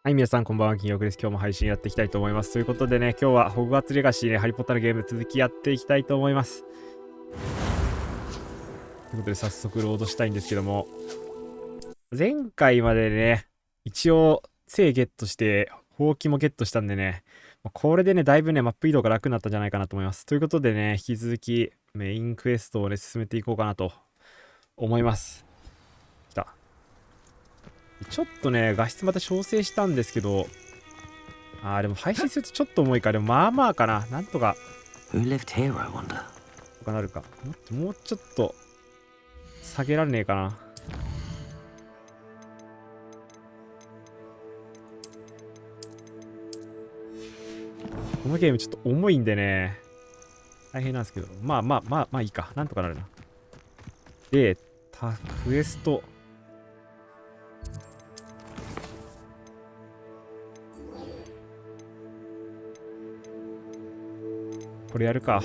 はい、皆さんこんばんは、ぎんよくです。今日も配信やっていきたいと思います。ということでね、今日はホグワーツレガシーね、ハリーポッターのゲーム続きやっていきたいと思います。ということで早速ロードしたいんですけども、前回までね、一応杖ゲットして、ほうきもゲットしたんでね、これでね、だいぶね、マップ移動が楽になったんじゃないかなと思います。ということでね、引き続きメインクエストをね、進めていこうかなと思います。来た。ちょっとね、画質また調整したんですけど、でも配信するとちょっと重いか。でもまあまあかな。なんとか。Who lived here, I wonder? とかなるか。もうちょっと下げられねえかな。このゲームちょっと重いんでね、大変なんですけど、まあいいか。なんとかなるな。で、クエスト。これやるか。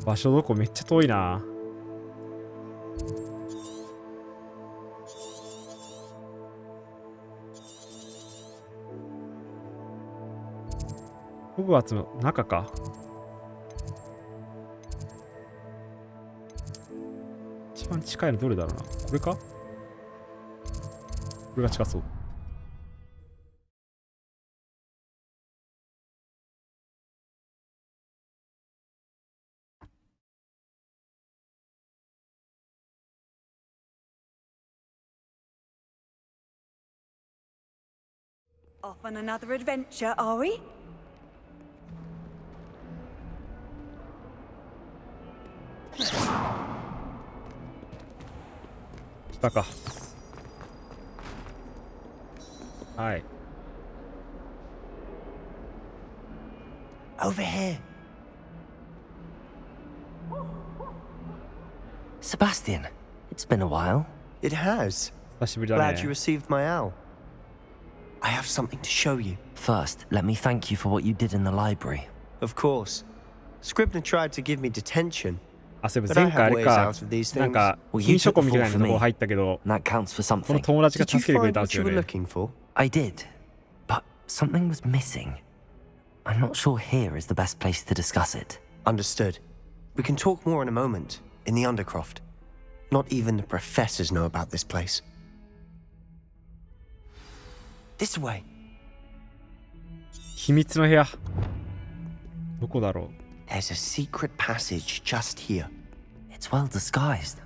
場所どこめっちゃ遠いな。ホグワーツの中か。一番近いのどれだろうな。これか。これが近そう。Off on another adventure, are we? 来たか。はい。Over here. Sebastian, it's been a while. It has. 久しぶりだ Glad you ね。 received my owl. I have something to show you. First, let me thank you for what you did in the library. Of course. Scribner tried to give me detention. そういえば But I 前回あ have れ ways か out of these なん things. か Well, 禁 you 書 took 庫 the みたい fall な for とこ me. 入ったけど、 That counts for この something. 友達が Did you 助けてくれ find たんです what よ you were ね。 looking for? I did. But something was missing. I'm not sure here is the best place to discuss it. Understood. We can talk more in a moment, in the Undercroft. Not even the professors know about this place. This way. 秘密の部屋。どこだろ There's a secret passage just here. It's well disguised.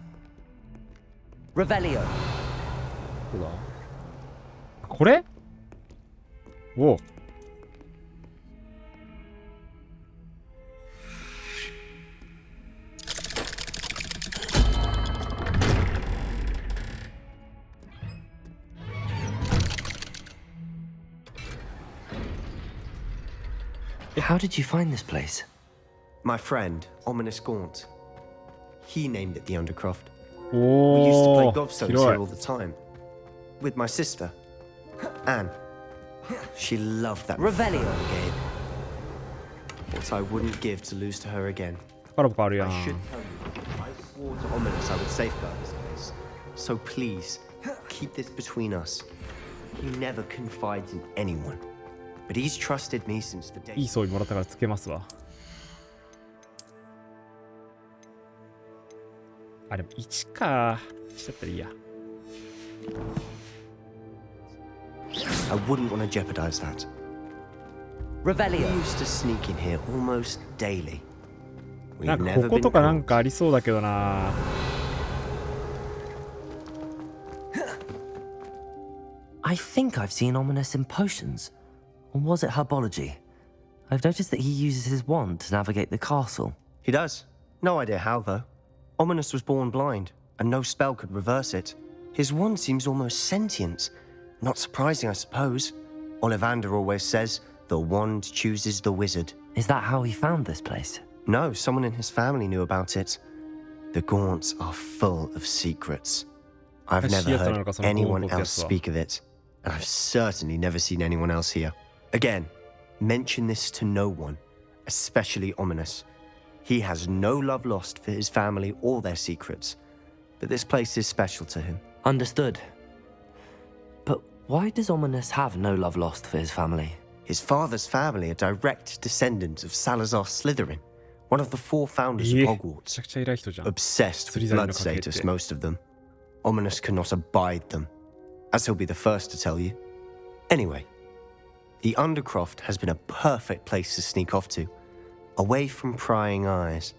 Revelio. う。どこだ。これ？おう。How did you find this place? My friend, Ominous Gaunt. He named it the Undercroft. We お used to play お。 gobstones 広 here い all。the time. With my sister, Anne. She loved that Revelio. game. What I wouldn't give to lose to her again. 宝箱あるや I ん。 should tell you, I swore to Ominous I would safeguard this place. So please, keep this between us. He never confides in anyone. But he's trusted me since the day. いい装備もらったからつけますわ。でも1か。1だったらいいや。I wouldn't want to jeopardize that. Revelio. We used to sneak in here almost daily. な We've んかこ never こ been とかなん caught. かありそうだけどな。I think I've seen Ominous in potions. Or was it herbology? I've noticed that he uses his wand to navigate the castle. He does. No idea how, though. Ominous was born blind, and no spell could reverse it. His wand seems almost sentient. Not surprising, I suppose. Ollivander always says, the wand chooses the wizard. Is that how he found this place? No, someone in his family knew about it. The Gaunts are full of secrets. I've never heard anyone else speak of it, and I've certainly never seen anyone else here. Again, mention this to no one, especially Ominous. He has no love lost for his family or their secrets, but this place is special to him. Understood. But why does Ominous have no love lost for his family? His father's family are direct descendants of Salazar Slytherin, one of the 4 founders of め Hogwarts. ちゃくちゃ偉い人じゃん。 Obsessed with blood status, most of them. Ominous could not abide them, as he'll be the first to tell you. Anyway, the Undercroft has been a perfect place to sneak off to, away from prying eyes,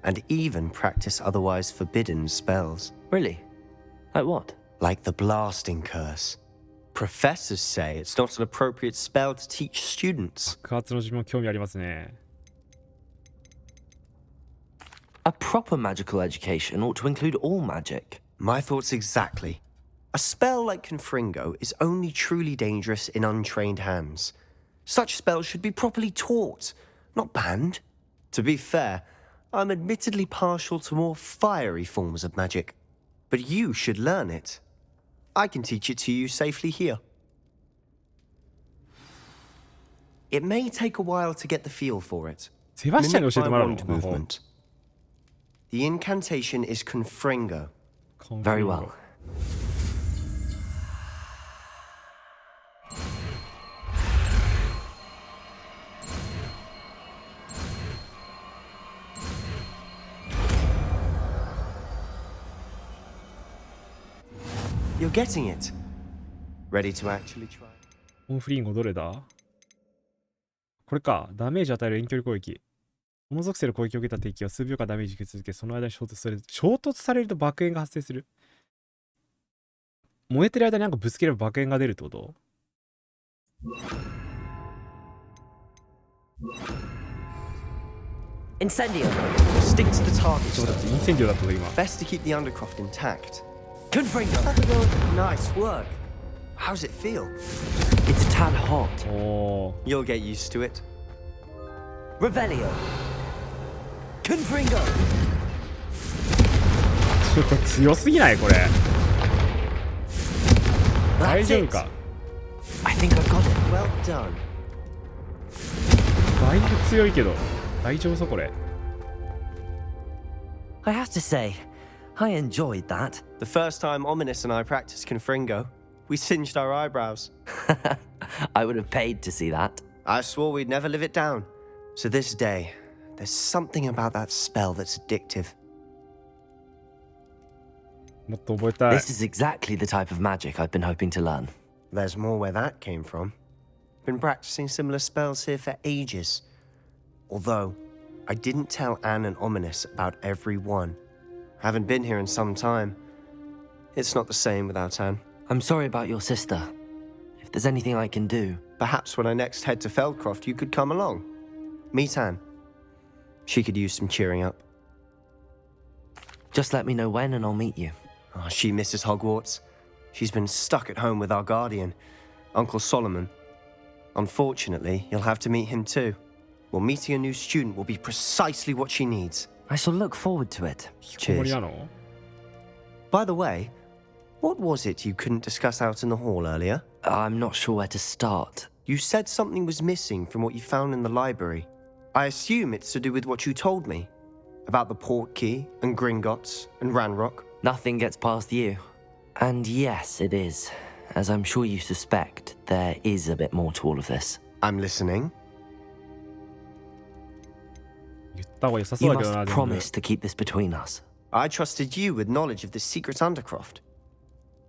and even practice otherwise forbidden spells. Really? Like what? Like the blasting curse. Professors say it's not an appropriate spell to teach students. 爆発の自分も興味ありますね。A proper magical education ought to include all magic. My thoughts exactly. A spell like Confringo is only truly dangerous in untrained hands. Such spells should be properly taught, not banned. To be fair, I'm admittedly partial to more fiery forms of magic. But you should learn it. I can teach it to you safely here. It may take a while to get the feel for it. セバスチャンに Mimic 教えて my もらうの wand 魔法 movement. The incantation is Confringo. Very well. You're getting it. Ready to actually try? コンフリンゴどれだ？これか。ダメージ与える遠距離攻撃。この属性の攻撃を受けた敵は数秒間ダメージ受け続け、その間に衝突されると爆炎が発生する。燃えてる間になんかぶつければ爆炎が出るってこと？ Incendio. Stick to the target. ちょっと待って、インセンディオだったぞ今。 Best to keep the Undercroft intact. Confringo. Nice work. How's it feel? It's a tad hot. おー。 You'll get used to it. Revelio. Confringo. ちょっと強すぎないこれ。大 That's 丈夫 it. か？ I think I've got it. Well done. だいぶ強いけど大丈夫そうこれ。 I have to say, I enjoyed that. The first time Ominous and I practiced Confringo, we singed our eyebrows. I would have paid to see that. I swore we'd never live it down. To this day, there's something about that spell that's addictive. もっと覚えたい。 This is exactly the type of magic I've been hoping to learn. There's more where that came from. Been practicing similar spells here for ages. Although, I didn't tell Anne and Ominous about every one. Haven't been here in some time. It's not the same without Anne. I'm sorry about your sister. If there's anything I can do... Perhaps when I next head to Feldcroft, you could come along. Meet Anne. She could use some cheering up. Just let me know when and I'll meet you. Oh, she misses Hogwarts. She's been stuck at home with our guardian, Uncle Solomon. Unfortunately, you'll have to meet him too. Well, meeting a new student will be precisely what she needs. I shall look forward to it. 引きこもりなの？ By the way, what was it you couldn't discuss out in the hall earlier? I'm not sure where to start. You said something was missing from what you found in the library. I assume it's to do with what you told me. About the Portkey and Gringotts and Ranrock. Nothing gets past you. And yes, it is. As I'm sure you suspect, there is a bit more to all of this. I'm listening. 言った方が良さそう You だけどな。 must 全部 promise to keep this between us. I trusted you with knowledge of the secret Undercroft.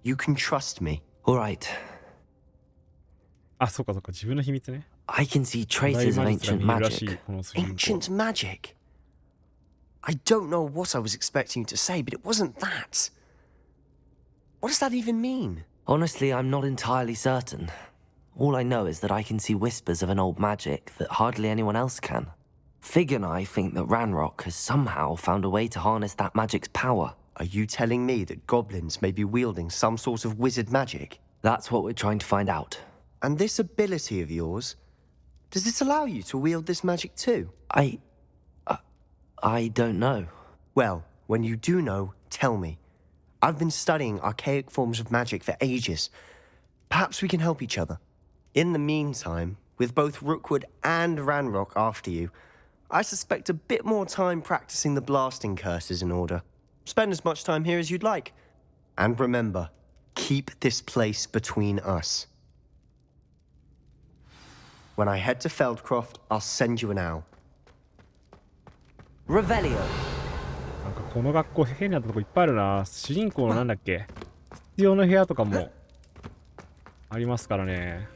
You can trust me. All right. あ、そうかそうか。自分の秘密ね。 I can see 大 traces 魔 of 術が ancient 見えるらしい magic. この主人公。 Ancient magic. I don't know what I was expecting you to say, but it wasn't that. What does that even mean? Honestly, I'm not entirely certain. All I know is that I can see whispers of an old magic that hardly anyone else can. Fig and I think that Ranrock has somehow found a way to harness that magic's power. Are you telling me that goblins may be wielding some sort of wizard magic? That's what we're trying to find out. And this ability of yours, does it allow you to wield this magic too? I don't know. Well, when you do know, tell me. I've been studying archaic forms of magic for ages. Perhaps we can help each other. In the meantime, with both Rookwood and Ranrock after you, I suspect a bit more time practicing the blasting curse is in order. Spend as much time here as you'd like. And remember, Keep this place between us. When I head to Feldcroft, I'll send you an owl. Revelio. なんかこの学校変なとこいっぱいあるな。主人公のなんだっけ、必要の部屋とかもありますからね。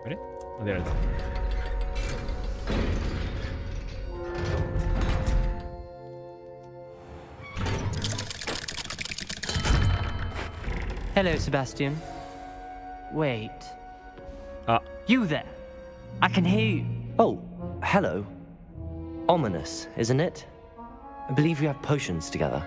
あれ？あ、出られた。Hello, Sebastian. Wait. You there? I can hear you. Oh, hello. Ominous, isn't it? I believe we have potions together.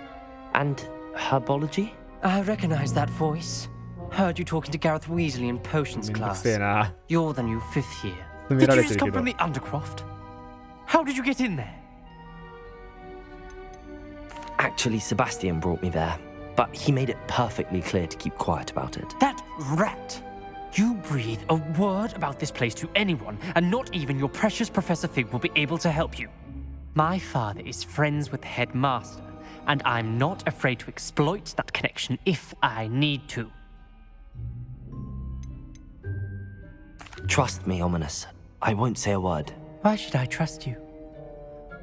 And herbology? I recognize that voice. Heard you talking to Gareth Weasley in potions めんどく class. せえな。 You're the new fifth year. 詰め Did ら you れて just る come けど from the Undercroft? How did you get in there? Actually, Sebastian brought me there. But he made it perfectly clear to keep quiet about it. That rat! You breathe a word about this place to anyone, and not even your precious Professor Fig will be able to help you. My father is friends with the headmaster, and I'm not afraid to exploit that connection if I need to. Trust me, Ominous. I won't say a word. Why should I trust you?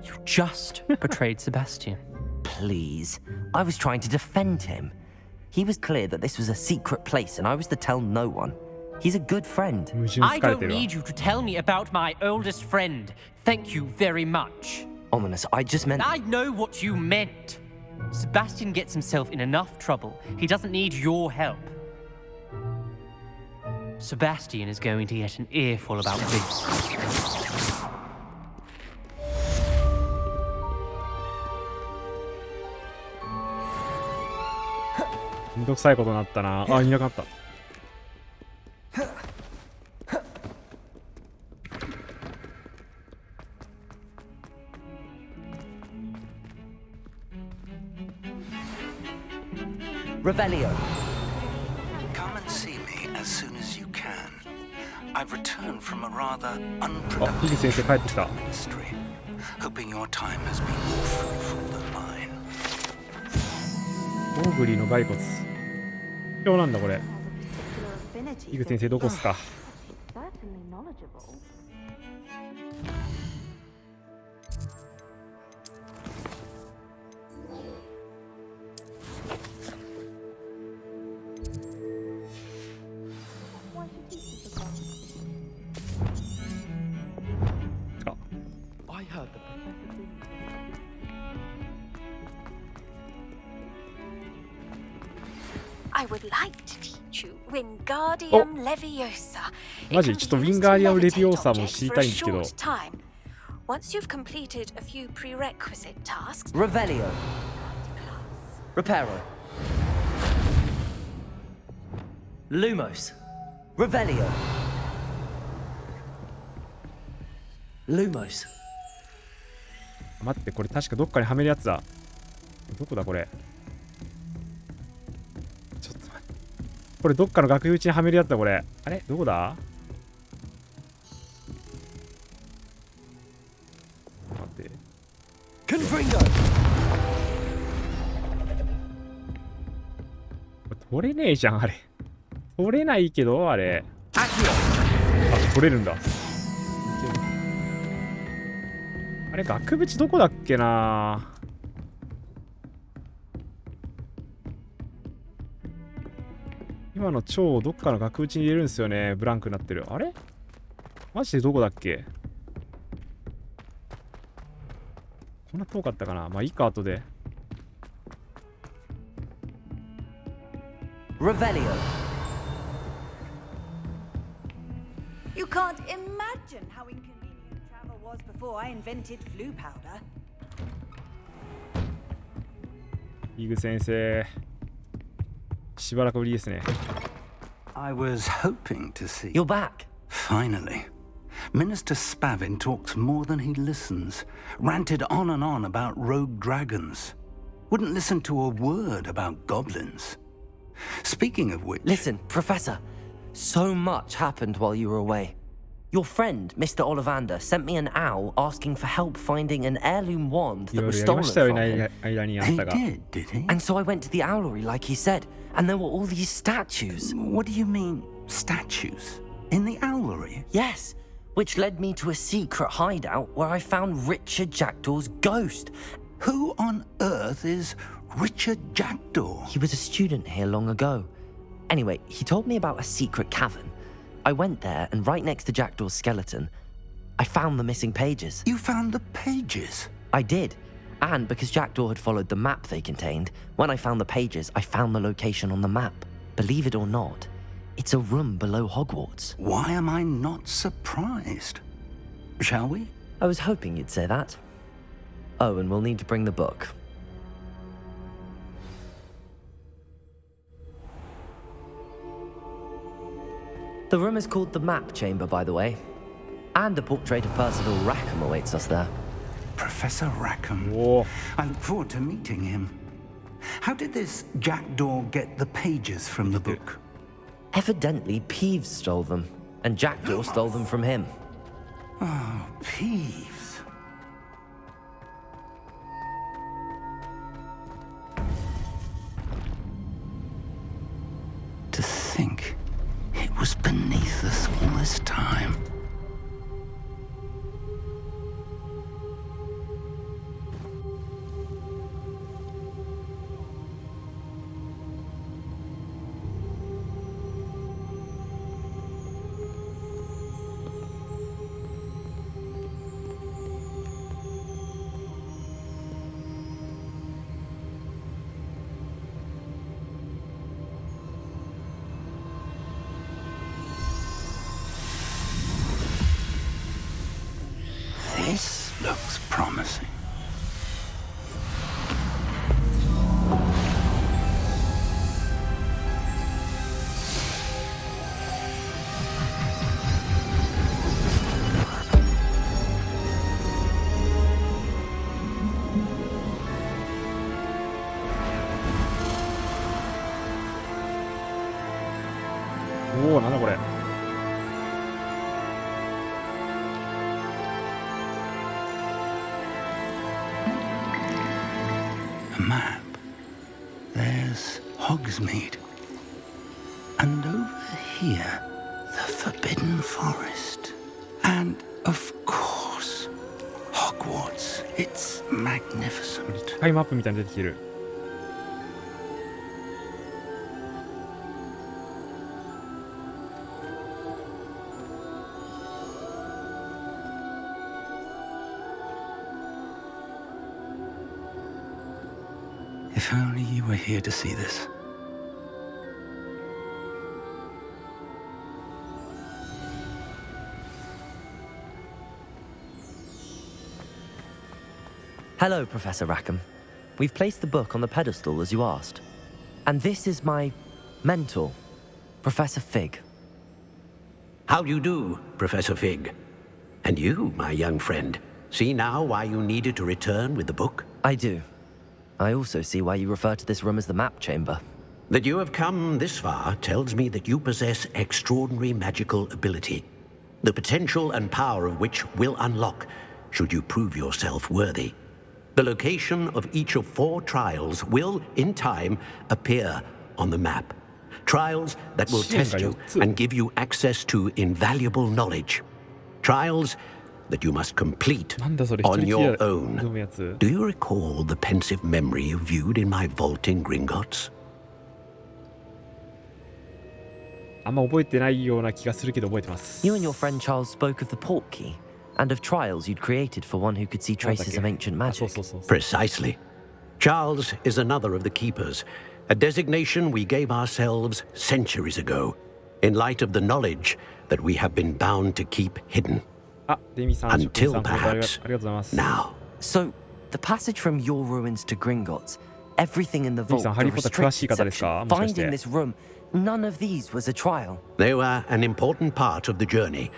You just betrayed Sebastian. Please. I was trying to defend him. He was clear that this was a secret place, and I was to tell no one. He's a good friend. 矛盾 I 疲れ don't てるわ。 need you to tell me about my oldest friend. Thank you very much. Ominous, I just meant... I know what you meant. Sebastian gets himself in enough trouble. He doesn't need your help. Sebastian is going to get an earful about this. めんどくさいことになったな。あ、いなかった。Revelio. Come and see me as soon as you can. I've returned from a rather あ、ヒグ unproductive 先生帰ってきた。 ministry, hoping your time has been more fruitful than mine. モーグリーの骸骨。今日なんだこれ。ヒグ先生どこっすか。I would like to teach you Wingardium Leviosa. マジちょっとウィンガーディアムレビオーサーも知りたいんですけど。 Once you've completed a few prerequisite tasks, Revelio. Reparo. Lumos. Revelio. Lumos. 待って、これ確かどっかにはめるやつだ。どこだこれ。ちょっと待って。これどっかの額縁にはめるやつだこれ。あれどこだ。待って。Confringo. これ取れねえじゃんあれ。取れないけどあれ。 Accio. あ、取れるんだ。あれ額縁どこだっけな。今の蝶をどっかの額縁に入れるんですよね。ブランクになってる。あれマジでどこだっけ。こんな遠かったかな。まあいいか後で。 Revelio. You can't imagine how inconvenient travel was before I invented flu powder. イグ先生。しばらくぶりですね。 I was hoping to see... You're back. Finally. Minister Spavin talks more than he listens. Ranted on and on about rogue dragons. Wouldn't listen to a word about goblins. Speaking of which... Listen, Professor. So much happened while you were away. Your friend, Mr. Ollivander, sent me an owl asking for help finding an heirloom wand い that ろい was ろやりま stolen したよ from him. 間にあっ He たが。 did he? And so I went to the owlery like he said, and there were all these statues. What do you mean, statues? In the owlery? Yes, which led me to a secret hideout where I found Richard Jackdaw's ghost. Who on earth is Richard Jackdaw? He was a student here long ago. Anyway, he told me about a secret cavern. I went there, and right next to Jackdaw's skeleton, I found the missing pages. You found the pages? I did. And because Jackdaw had followed the map they contained, when I found the pages, I found the location on the map. Believe it or not, it's a room below Hogwarts. Why am I not surprised? Shall we? I was hoping you'd say that. Oh, and we'll need to bring the book. The room is called the Map Chamber, by the way. And a portrait of Percival Rackham awaits us there. Professor Rackham. おお。 I look forward to meeting him. How did this Jackdaw get the pages from the book? Evidently, Peeves stole them, and Jackdaw stole them from him. Oh, Peeves. To think it was beneath us all this time. This looks promising. Oh, おお、なんだこれ。 A map. There's Hogsmeade. And over here, the Forbidden Forest. And, of course, Hogwarts. It's magnificent. タイムアップみたいに出てきてる。 If only you were here to see this. Hello, Professor Rackham. We've placed the book on the pedestal as you asked. And this is my mentor, Professor Fig. How do you do, Professor Fig? And you, my young friend, see now why you needed to return with the book? I do. I also see why you refer to this room as the Map Chamber. That you have come this far tells me that you possess extraordinary magical ability, the potential and power of which will unlock should you prove yourself worthy. The location of each of 4 trials will, in time, appear on the map. Trials that will test you and give you access to invaluable knowledge. Trials that you must complete なんだそれ、 on 一人 your きり own. 読むやつ。 Do you recall the pensive memory you viewed in my vault in Gringotts? あんま覚えてないような気がするけど覚えてます。 You and your friend Charles spoke of the portkey and of trials you'd created for one who could see traces of ancient あ、そう magic. そうそうそう。 Precisely. Charles is another of the keepers, a designation we gave ourselves centuries ago, in light of the knowledge that we have been bound to keep hidden. あ、デミさん、 Until ありがとう perhaps ございます。 now. So, the passage from your ruins to Gringotts, everything in the vault, さん、ハリ the ーポッター詳しい restricted 方ですか？ section, もしかして。 finding this room, none of these was a trial. They were an important part of the journey,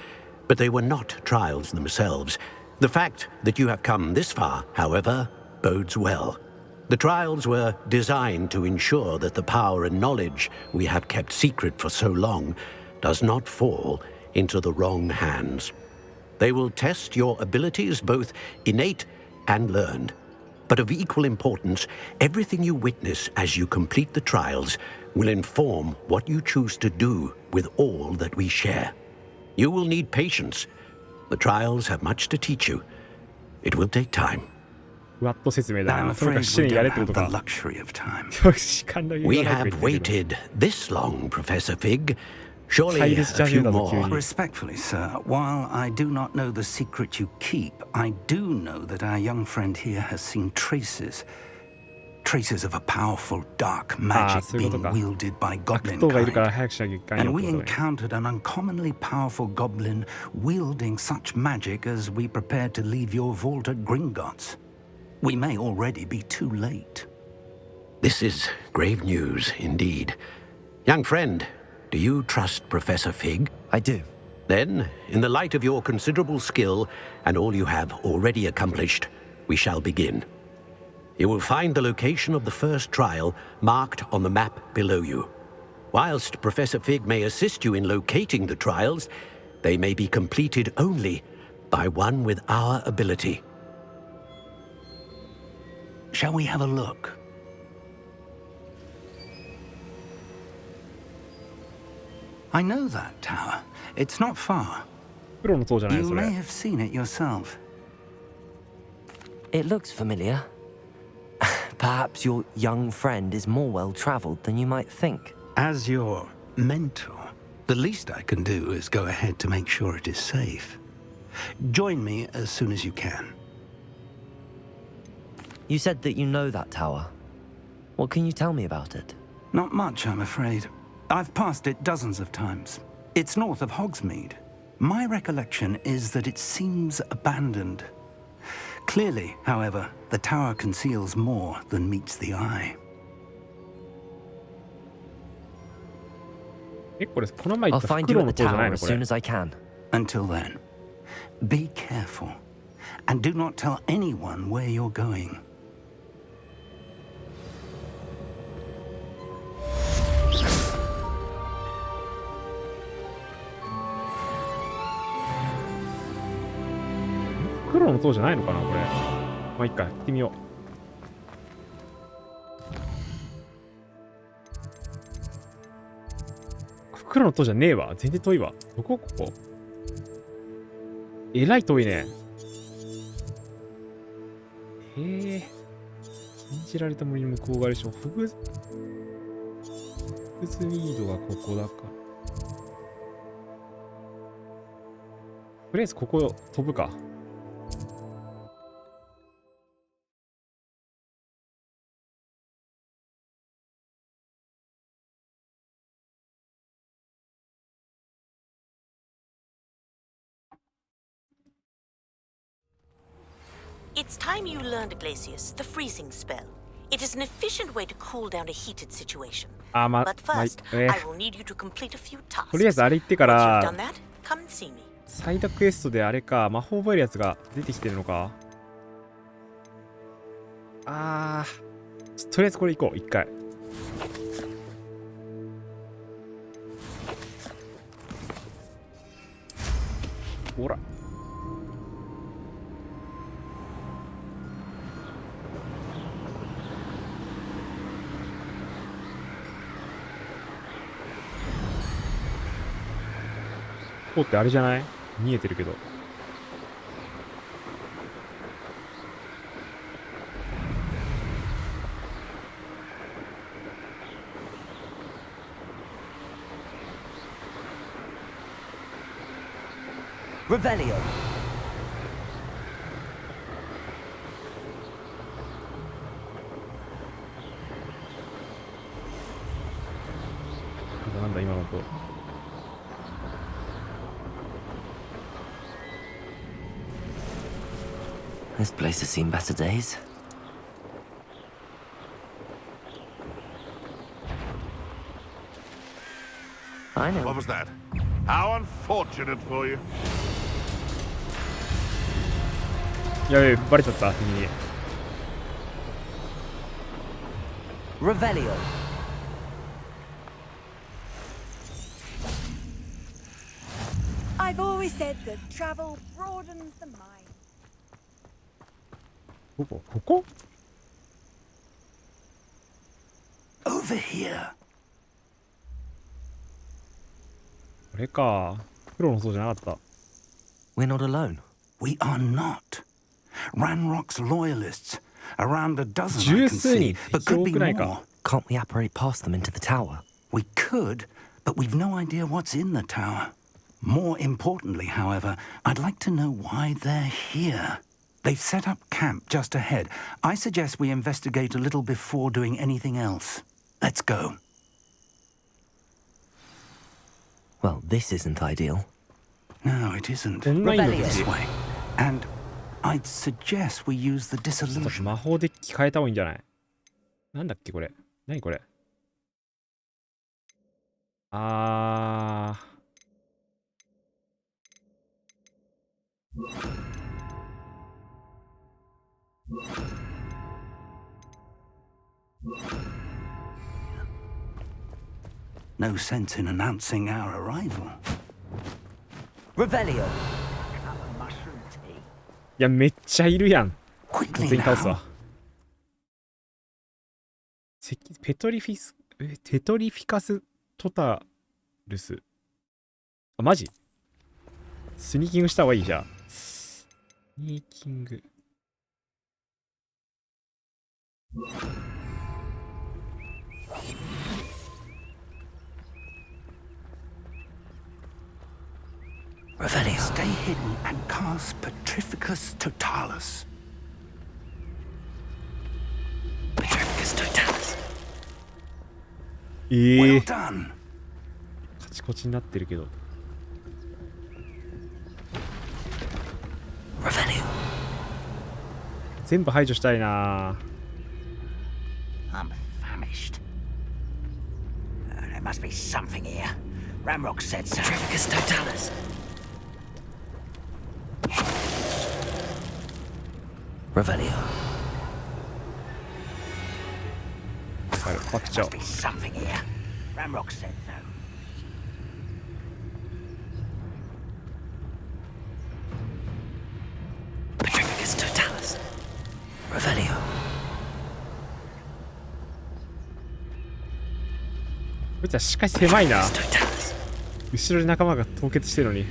but they were not trials themselves. The fact that you have come this far, however, bodes well. The trials were designed to ensure that the power and knowledge we have kept secret for so long does not fall into the wrong hands. They will test your abilities, both innate and learned. But of equal importance, everything you witness as you complete the trials will inform what you choose to do with all that we share. You will need patience. The trials have much to teach you. It will take time. ふわっと説明だ I'm な。それ afraid か7 we 年やれ don't ってこ have と the か。 luxury of time. 時間の余 We 裕がない have とか言ってるけど waited this long, Professor Fig. Surely Tight a as Jazzy few does it, more. Cutie. Respectfully, sir, while I do not know the secret you keep, I do know that our young friend here has seen traces of a powerful dark magic そういうこと being か。 wielded by 悪 goblin 党がいるから kind. 早くしなきゃいかんよ And って we ことね。 encountered an uncommonly powerful goblin wielding such magic as we prepared to leave your vault at Gringotts. We may already be too late. This is grave news indeed. Young friend, do you trust Professor Fig? I do. Then, in the light of your considerable skill and all you have already accomplished, we shall begin. You will find the location of the first trial marked on the map below you. Whilst Professor Fig may assist you in locating the trials, they may be completed only by one with our ability. Shall we have a look? I know that tower. It's not far. プロの塔じゃない You そ may れ。 have seen it yourself. It looks familiar. Perhaps your young friend is more well-traveled than you might think. As your mentor, the least I can do is go ahead to make sure it is safe. Join me as soon as you can. You said that you know that tower. What can you tell me about it? Not much, I'm afraid. I've passed it dozens of times. It's north of Hogsmeade. My recollection is that it seems abandoned. Clearly, however, the tower conceals more than meets the eye. これこの前言 I'll った find フク you ロ at の the 塔じゃない tower の as これ soon。as I can. Until then, be careful. And do not tell anyone where you're going. フクロの塔じゃないのかなこれ。まあいいか、行ってみよう。フクロの塔じゃねえわ。全然遠いわ。どこここ。えらい遠いね。禁じられた森の向こう側でしょ。フグズミードがここだから。とりあえずここ飛ぶか。It's time you learned, Glacius, the freezing spell. It is an efficient way to cool down a heated situation. あ、But first, I will need you to complete a few tasks. とりあえずあれ行ってか Once you've ら done that, come and see me. サイドクエストであれか魔法覚えるやつが出てきてるのか。とりあえずこれ行こう一回。ほら。こうってあれじゃない？見えてるけど。Revelio. なんだ今の音。This place has seen better days. I know. What was that? How unfortunate for you. やべえ、バレちゃった君に。 Revelio. I've always said that travel broadens the mind. ここ Over here. これか。プロのそうじゃなかった。We're not alone. We are not. Ranrock's loyalists. Around a dozen I can see, but could be more. Can't we apparate past them into the tower? We could, but we've no idea what's in the tower. More importantly, however, I'd like to know why they're here. They've set up camp just ahead. I suggest we investigate a little before doing anything else. Let's go. Well, this isn't ideal. No, it isn't. This way. And I'd suggest we use the disillusion. 魔法デッキ変えた方がいいんじゃない？なんだっけこれ？何これ？No sense in announcing our arrival. Revelio. いや、めっちゃいるやん。 Quickly 全員倒す now. わ。テトリフィカストタルス。あ、マジ？スニーキングした方がいいじゃん。スニーキング。Revelio. Stay hidden and cast Petrificus Totalis. Petrificus Totalis. Well done. カチコチになってるけど。Revelio. 全部排除したいな。I'm famished. There must be something here. Ranrock said so. Petrificus Totalis. Revelio. パクチャ Must be something here. Ranrock said so. Petrificus Totalis. Revelio. こいつはしかし狭いな。 Totalis. 後ろで仲間が凍結してるのに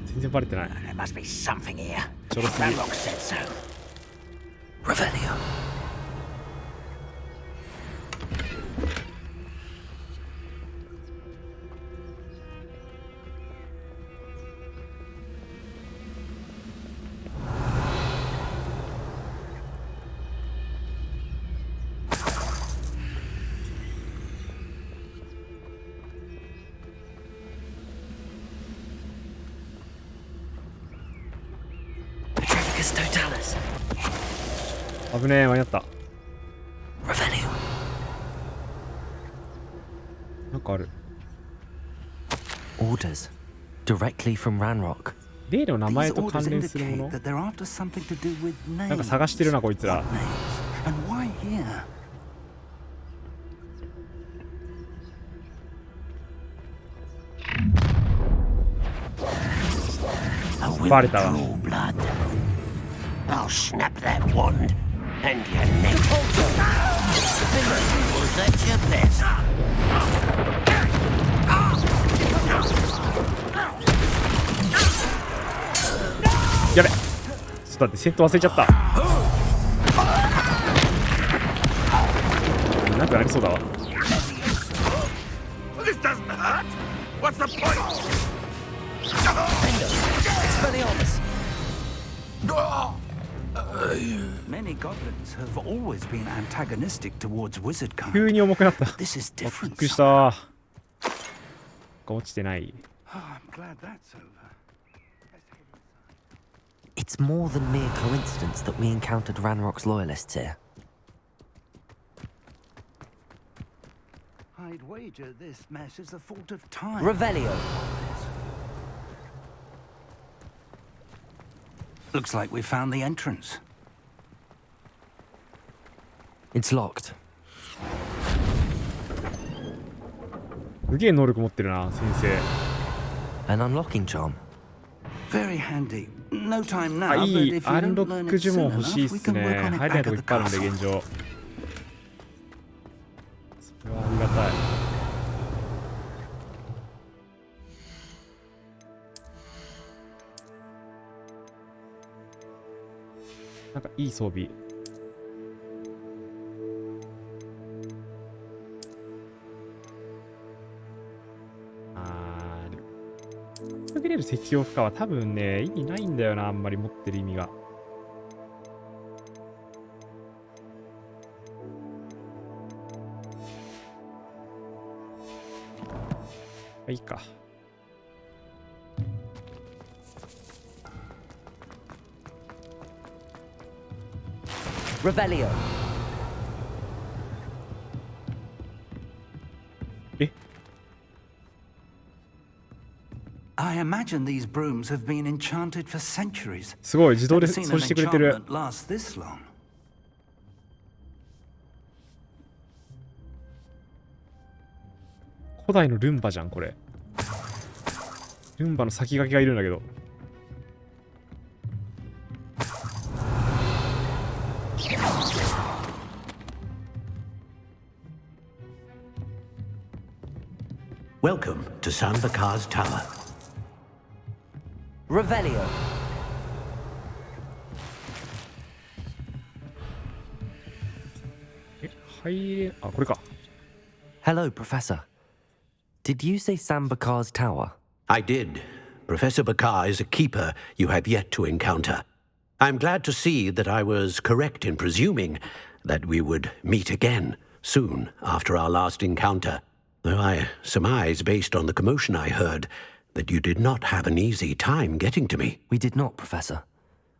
全然バレてない。 There must be something here. ちょろすぎ。 Ranrock said so. Revelio. Petrificus Totalis. 危ねえ、間に合った。 Revelio. なんかある。 Orders. Directly from Ranrock. 例の名前 These と関 orders 連するも indicate の that they're after something to do with なんか names. 探してるな、こいつら。 What names? And why here? A will バレたわ。 draw blood. I'll snap that wand, and your neck. Was that your best? やべ。ちょっと待って、戦闘忘れちゃった。なんかありそうだわ。 This doesn't hurt. What's the point? Expelliarmus. Many goblins have always been antagonistic towards wizard 急 kind. に重くなった。 This is びっ different. くりした。落ちてない。 Oh, I'm glad that's over. It's more than mere coincidence that we encountered Ranrock's loyalists here. I'd wager this mess is the fault of time. Revelio. Looks like we found the entrance. It's locked. すげえ能力持ってるな、先生。 An unlocking charm. Very handy. No time now, あ、 but いい if you アン don't ロ learn ック it 呪 soon 文欲しいっ enough, we す can ね。 work on it 入れない back とこ at い the っぱいあるんで castle. 現状。それはありがたい。なんかいい装備。途切れる石用負荷は多分ね、意味ないんだよな、あんまり持ってる意味が。いいか。Revelio. え I imagine these brooms have been enchanted for centuries. すごい、自動で Never 掃 seen 除 an してくれてる。 enchantment last this long. 古代のルンバじゃん、これ。ルンバの先駆けがいるんだけど。Welcome to Sanvakar's Tower. Revelio. え、入れ、あ、これか。 Hello, Professor. Did you say Sambakar's Tower? I did. Professor Bakar is a keeper you have yet to encounter. I'm glad to see that I was correct in presuming that we would meet again soon after our last encounter, though I surmise, based on the commotion I heard, that you did not have an easy time getting to me. We did not, Professor.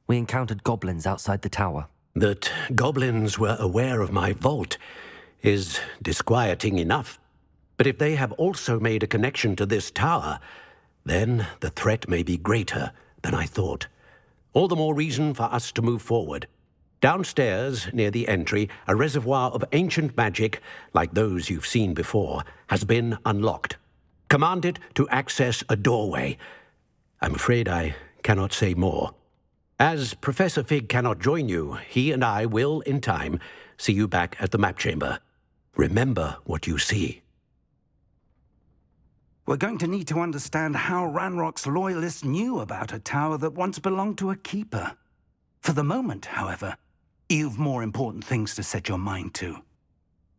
We encountered goblins outside the tower. That goblins were aware of my vault is disquieting enough. But if they have also made a connection to this tower, then the threat may be greater than I thought. All the more reason for us to move forward. Downstairs, near the entry, a reservoir of ancient magic, like those you've seen before, has been unlocked. Command it to access a doorway. I'm afraid I cannot say more. As Professor Fig cannot join you, he and I will, in time, see you back at the map chamber. Remember what you see. We're going to need to understand how Ranrock's loyalists knew about a tower that once belonged to a keeper. For the moment, however, you've more important things to set your mind to.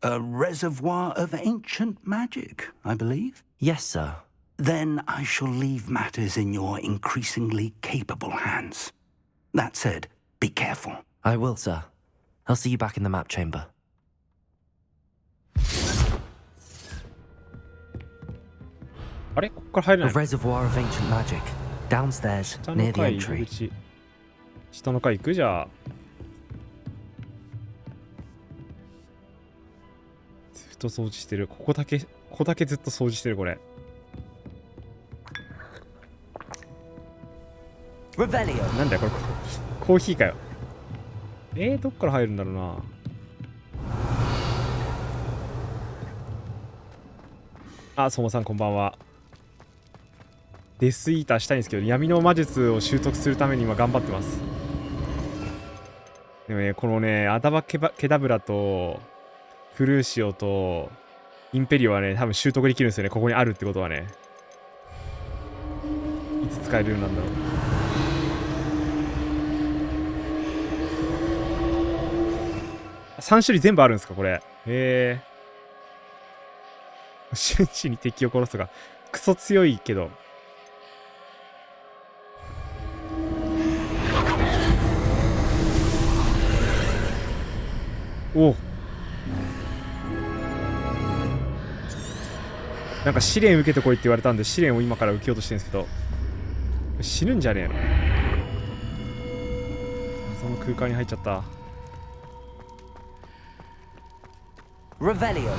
A reservoir of ancient magic, I believe? Yes, sir. Then I shall leave matters in your increasingly capable hands. That said, be careful. I will, sir. I'll see you back in the map chamber. あれここから入れ A ないの reservoir of ancient magic. Downstairs, 下 near の the 階 entry. 入り口。下の階行くじゃあ。ずっと掃除してる。ここだけずっと掃除してる、これ。Revelio. なんだよ、これ。コーヒーかよ。どっから入るんだろうな。あ、相馬さんこんばんは。デスイーターしたいんですけど、闇の魔術を習得するために今頑張ってます。でもね、このね、アダバケダブラとフルーシオとインペリオはね、多分習得できるんですよね。ここにあるってことはね。いつ使えるようになるんだろう。3種類全部あるんですか、これ。瞬時に敵を殺すとか、クソ強いけど。おお。なんか試練受けてこいって言われたんで、試練を今から受けようとしてるんですけど、死ぬんじゃねえの。その空間に入っちゃった。Revelio.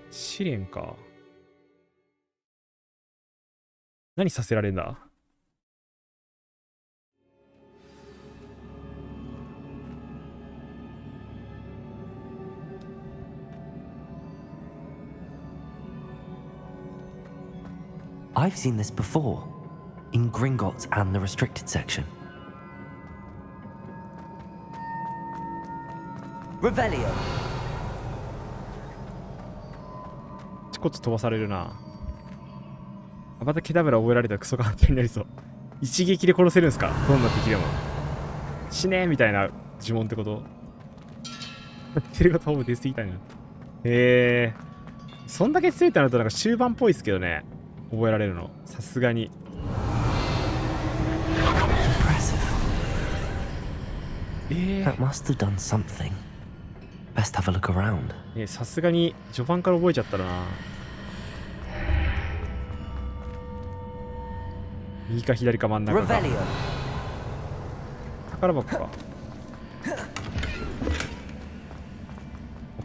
試練か。何させられんだ。I've seen this before, in Gringotts and the restricted section. Revelio. ちこち飛ばされるな。またケダブラ覚えられたらクソ簡単になりそう。一撃で殺せるんすか、どんな敵でも。死ねーみたいな呪文ってこと。テレが飛ぶ出過ぎたいな。そんだけ強いってなるとなんか終盤っぽいですけどね、覚えられるのさすがに。That must have done something. Best have a look around. さすがに序盤から覚えちゃったらな。右か左か真ん中か。宝箱か。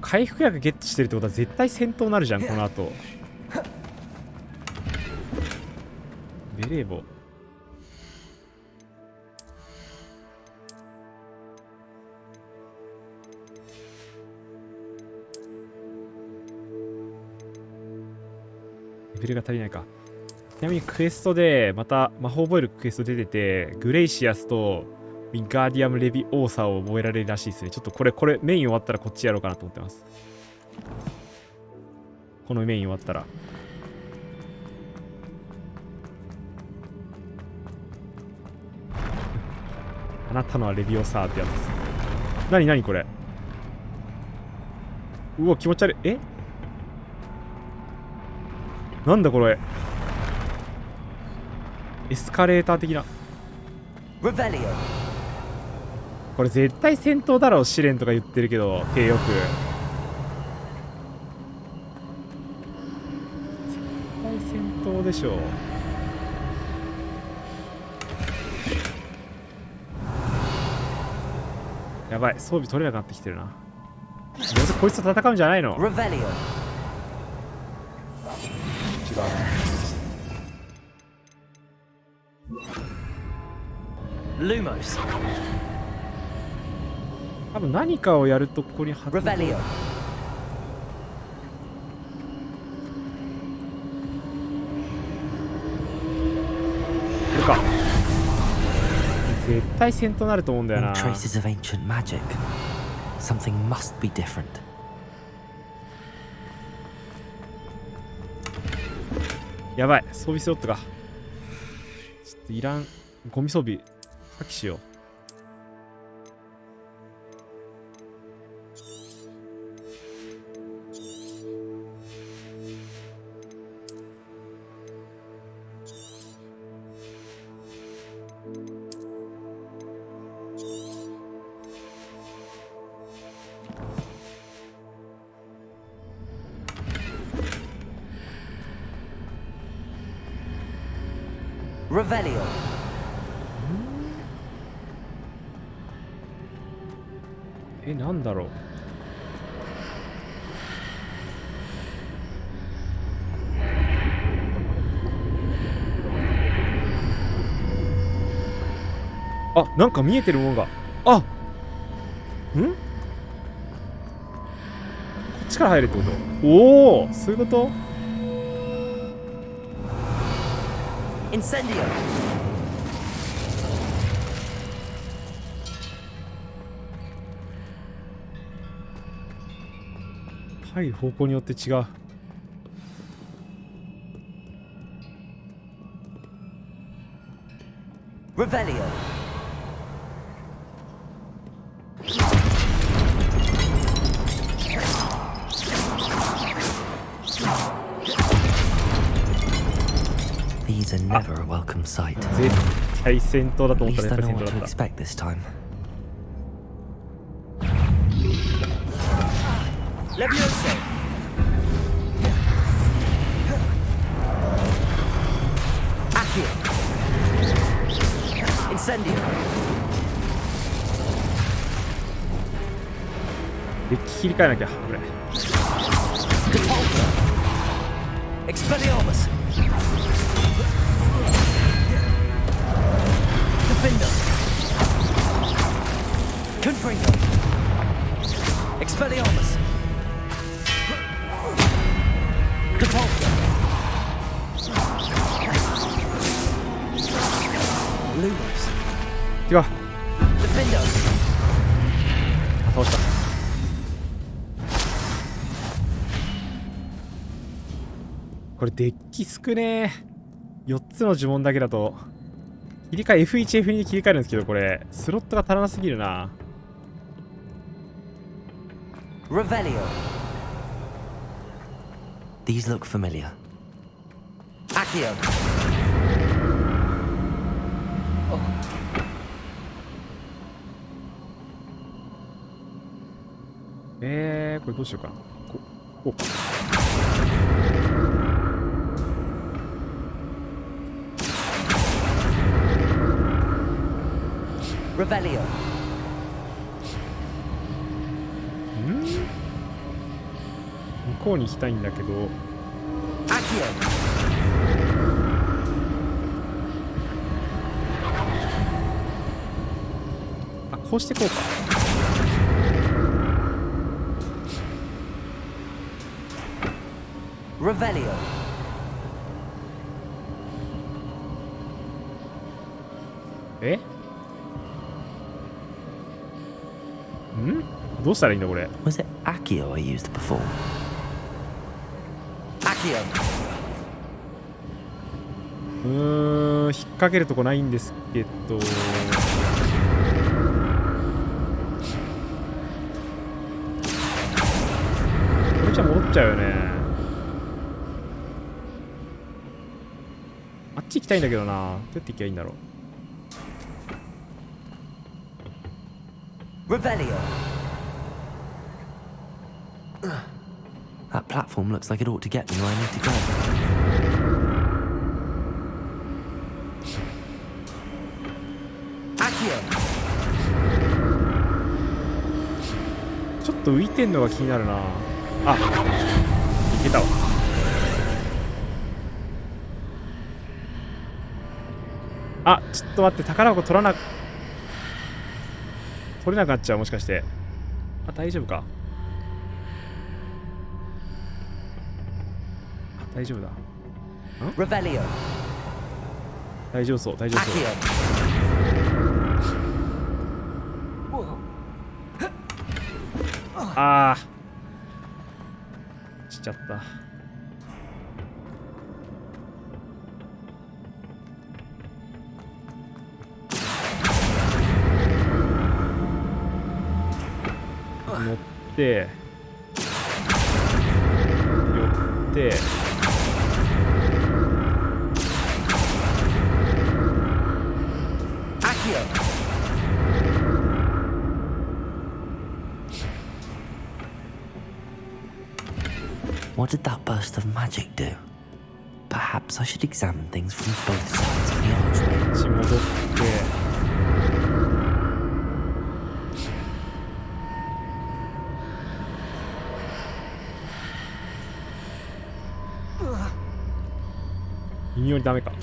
回復薬ゲットしてるってことは絶対戦闘になるじゃん、この後。ベレー帽。レベルが足りないか。ちなみにクエストでまた魔法覚えるクエスト出てて、グレイシアスとウィンガーディアムレビオーサーを覚えられるらしいですね。ちょっとこれメイン終わったらこっちやろうかなと思ってます。このメイン終わったら。あなたのはレビオーサーってやつです。なにこれ。うわ気持ち悪い。なんだこれ。エスカレーター的な。これ絶対戦闘だろう、試練とか言ってるけど、手よく。絶対戦闘でしょう。やばい、装備取れなくなってきてるな。どうせこいつと戦うんじゃないの？違う。Lumos. 多分何かをやるとここに発動。Revelio. これか。絶対戦闘になると思うんだよな。Traces of ancient magic. Something must be different. やばい、装備スロットが。ちょっといらん。ゴミ装備破棄しよう。Revelio. なんだろう。あ、なんか見えてるものが。あ、こっちから入るってこと？おお、そういうこと？ Incendio. 入る方向によって違う。Revelio. These are never a welcome sight. 絶対戦闘だと At 思ったら least や I っぱ know り戦 what 闘 to だった。 expect this time. Levioso. Accio. Incendio. デッキ切り替えなきゃ、これ。 Depulso. Expelliarmus. Defender. Confringo. Expelliarmus. Depulso. Lumos. 違う。 Defendo. 倒した。これデッキ少ねー。4つの呪文だけだと切り替え F1、F2 で切り替えるんですけど、これスロットが足らなすぎるな。Revelio. These look familiar. Accio. Oh. これどうしようかな。こうか。Revelio. 向こうに行きたいんだけど。Accio. あ、こうしてこうか。Revelio. どうしたらいいんだこれ。 Was it Accio I used before? Accio. 引っ掛けるとこないんですけど。これじゃ戻っちゃうよね。あっち行きたいんだけどな。どうやって行きゃいいんだろう。Revelio. That platform looks like it ought to get me where I need to go. Accio. ちょっと浮いてんのが気になるな。あ、いけたわ。あ、ちょっと待って、宝箱取れなくなっちゃう、もしかして。あ、大丈夫か。大丈夫だ。Revelio. 大丈夫そう、大丈夫そう。ああ、しちゃった。乗って寄ってWhat did that burst of magic do? Perhaps I should examine things from both sides of the archway. こっち戻って微妙にダメか。こ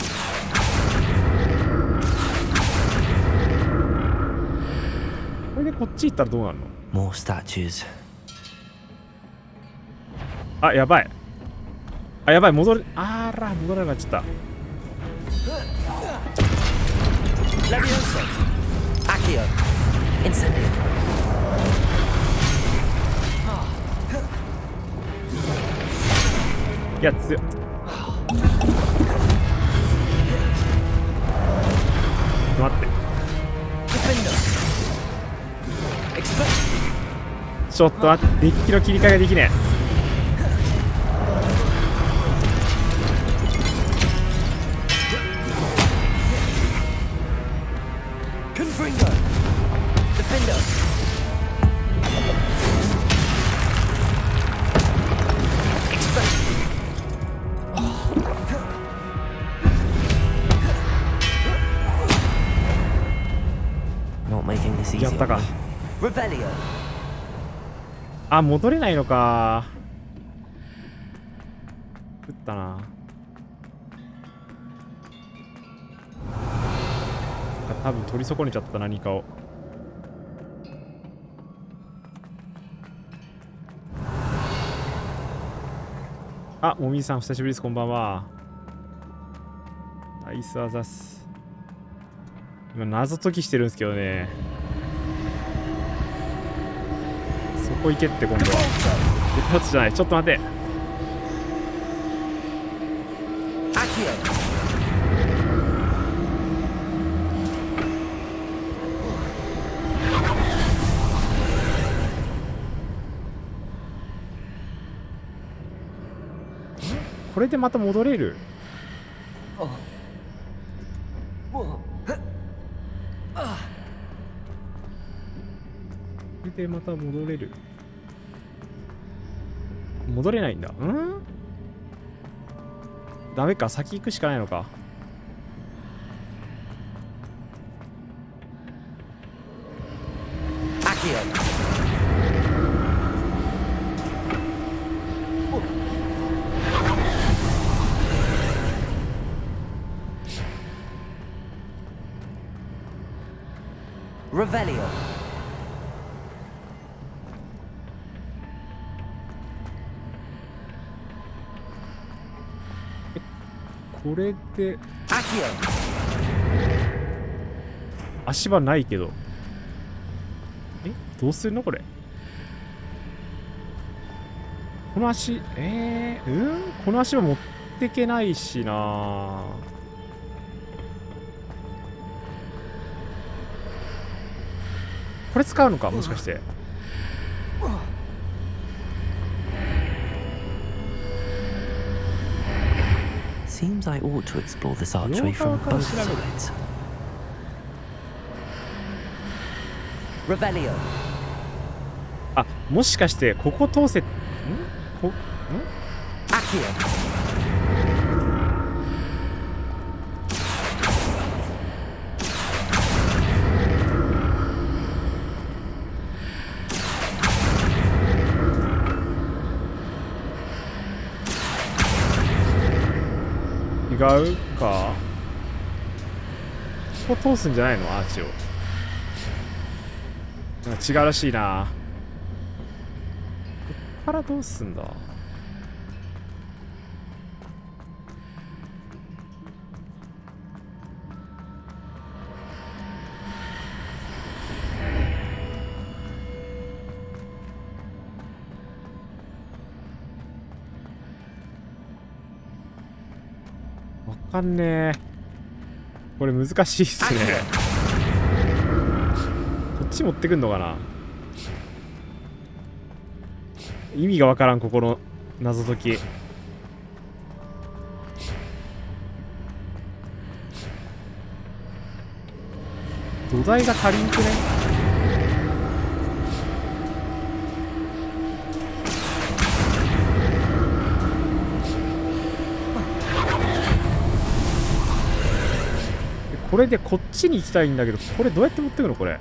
れでこっち行ったらどうなるの？ More statues. あ、やばい。あ、やばい、戻らなくなっちゃった。Levioso. Accio. Incendio. いや、強っ。待って。ちょっと待って、デッキの切り替えができねえ。やったか。あ、戻れないのか。打ったな。多分取り損ねちゃった何かを。あ、もみじさん久しぶりです。こんばんは。ナイスアザス。今謎解きしてるんですけどね。そこ行けって今度は。デパートじゃない。ちょっと待て。これでまた戻れる？これでまた戻れる？戻れないんだ。ダメか。先行くしかないのか。Revelio. これで足場ないけど、どうするのこれ。この足この足は持ってけないしな。これ使うのか、もしかして。Seems I ought to explore this archway from both sides. Revelio. あ、もしかしてここ通せ。Accio. 違うか。ここ通すんじゃないの、アーチを。なんか違うらしいな。こっからどうすんだ。わかんねえ。これ難しいっすね。こっち持ってくんのかな。意味がわからん、ここの謎解き。土台が足りんくね。これでこっちに行きたいんだけど、これどうやって持ってくのこれ。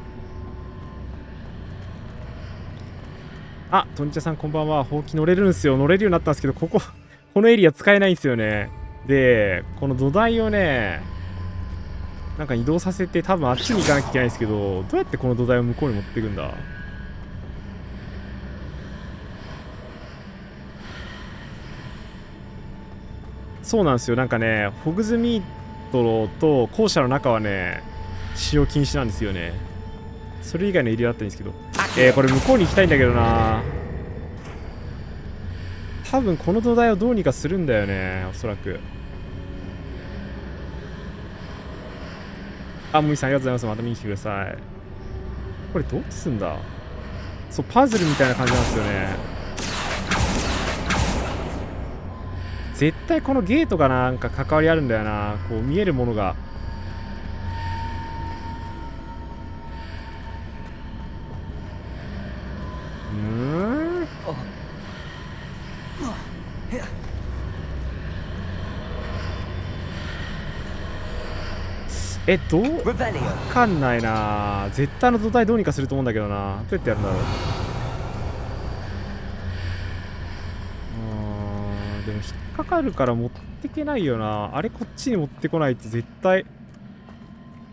あ、とんちゃさんこんばんは。ほうき乗れるんすよ。乗れるようになったんですけど、このエリア使えないんですよね。で、この土台をね、なんか移動させて、多分あっちに行かなきゃいけないんですけど、どうやってこの土台を向こうに持っていくんだ。そうなんですよ。なんかね、ホグズミートと校舎の中はね、使用禁止なんですよね。それ以外のエリアだったらいいんですけど、これ向こうに行きたいんだけどな。多分この土台をどうにかするんだよね、おそらく。あ、もみさんありがとうございます。また見に来てください。これどうすんだ。そう、パズルみたいな感じなんですよね。絶対このゲートがなんか関わりあるんだよな。こう見えるものが。どうわかんないな。絶対の土台どうにかすると思うんだけどな。どうやってやるんだろう。でも引っかかるから持ってけないよな。あれこっちに持ってこないと絶対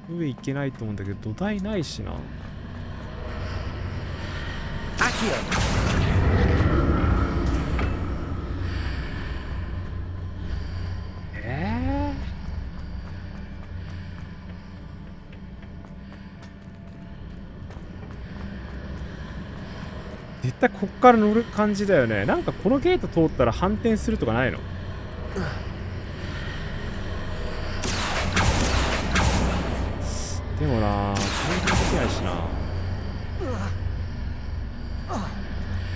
上行けないと思うんだけど、土台ないしな。絶対こっから乗る感じだよね。なんかこのゲート通ったら反転するとかないの？でもなぁ、反転できないしな。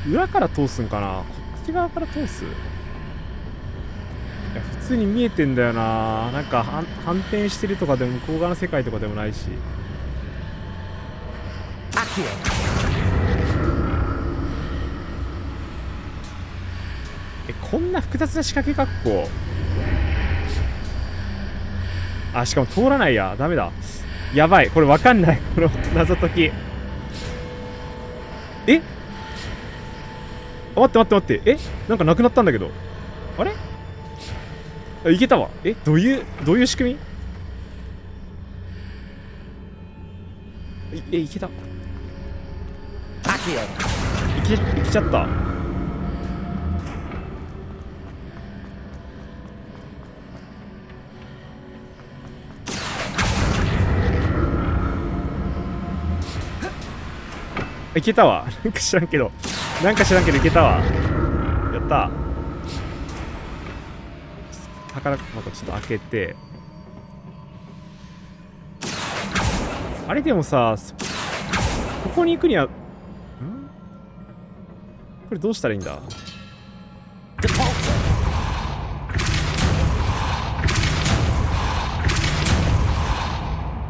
裏から通すんかな？こっち側から通す？いや、普通に見えてんだよな。なんか反転してるとかでも向こう側の世界とかでもないし。こんな複雑な仕掛けかっこ。あ、しかも通らないや。ダメだ。やばい。これわかんない。この謎解き。え？待って。え？なんかなくなったんだけど。あれ？あ、いけたわ。どういう仕組み？いけた。いけちゃった。いけたわ。なんか知らんけどいけたわ。やった。宝箱ちょっと開けて。あれでもさ、ここに行くには、これどうしたらいいんだ？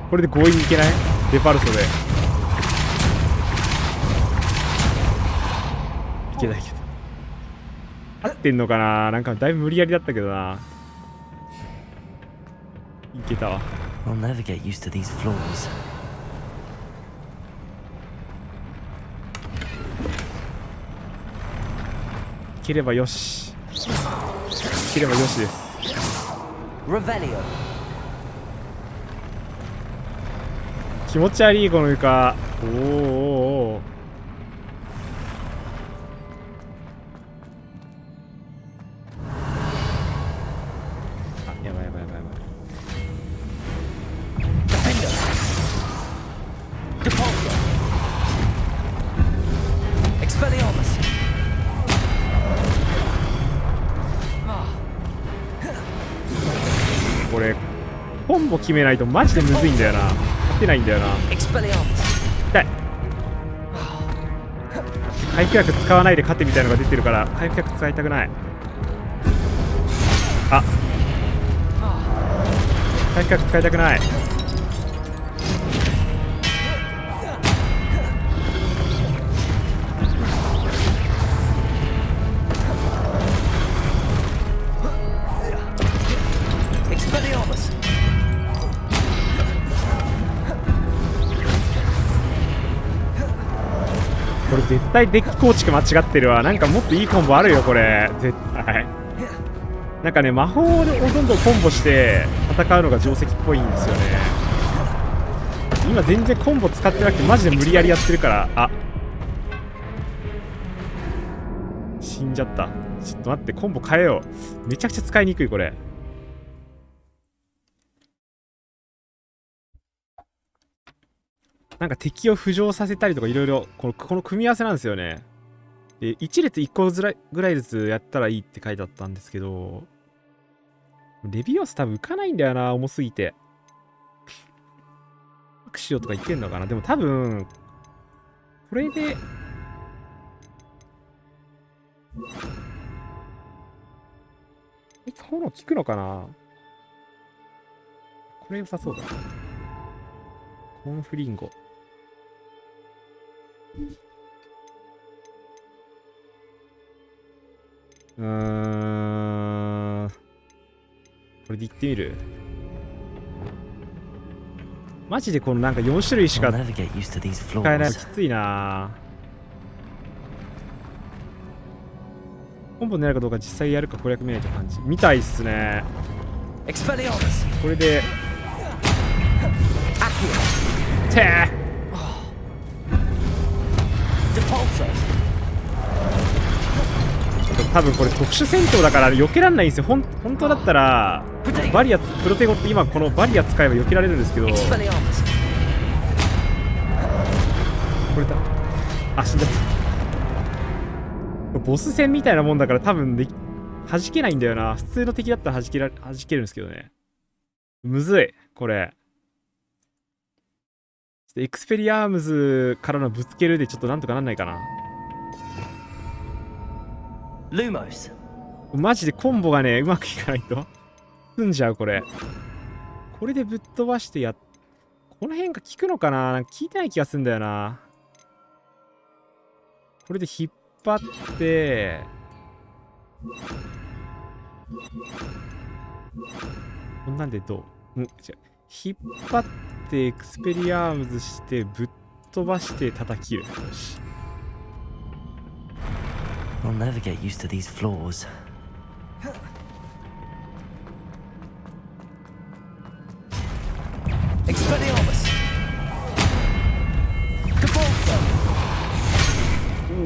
これで強引に行けない？デパルソで。いけた。合ってんのかな？なんかだいぶ無理やりだったけどな。いけたわ。I'll never get used to these floors. いければよし。いければよしです。Revelio. 気持ち悪いこの床。お。やばい。Defender. Depulso. Expelliarmus. これコンボ決めないとマジでむずいんだよな。勝てないんだよな。痛い。回復薬使わないで勝てみたいなのが出てるから回復薬使いたくない。あ、回復薬使いたくない。これ絶対デッキ構築間違ってるわ。なんかもっといいコンボあるよこれ絶対。なんかね、魔法をどんどんコンボして戦うのが定石っぽいんですよね。今全然コンボ使ってなくてマジで無理やりやってるから。あ、死んじゃった。ちょっと待って、コンボ変えよう。めちゃくちゃ使いにくいこれ。なんか敵を浮上させたりとかいろいろこの組み合わせなんですよね。で1列1個ぐらいずつやったらいいって書いてあったんですけど、レビオス多分浮かないんだよな、重すぎて。アクシオとかいけんのかな。でも多分これでいつ炎効くのかな。これ良さそうだな。コンフリンゴ。これでいってみる。マジでこのなんか4種類しか使えないのきついな。コンボ狙うかどうか実際やるか攻略見ないと感じみたいっすね。これでてー多分これ特殊戦闘だから避けられないんですよ。本当だったらバリアプロテゴって今このバリア使えば避けられるんですけど、これだ。あ、死んじゃった。ボス戦みたいなもんだから多分弾けないんだよな。普通の敵だったら弾けるんですけどね。むずいこれ。エクスペリアームズからのぶつけるでちょっとなんとかなんないかな。Lumos. マジでコンボがねうまくいかないと済んじゃうこれ。これでぶっ飛ばしてこの辺が効くのかな。なんか効いてない気がするんだよな。これで引っ張ってこんなんでどう？引っ張ってエクスペリアームズしてぶっ飛ばして叩き切る。よし。I'll never get used to these floors. Expelliarmus.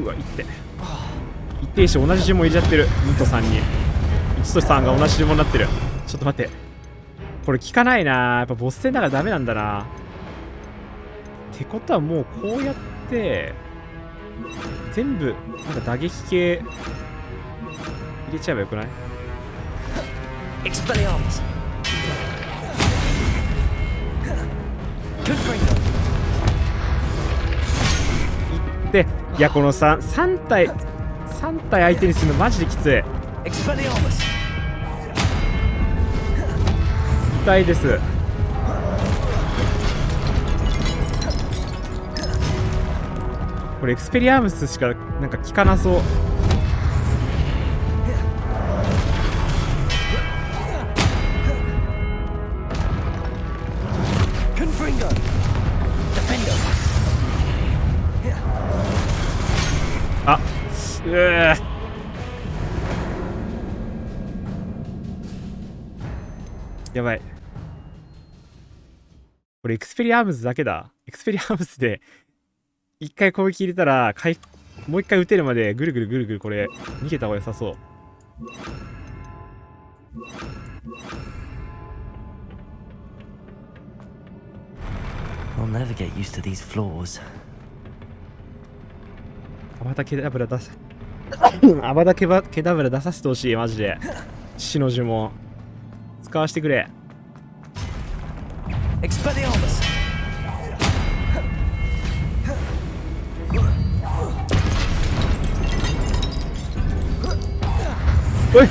うわ、一定し同じ呪文入れちゃってる。ミトさんに一とさんが同じ呪文になってる。ちょっと待って、これ効かないな。やっぱボス戦だからダメなんだな。ってことはもうこうやって全部なんか打撃系入れちゃえばよくない？ Expelliarmus. Confringo. で、いやこの3体相手にするのマジできつい。Expelliarmus. 痛いです。これエクスペリアームスしかなんか効かなそう。Confringo. Defender. あ、やばい。これエクスペリアームズだけだ。エクスペリアームズで一回攻撃入れたらもう一回撃てるまでぐるぐるこれ逃げた方が良さそう。I'll never get used to these floors. アバタケダブラ出す。アバタケダブラ出させてほしいマジで。死の呪文使わせてくれ。Expelliarmus. おい、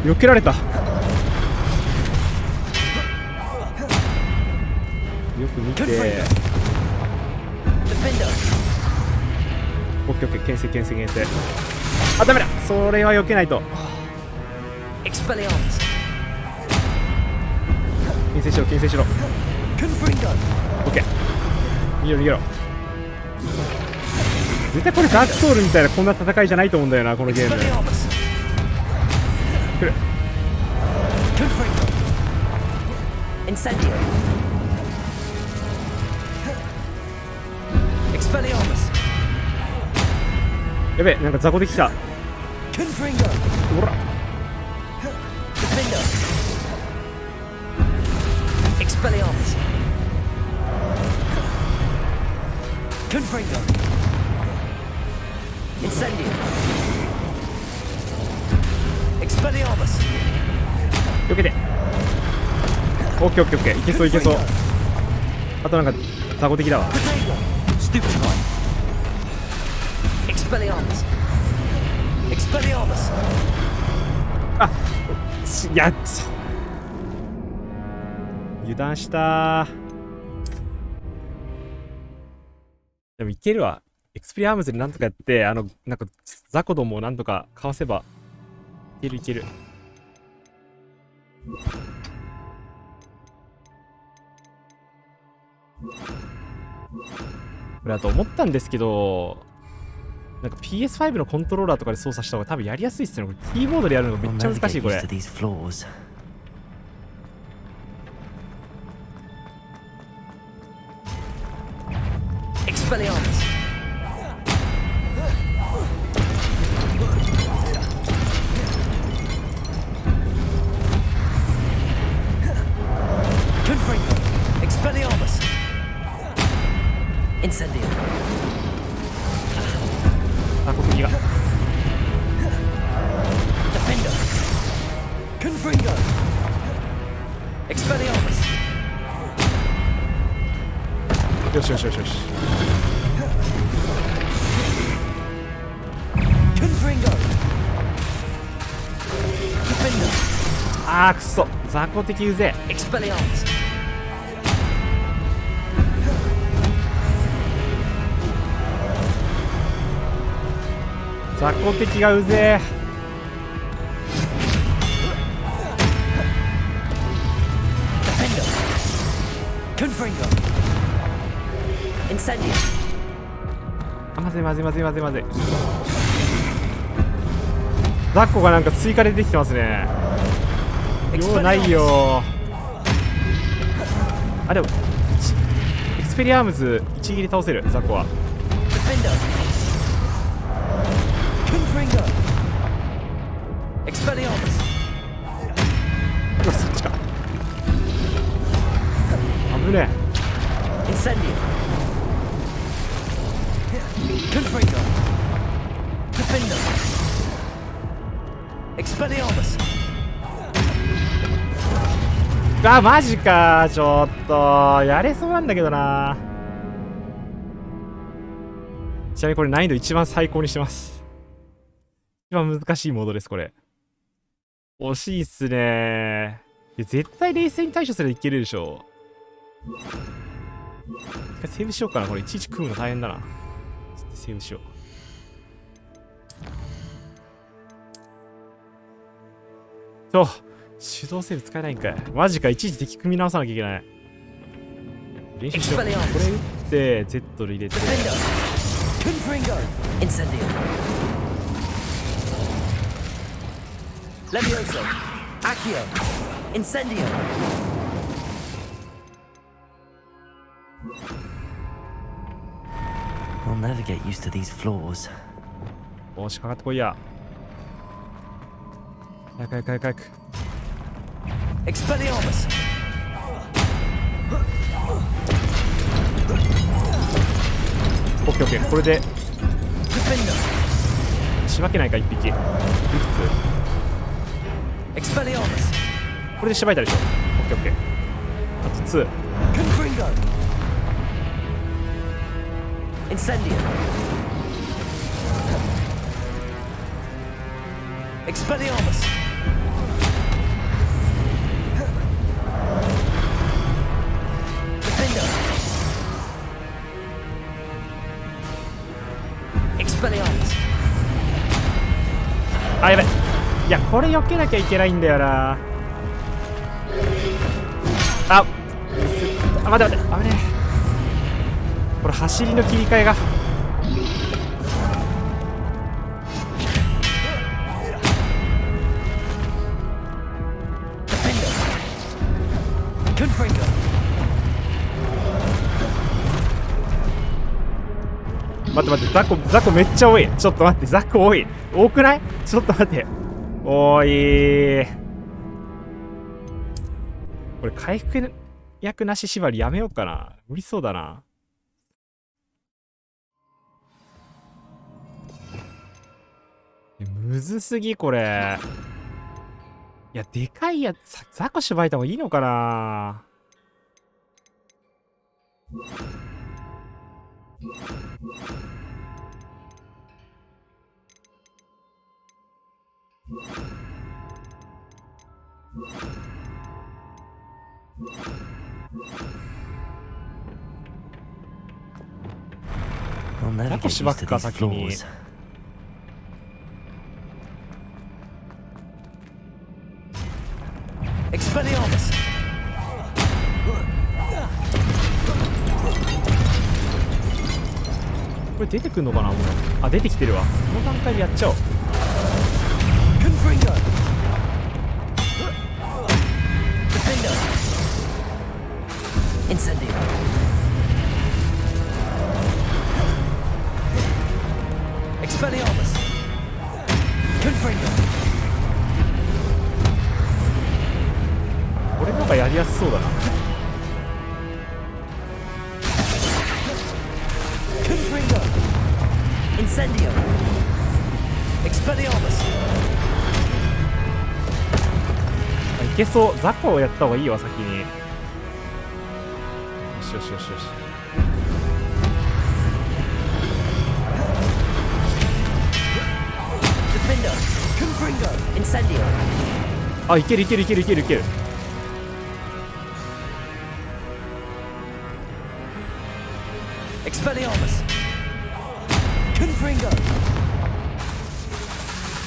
避けられた。よく見て。オッケーオッケー、牽制。あ、ダメだ。それは避けないと。Expelliarmus. 牽制しろ。オッケー。逃げろ。絶対これダークソウルみたいなこんな戦いじゃないと思うんだよなこのゲーム。来る。Incendio. Expelliarmus. やべえ、なんか雑魚できた。 Confringo. ほら。 Defender. Expelliarmus. Confringo. Incendio. Expelliarmus. 避けて。オッケー。いけそう。あとなんか雑魚的だわ。 Stupid one. Expelliarmus. Expelliarmus. あ、やっつ。油断したー。でもいけるわ。エクスペリアームズでなんとかやってなんか雑魚どもをなんとかかわせばいける。これあと思ったんですけど、なんか PS5 のコントローラーとかで操作した方が多分やりやすいっすね。これキーボードでやるのがめっちゃ難しいこれ。Expelliarmus. Confringo. Expelliarmus. Incendio. 雑魚敵が。Defender. Confringo. Expelliarmus. よしよしよしよし。Confringo. Defender. あーくそ、雑魚敵うぜえ。 Expelliarmus. 雑魚敵がうぜえ。 Defender. Confringo. Incendio. あ、まずいまずいまずいまずいまずい。雑魚がなんか追加でできてますね。ようないよ。あ、でもエクスペリアームズ一撃で倒せる雑魚は。 Defender. Confringo. Expelliarmus. うわ、そっちか。危ね Incendio. Confringo. Defender. Expelliarmus. え。あ、マジか。ちょっとやれそうなんだけどな。ちなみにこれ難易度一番最高にしてます。一番難しいモードです、これ。惜しいっすね。いや、絶対冷静に対処すればいけるでしょ。一回セーブしようかな。これいちいち組むの大変だな。ちょっとセーブしよう。そう、手動セーブ使えないんかい。マジか、いちいち敵組み直さなきゃいけない。練習しよう。これ打って Z で入れて。 Confringo. Incendio. Levioso. Accio. Incendio. I'll never get used to these floors. おし、かかってこいや。早く早く早く早く。 Expelliarmus. オッケーオッケー。これで Defender. しばけないか、一匹。いくつ Expelliarmus. これでしばいたでしょ。オッケーオッケー。あと2。 Confringo. Incendio. Expelliarmus. Defender. Expelliarmus. あ、やべ。いや、これ避けなきゃいけないんだよな。あ、あ、待って待って、危ねえ。これ走りの切り替えが。 Confringo. 待って待って、雑魚めっちゃ多い。ちょっと待って、雑魚多い。多くない？ちょっと待って。多い。これ回復役なし縛りやめようかな。無理そうだな。むずすぎこれ。いや、でかいやつ雑魚縛いた方がいいのかな。I'll never 雑魚 get 縛 used く to か these 先に。 floors. Expelliarmus. これ出てくんのかなもう。あ、出てきてるわ。この段階でやっちゃおう。 Confringo. Defender. Incendio. Expelliarmus. Confringo. 俺の方がやりやすそうだな。 Confringo. Incendio. Expelliarmus. けそう。雑魚をやった方がいいわ、先に。よしよしよしよし。あ、いけるいけるいけるいけるいける。Expelliarmus! Confringo!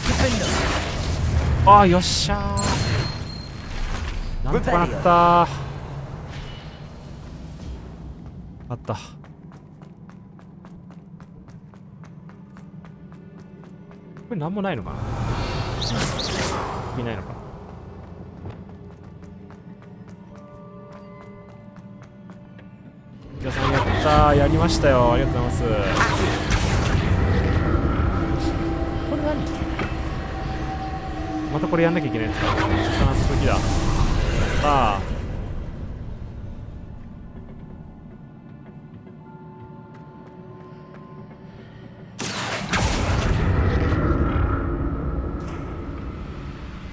Defender! あー、よっしゃー。なんとかなったー。あった。これなんもないのかな。いないのかな。皆さんやったー、やりましたよ。ありがとうございます。これ何？またこれやんなきゃいけないやつか。ちょっとなす時だ。やったー。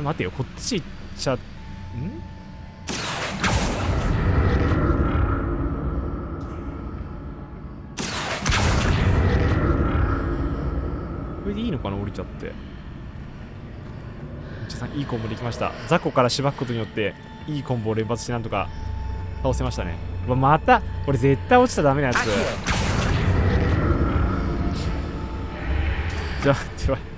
待てよ、こっち行っちゃん？これでいいのかな、降りちゃって。さんいいコンボできました。雑魚からしばくことによっていいコンボを連発してなんとか倒せましたね。またこれ絶対落ちたらダメなやつ。じゃあ待って、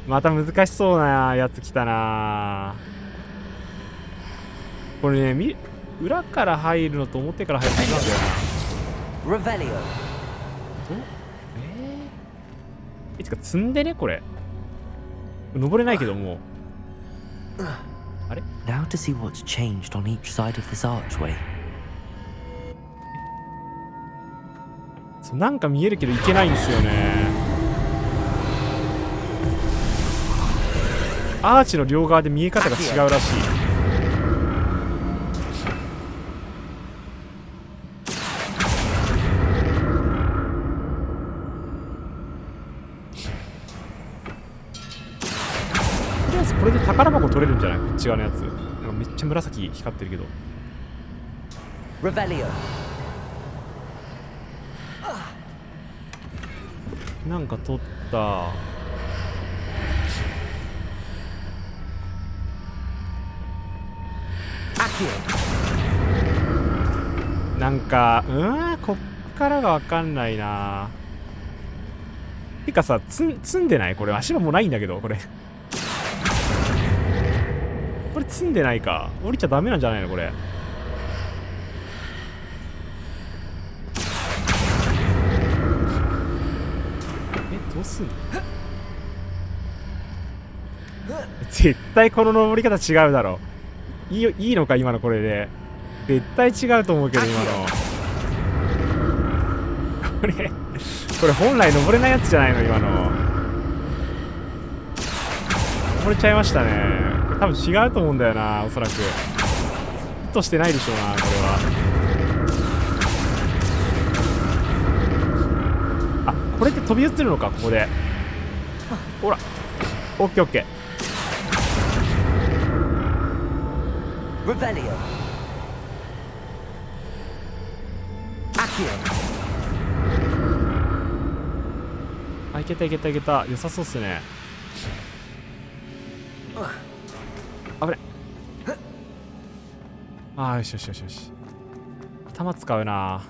また難しそうなやつ来たな。これね、裏から入るのと表から入るのなんだよな。レベリオ。いつか積んでね、これ登れないけども。あれ Now to see what's changed on each side of this archway. そう、なんか見えるけどいけないんですよね。アーチの両側で見え方が違うらしい。とりあえずこれで宝箱取れるんじゃない？こっち側のやつ。なんかめっちゃ紫光ってるけど。レベリオ。なんか取った。なんかこっからがわかんないな。てかさ、積んでない？これ足場もうないんだけど、これ積んでないか。降りちゃダメなんじゃないのこれ。どうすんの？絶対この登り方違うだろ。いいのか今のこれで。絶対違うと思うけど今の。これ本来登れないやつじゃないの今の。登れちゃいましたね。これ多分違うと思うんだよな、おそらく。ヒットしてないでしょうな、これは。あ、これって飛び移るのか、ここで。ほら。オッケーオッケー。レベリオ。あ、いけたいけたいけた。良さそうっすね。危ない。あー、よしよしよしよし。頭使うな。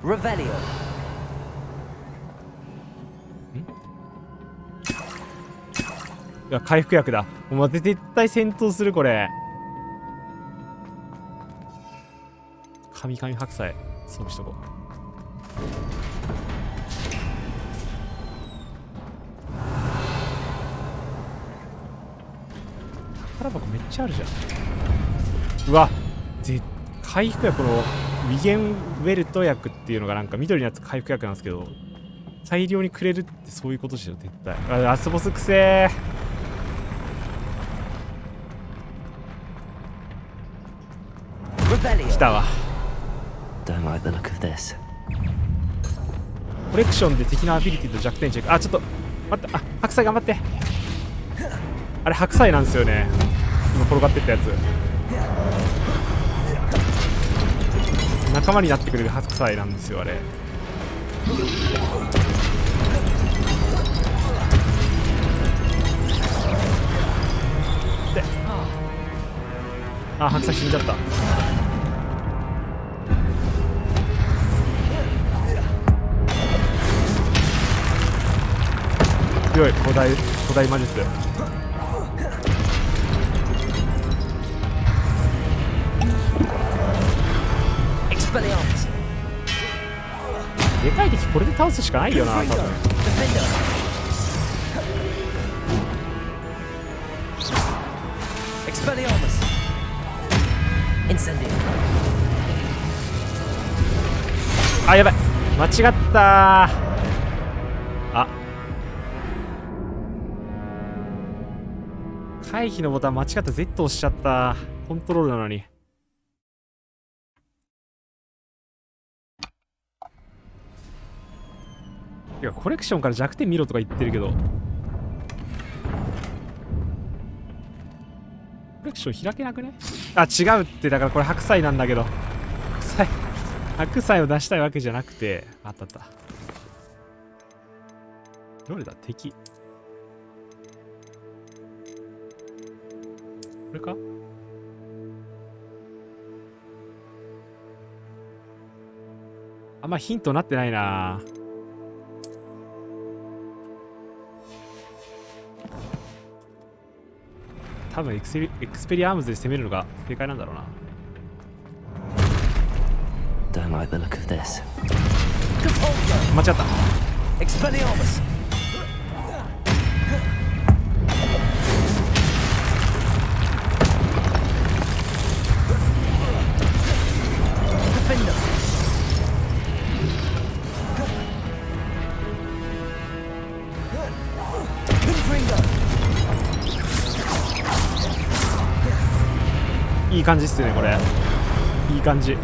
レベリオ。いや、回復薬だ。もう絶対戦闘するこれ。神々白菜装備しとこう。宝箱めっちゃあるじゃん。うわ、回復薬、このウィゲンウェルト薬っていうのがなんか緑のやつ回復薬なんですけど、大量にくれるってそういうことでしょ絶対。ラスボスくせー。来たわ。Don't like the look of this. コレクションで敵のアビリティと弱点チェック。あ、ちょっと待って。あ、白菜頑張って。あれ白菜なんですよね。今転がってったやつ。仲間になってくれる白菜なんですよあれ。で、あ、白菜死んじゃった。強い古代魔術。でかい敵これで倒すしかないよな多分。あ、やばい、間違ったー。あ、回避のボタン間違った。 Z 押しちゃった。コントロールなのに。いや、コレクションから弱点見ろとか言ってるけど、コレクション開けなくね。あ、違うって。だからこれ白菜なんだけど、白菜を出したいわけじゃなくて。あったあった。どれだ敵。これか。あんまヒントなってないな。多分エクスペリアームズで攻めるのが正解なんだろうな。Don't like the look of this. 間違った。Expelliarmus! Defender! いい感じっすねこれ。いい感じ。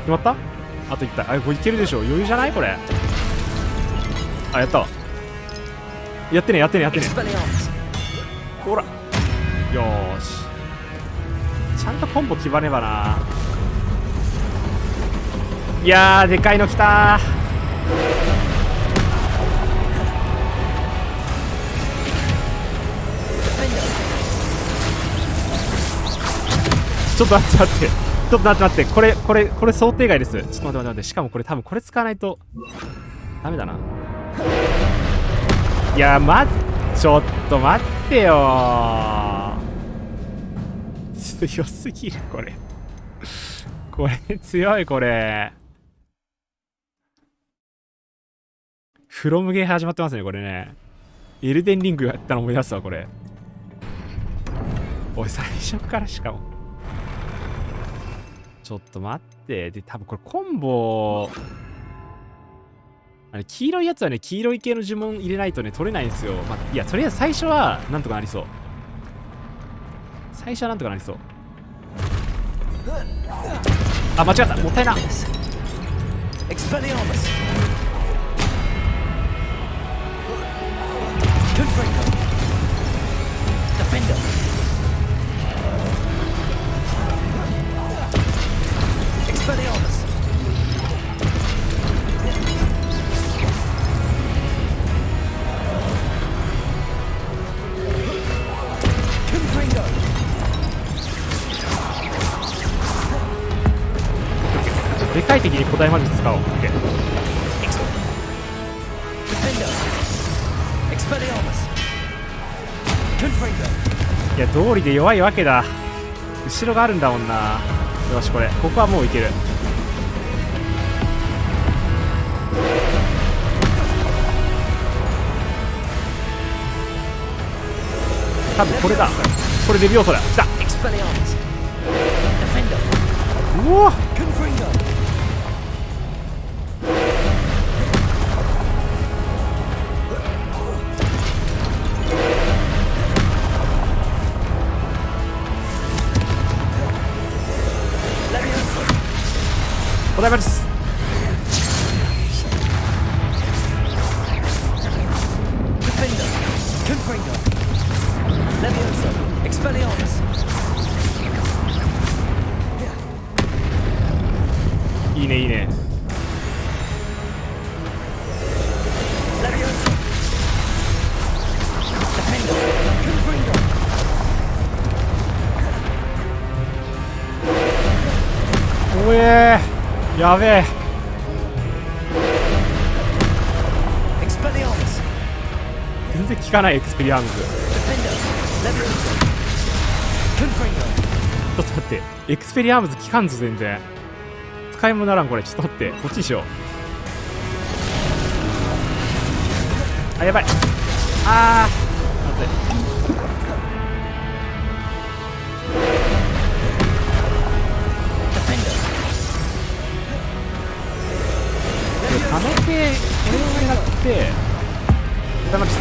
決まった。あと1体。あ、これいけるでしょ。余裕じゃないこれ。あ、やったわ。やってね。ほら、よーし。ちゃんとコンボ決まればな。いやー、でかいのきたー。ちょっと待って。これ想定外です。ちょっと待って。しかもこれ多分これ使わないとダメだな。いやちょっと待ってよー。強すぎるこれ。これ強い。これフロムゲー始まってますねこれね。エルデンリングやったの思い出すわこれ。おい、最初から。しかもちょっと待って。で、多分これコンボ、黄色いやつはね、黄色い系の呪文入れないとね、取れないんですよ。まあ、いや、とりあえず最初はなんとかなりそう。あ、間違った。もったいな。でかい敵に古代魔術使おう。OK。いや、道理で弱いわけだ。後ろがあるんだもんな。よし、ここはもういける。多分これだ。これレビオートだ。来た。うおっ、古代魔術。Leviosa. Expelliarmus. いいねいいね。 Leviosa. Defender. Confringo. おえー、やべえ。 Expelliarmus. 全然効かないエクスペリアームズ。 Defender. Leviosa. Confringo. ちょっと待って、エクスペリアームズ効かんぞ全然。使い物ならんこれ。ちょっと待って、こっちにしよう。あ、やばい。あー、まずい。ためて、これを狙ってダメです。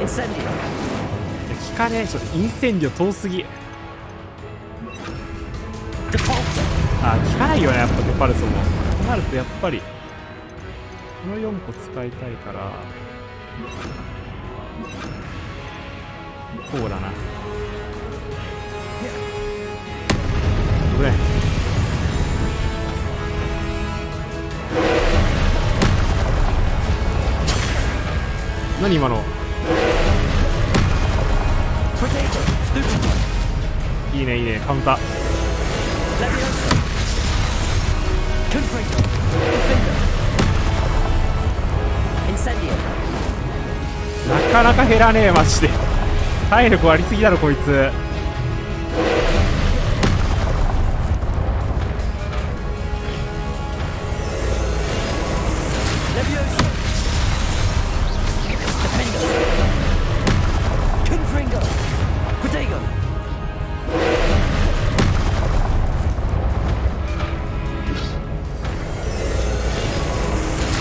インセンディ効かねえ。ちょっとインセンディオ遠すぎ。あ、効かないよねやっぱデパルソも。となるとやっぱりこの4個使いたいからこうだな。これ何今の。いいねいいね、カウンター。なかなか減らねえマジで。体力割りすぎだろこいつ。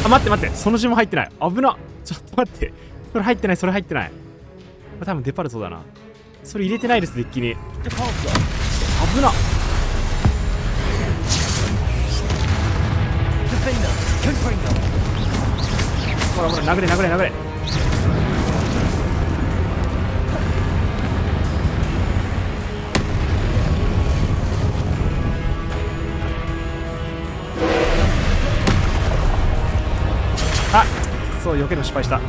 あ、待って待って、その呪文入ってない。危な。ちょっと待って、それ入ってない、それ入ってない。これ多分デパルトだな。それ入れてないですデッキに。危な。ほらほら、殴れ殴れ殴れ。あ、そう、避けるの失敗した。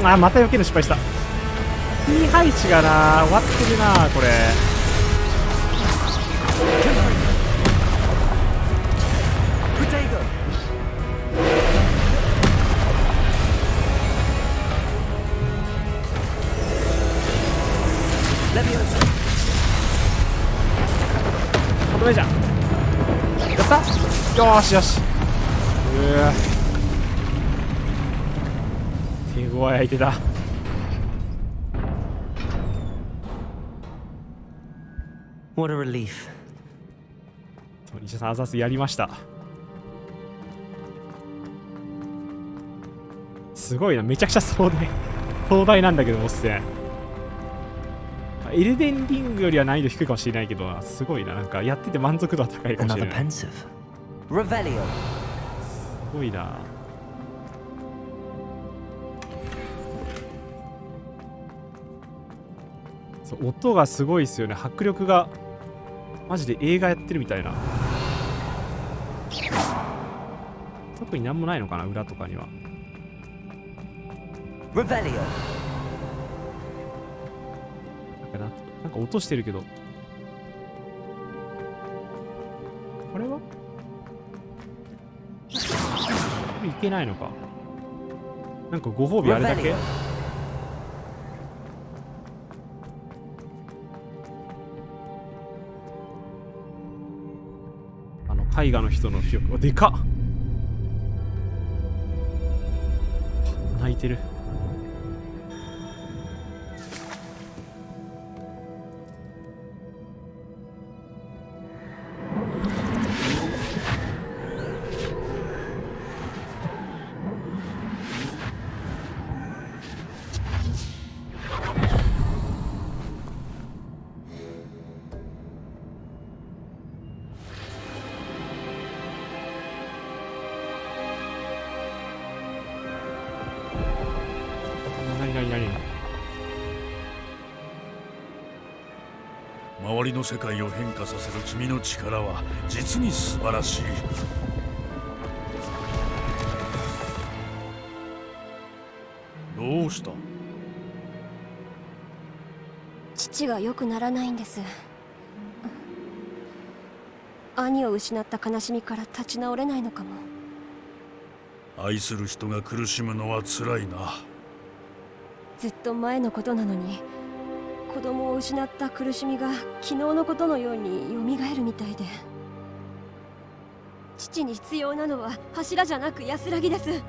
あ、また避けるの失敗した。いい配置がな、終わってるなこれ。危ないじゃん。やったよーしよし。手強い相手だ。What a relief. 西田さん、アザースやりました。すごいな、めちゃくちゃ壮大なんだけど、ボス戦。エルデンリングよりは難易度低いかもしれないけど、すごいな、なんかやってて満足度は高いかもしれない。すごいな。そう、音がすごいですよね。迫力がマジで映画やってるみたいな。特になんもないのかな、裏とかには。なんか落としてるけど、これはこれいけないのか。なんかご褒美あれだけ。絵画の人の記憶はでかっ。泣いてる。周りの世界を変化させる君の力は実に素晴らしい。どうした？父が良くならないんです。兄を失った悲しみから立ち直れないのかも。愛する人が苦しむのは辛いな。ずっと前のことなのに、子供を失った苦しみが昨日のことのように蘇るみたいで。父に必要なのは柱じゃなく安らぎです。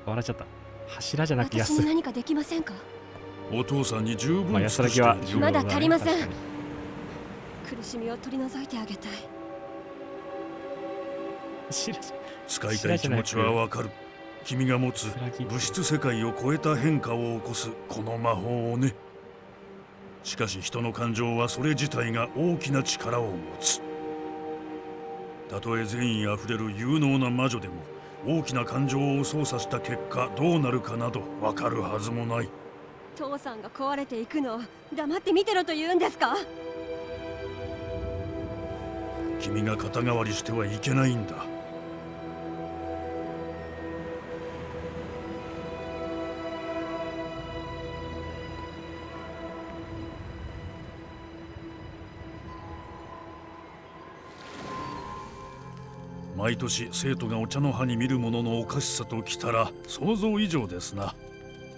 笑っちゃった。柱じゃなく安私に何かできませんか？お父さんに十分安らぎはまだ足りません。苦しみを取り除いてあげたい。使いたい気持ちはわかる。君が持つ物質世界を超えた変化を起こすこの魔法をね。しかし人の感情はそれ自体が大きな力を持つ。たとえ善意あふれる有能な魔女でも大きな感情を操作した結果どうなるかなどわかるはずもない。父さんが壊れていくのを黙って見てろと言うんですか？君が肩代わりしてはいけないんだ。毎年生徒がお茶の葉に見るもののおかしさときたら想像以上ですな。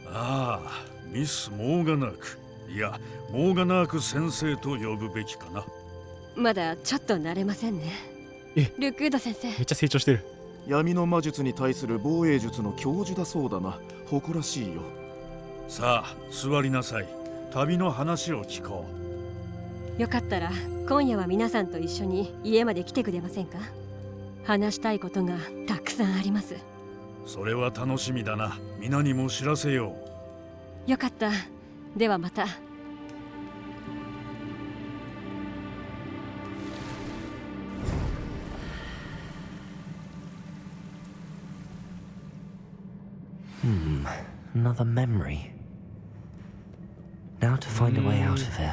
ああ、ミス・モーガナーク、いやモーガナーク先生と呼ぶべきかな。まだちょっと慣れませんね。ルクード先生、めっちゃ成長してる。闇の魔術に対する防衛術の教授だそうだな。誇らしいよ。さあ座りなさい。旅の話を聞こう。よかったら今夜は皆さんと一緒に家まで来てくれませんか？話したいことがたくさんあります。それは楽しみだな。皆にも知らせよう。よかった。ではまた。Another memory. Now to find a way out of here.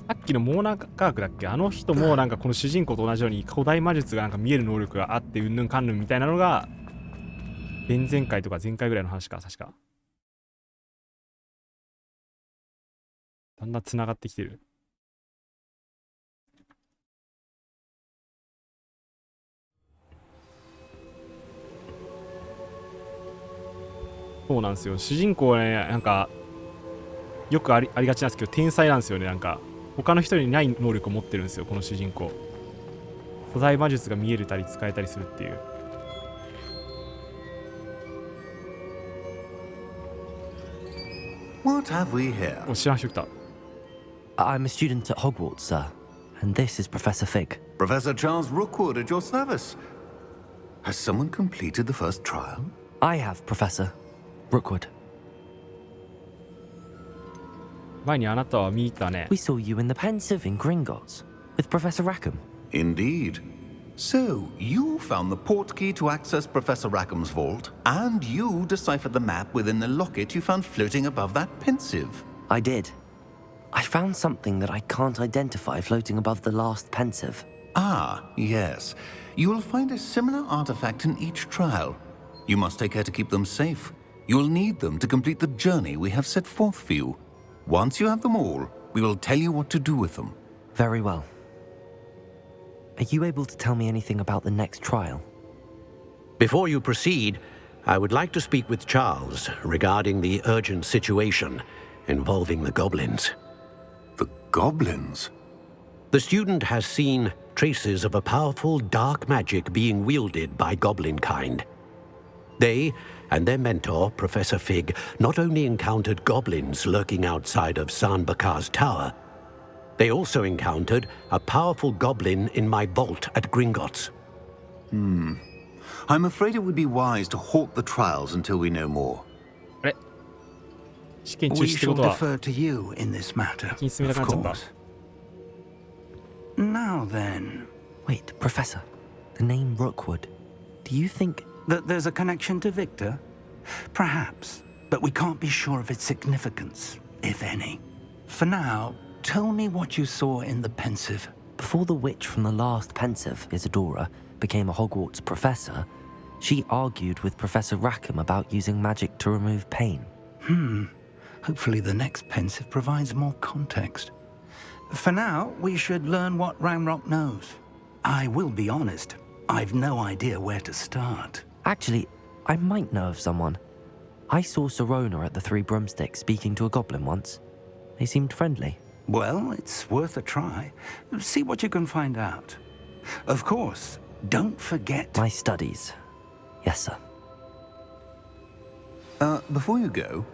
さっきのモーナー科学だっけ？あの人もなんかこの主人公と同じように古代魔術がなんか見える能力があってうんぬんかんぬんみたいなのが前々回とか前回ぐらいの話か、確か。だんだん繋がってきてる。そうなんですよ。主人公はね、なんかよくありがちなんですけど天才なんですよね。なんか他の人にない能力を持ってるんですよ、この主人公。古代魔術が見えたり使えたりするっていう。What have we here? お、知らん人来た。I'm a student at Hogwarts, sir, and this is Professor Fig. Professor Charles Rookwood at your service. Has someone completed the first trial? I have, Professor Rookwood. 前にあなたは見たね。 We saw you in the Pensive in Gringotts with Professor Rackham. Indeed. So, you found the portkey to access Professor Rackham's vault, and you deciphered the map within the locket you found floating above that Pensive. I did. I found something that I can't identify floating above the last Pensive. Ah, yes. You will find a similar artifact in each trial. You must take care to keep them safe. You will need them to complete the journey we have set forth for you. Once you have them all, we will tell you what to do with them. Very well. Are you able to tell me anything about the next trial? Before you proceed, I would like to speak with Charles regarding the urgent situation involving the goblins. The goblins? The student has seen traces of a powerful dark magic being wielded by goblin kind. They and their mentor, Professor Fig, not only encountered goblins lurking outside of San Bakar's tower, they also encountered a powerful goblin in my vault at Gringotts. I'm afraid it would be wise to halt the trials until we know more. We shall defer to you in this matter, of course. Now then... Wait, Professor. The name Rookwood. Do you think... that there's a connection to Victor? Perhaps, but we can't be sure of its significance, if any. For now, tell me what you saw in the pensive. Before the witch from the last pensive, Isadora, became a Hogwarts professor, she argued with Professor Rackham about using magic to remove pain. Hopefully the next pensive provides more context. For now, we should learn what Ranrock knows. I will be honest, I've no idea where to start. Actually, I might know of someone. I saw Sirona at the Three Broomsticks speaking to a goblin once. They seemed friendly. Well, it's worth a try. See what you can find out. Of course, don't forget... My studies. Yes, sir. Before you go...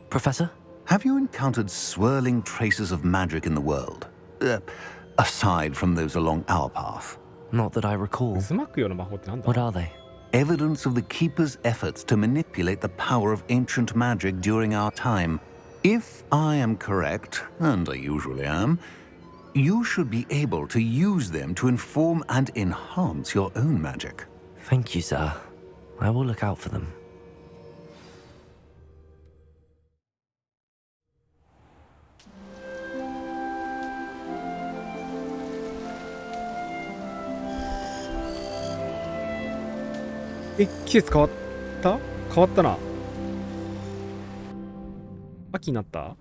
Professor? Have you encountered swirling traces of magic in the world? Aside from those along our path? Not that I recall. What are they? Evidence of the Keeper's efforts to manipulate the power of ancient magic during our time. If I am correct, and I usually am, you should be able to use them to inform and enhance your own magic. Thank you, sir. I will look out for them.季節変わった変わったな。秋になった。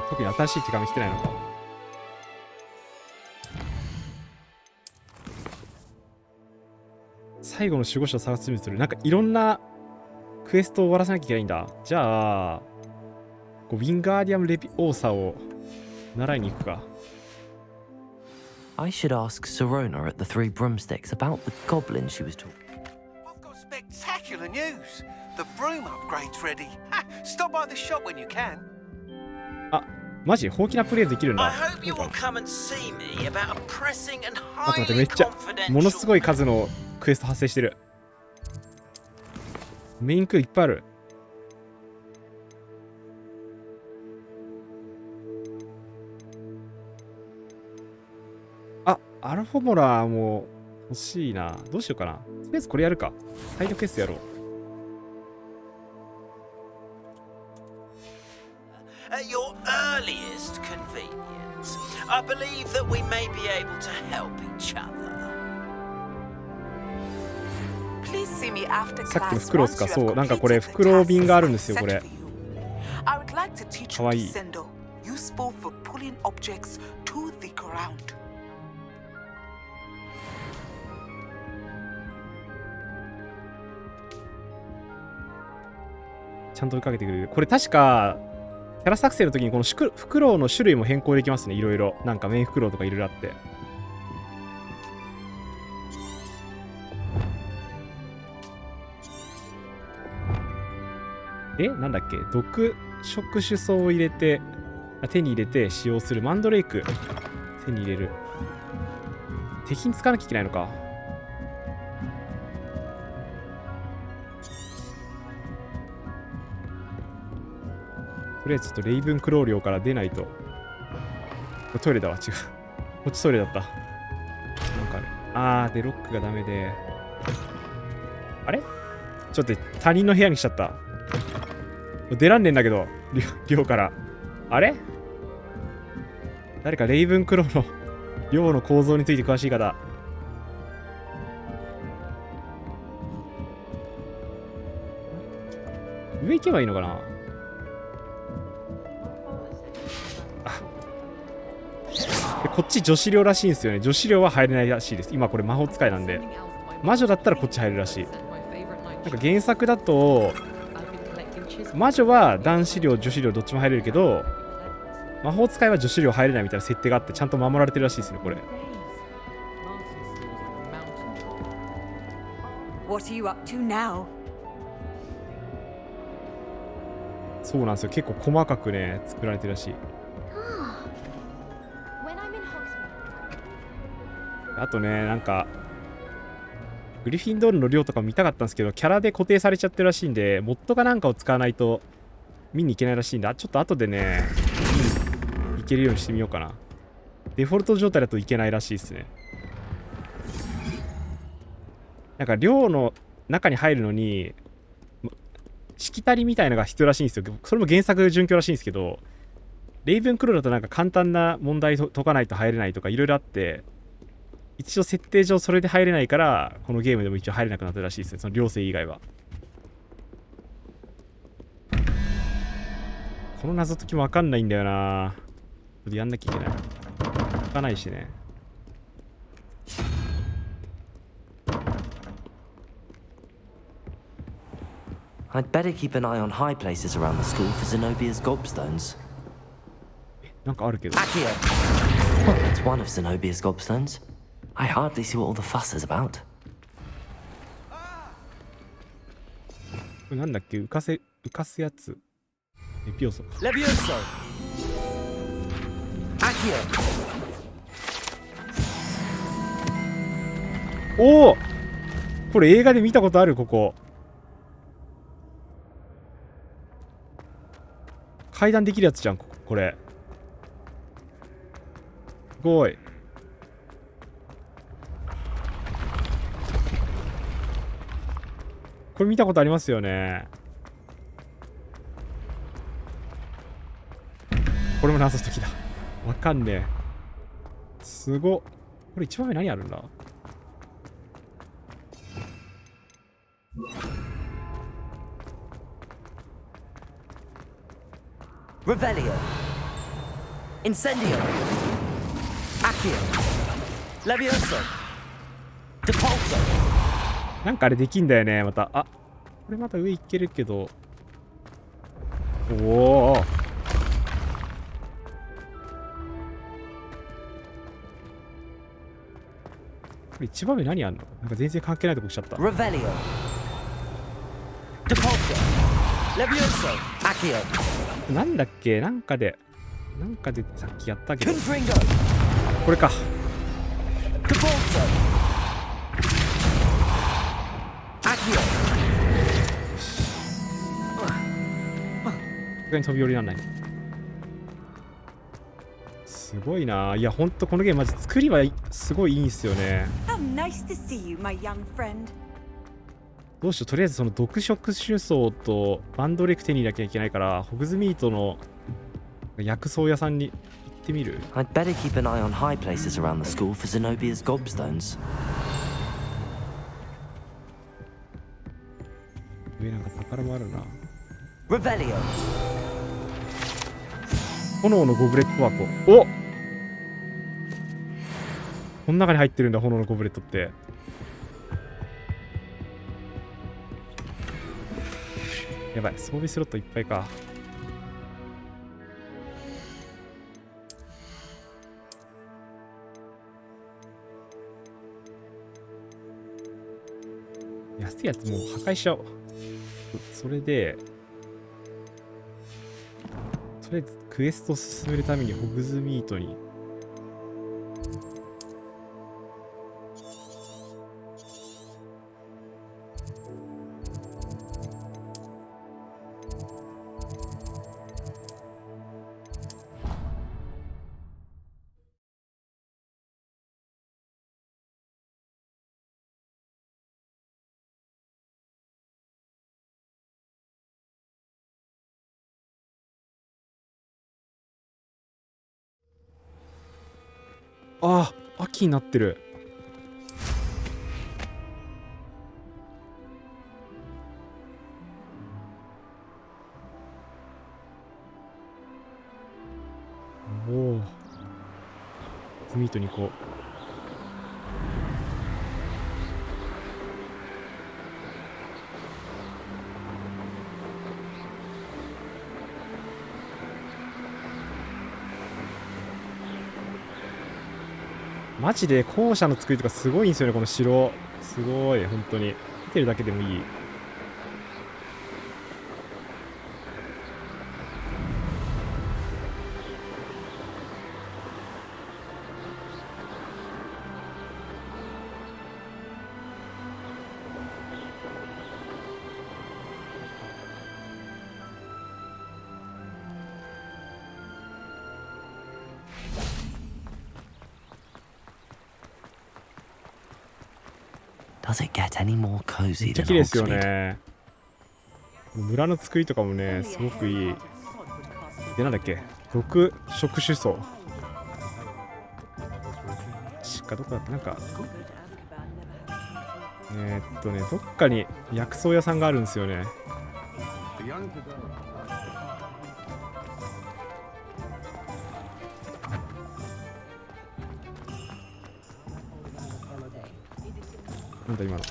特に新しい手紙来てないのか。最後の守護者を探すようにする。なんかいろんなクエストを終わらせなきゃいけないんだ。じゃあウィンガーディアムレビオーサを習いに行くか。I should ask Sirona at the Three Broomsticks about the goblin she was talking. I've got spectacular news. The broom upgrade's ready. Stop by the shop when you can. あ、マジほうきなプレイできるんだ。 I hope you will come and see me about a pressing and 待って待って、め highly っちゃ confidential. ものすごい数のクエスト発生してる。メインクいっぱいある。あ、アルフォモラーも欲しいな。どうしようかな。とりあえずこれやるか。サイドクエストやろう。At your earliest convenience, I believe that we may be able to help each other. さっきのフクロウっすか。そう、なんかこれフクロウ便があるんですよ、これ。かわいい。ちゃんと追いかけてくれる。これ確かキャラ作成の時にこのフクロウの種類も変更できますね。いろいろなんかメインフクロウとかいろいろあって。なんだっけ、毒触手草を入れて手に入れて使用するマンドレイク手に入れる。敵に使わなきゃいけないのか。とりあえずちょっとレイブンクロー寮から出ないと。これトイレだわ。違う、こっちトイレだった。なんかね、でロックがダメで、あれちょっと他人の部屋にしちゃった。出らんねんだけど、寮から。あれ誰かレイブンクローの寮の構造について詳しい方。上行けばいいのかな。こっち女子寮らしいんですよね。女子寮は入れないらしいです。今これ魔法使いなんで。魔女だったらこっち入るらしい。なんか原作だと魔女は男子寮女子寮どっちも入れるけど、魔法使いは女子寮入れないみたいな設定があって、ちゃんと守られてるらしいですね、これ。What are you up to now? そうなんですよ。結構細かくね作られてるらしい。あとね、なんかグリフィンドールの寮とかも見たかったんですけど、キャラで固定されちゃってるらしいんで、モッドかなんかを使わないと見に行けないらしいんだ。ちょっと後でね、行けるようにしてみようかな。デフォルト状態だといけないらしいですね。なんか寮の中に入るのにしきたりみたいなのが必要らしいんですよ。それも原作準拠らしいんですけど、レイブンクローだとなんか簡単な問題解かないと入れないとかいろいろあって、一応設定上それで入れないからこのゲームでも一応入れなくなったらしいですね、その寮生以外は。この謎解きもわかんないんだよな。やんなきゃいけない。解かないしね。I'd better keep an eye on high places around the school for Zenobia's gobstones. なんかあるけど。It's one of Zenobia's gobstones. I hardly see what all the fuss is about. これなんだっけ、浮かすやつ。エピオソか。Levioso! Accio! おお、これ映画で見たことある。ここ階段できるやつじゃん。これすごい。これ見たことありますよね。これも謎解きだ。わかんねえ。すごっ。これ一番目何あるんだ。Revelio. Incendio. Accio. Levioso. Depulso. なんかあれできんだよね、また。あ、これまた上行けるけど。おお。これ一番目何あんの？なんか全然関係ないとこ来ちゃった。Revelio. Depulso. Levioso. Accio. なんだっけ、なんかでさっきやったけど。 Confringo. これか。 Depulso. Accio. ここに飛び降りらんない。すごいな。いや、ほんとこのゲームマジ作りはすごいいいんすよね。How nice to see you, my young friend. どうしよう、とりあえずその読食手相とバンドレク手に入れなきゃいけないから、ホグズミートの薬草屋さんに行ってみる？ I'd better keep an eye on high places around the school for Zenobia's gobstones. 上なんか宝もあるな。Revelio. 炎のゴブレット箱。おっ、この中に入ってるんだ、炎のゴブレットって。やばい、装備スロットいっぱいか。安いやつもう破壊しちゃおう。それでとりあえずクエストを進めるためにホグズミートにああ、秋になってる。おお、ミートに行こう。マジで校舎の作りとかすごいんですよね、この城。すごい、本当に。見てるだけでもいい。Does it get any more めっ cozy ちゃ than 綺麗ですよ Hogsmeade? ね。村の作りとかもね、すごくいい。で、なんだっけ、6触手層。どこだったなんか、どっかに薬草屋さんがあるんですよね。なんだ今の。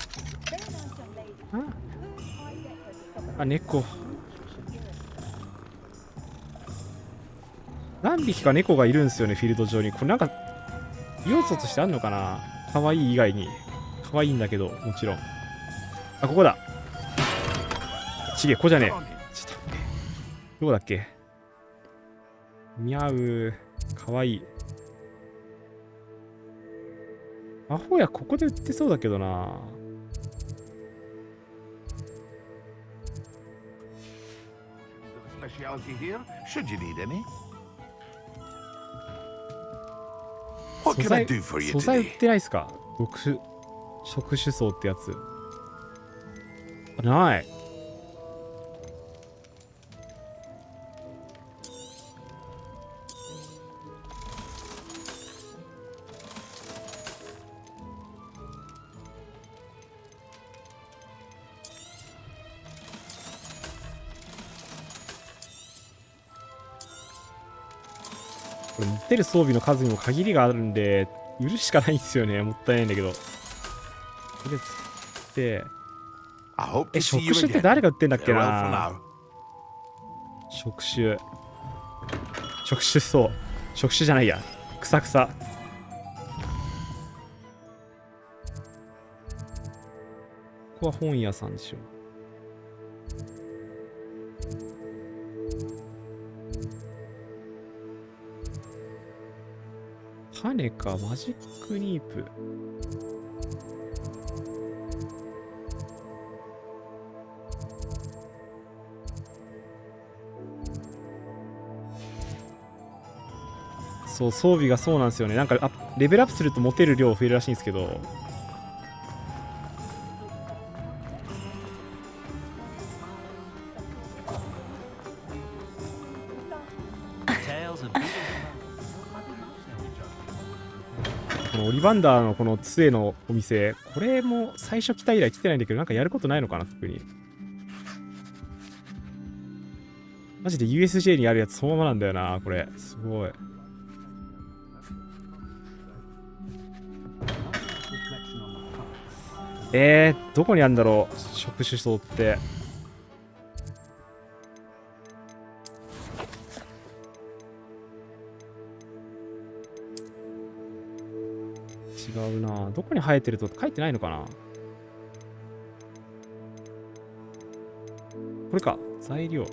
あ、猫。何匹か猫がいるんですよね、フィールド上に。これなんか、要素としてあんのかな。可愛い以外に。可愛いんだけど、もちろん。あ、ここだ。ちげえ、ここじゃねえ。ちょっと待って。どこだっけ。にゃう。可愛い。アホや、ここで売ってそうだけどな。素材売ってないっすか。触手層ってやつ。ない。これ持ってる装備の数にも限りがあるんで売るしかないんですよね。もったいないんだけど。で、触手って誰が売ってんだっけな。触手そう。触手じゃないや。草。ここは本屋さんでしょ。種か、マジックニープ。そう、装備がそうなんですよね。なんかレベルアップすると持てる量増えるらしいんですけど。このオリバンダーのこの杖のお店、これも最初来た以来来てないんだけど、なんかやることないのかな、特に。マジで USJ にあるやつそのままなんだよな、これ。すごい。どこにあるんだろう、触手層って。違うな。どこに生えてると書いてないのかな。これか、材料。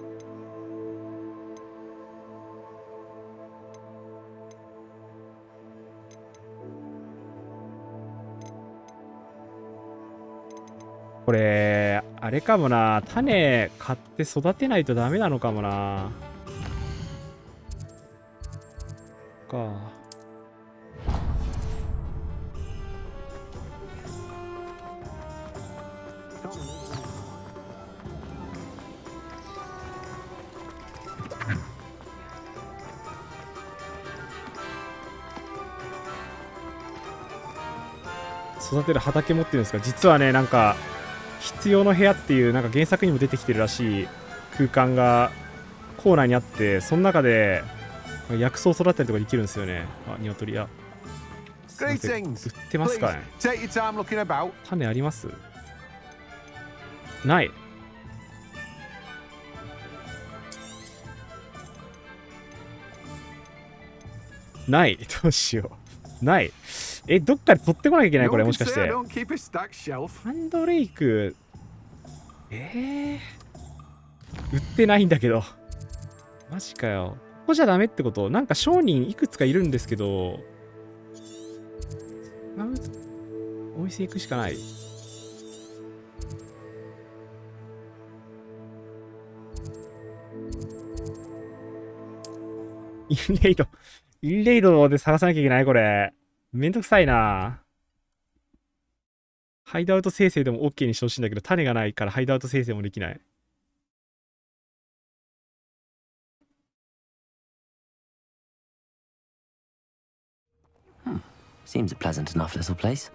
これ、あれかもな。種買って育てないとダメなのかもな。育てる畑持ってるんですか。実はね、なんか必要の部屋っていうなんか原作にも出てきてるらしい空間が校内にあって、その中で薬草を育てたりとかできるんですよね。あ、鶏屋。売ってますかね。種あります？ない。ない。どうしよう。ない。どっかで取ってこなきゃいけないこれ、もしかして。ハンドレイク。売ってないんだけど。マジかよ。ここじゃダメってこと？なんか商人いくつかいるんですけど、お店行くしかない。インレイドで探さなきゃいけないこれ。めんどくさいな。ハイドアウト生成でも OK にしてほしいんだけど、種がないからハイドアウト生成もできない。Seems a pleasant enough little place.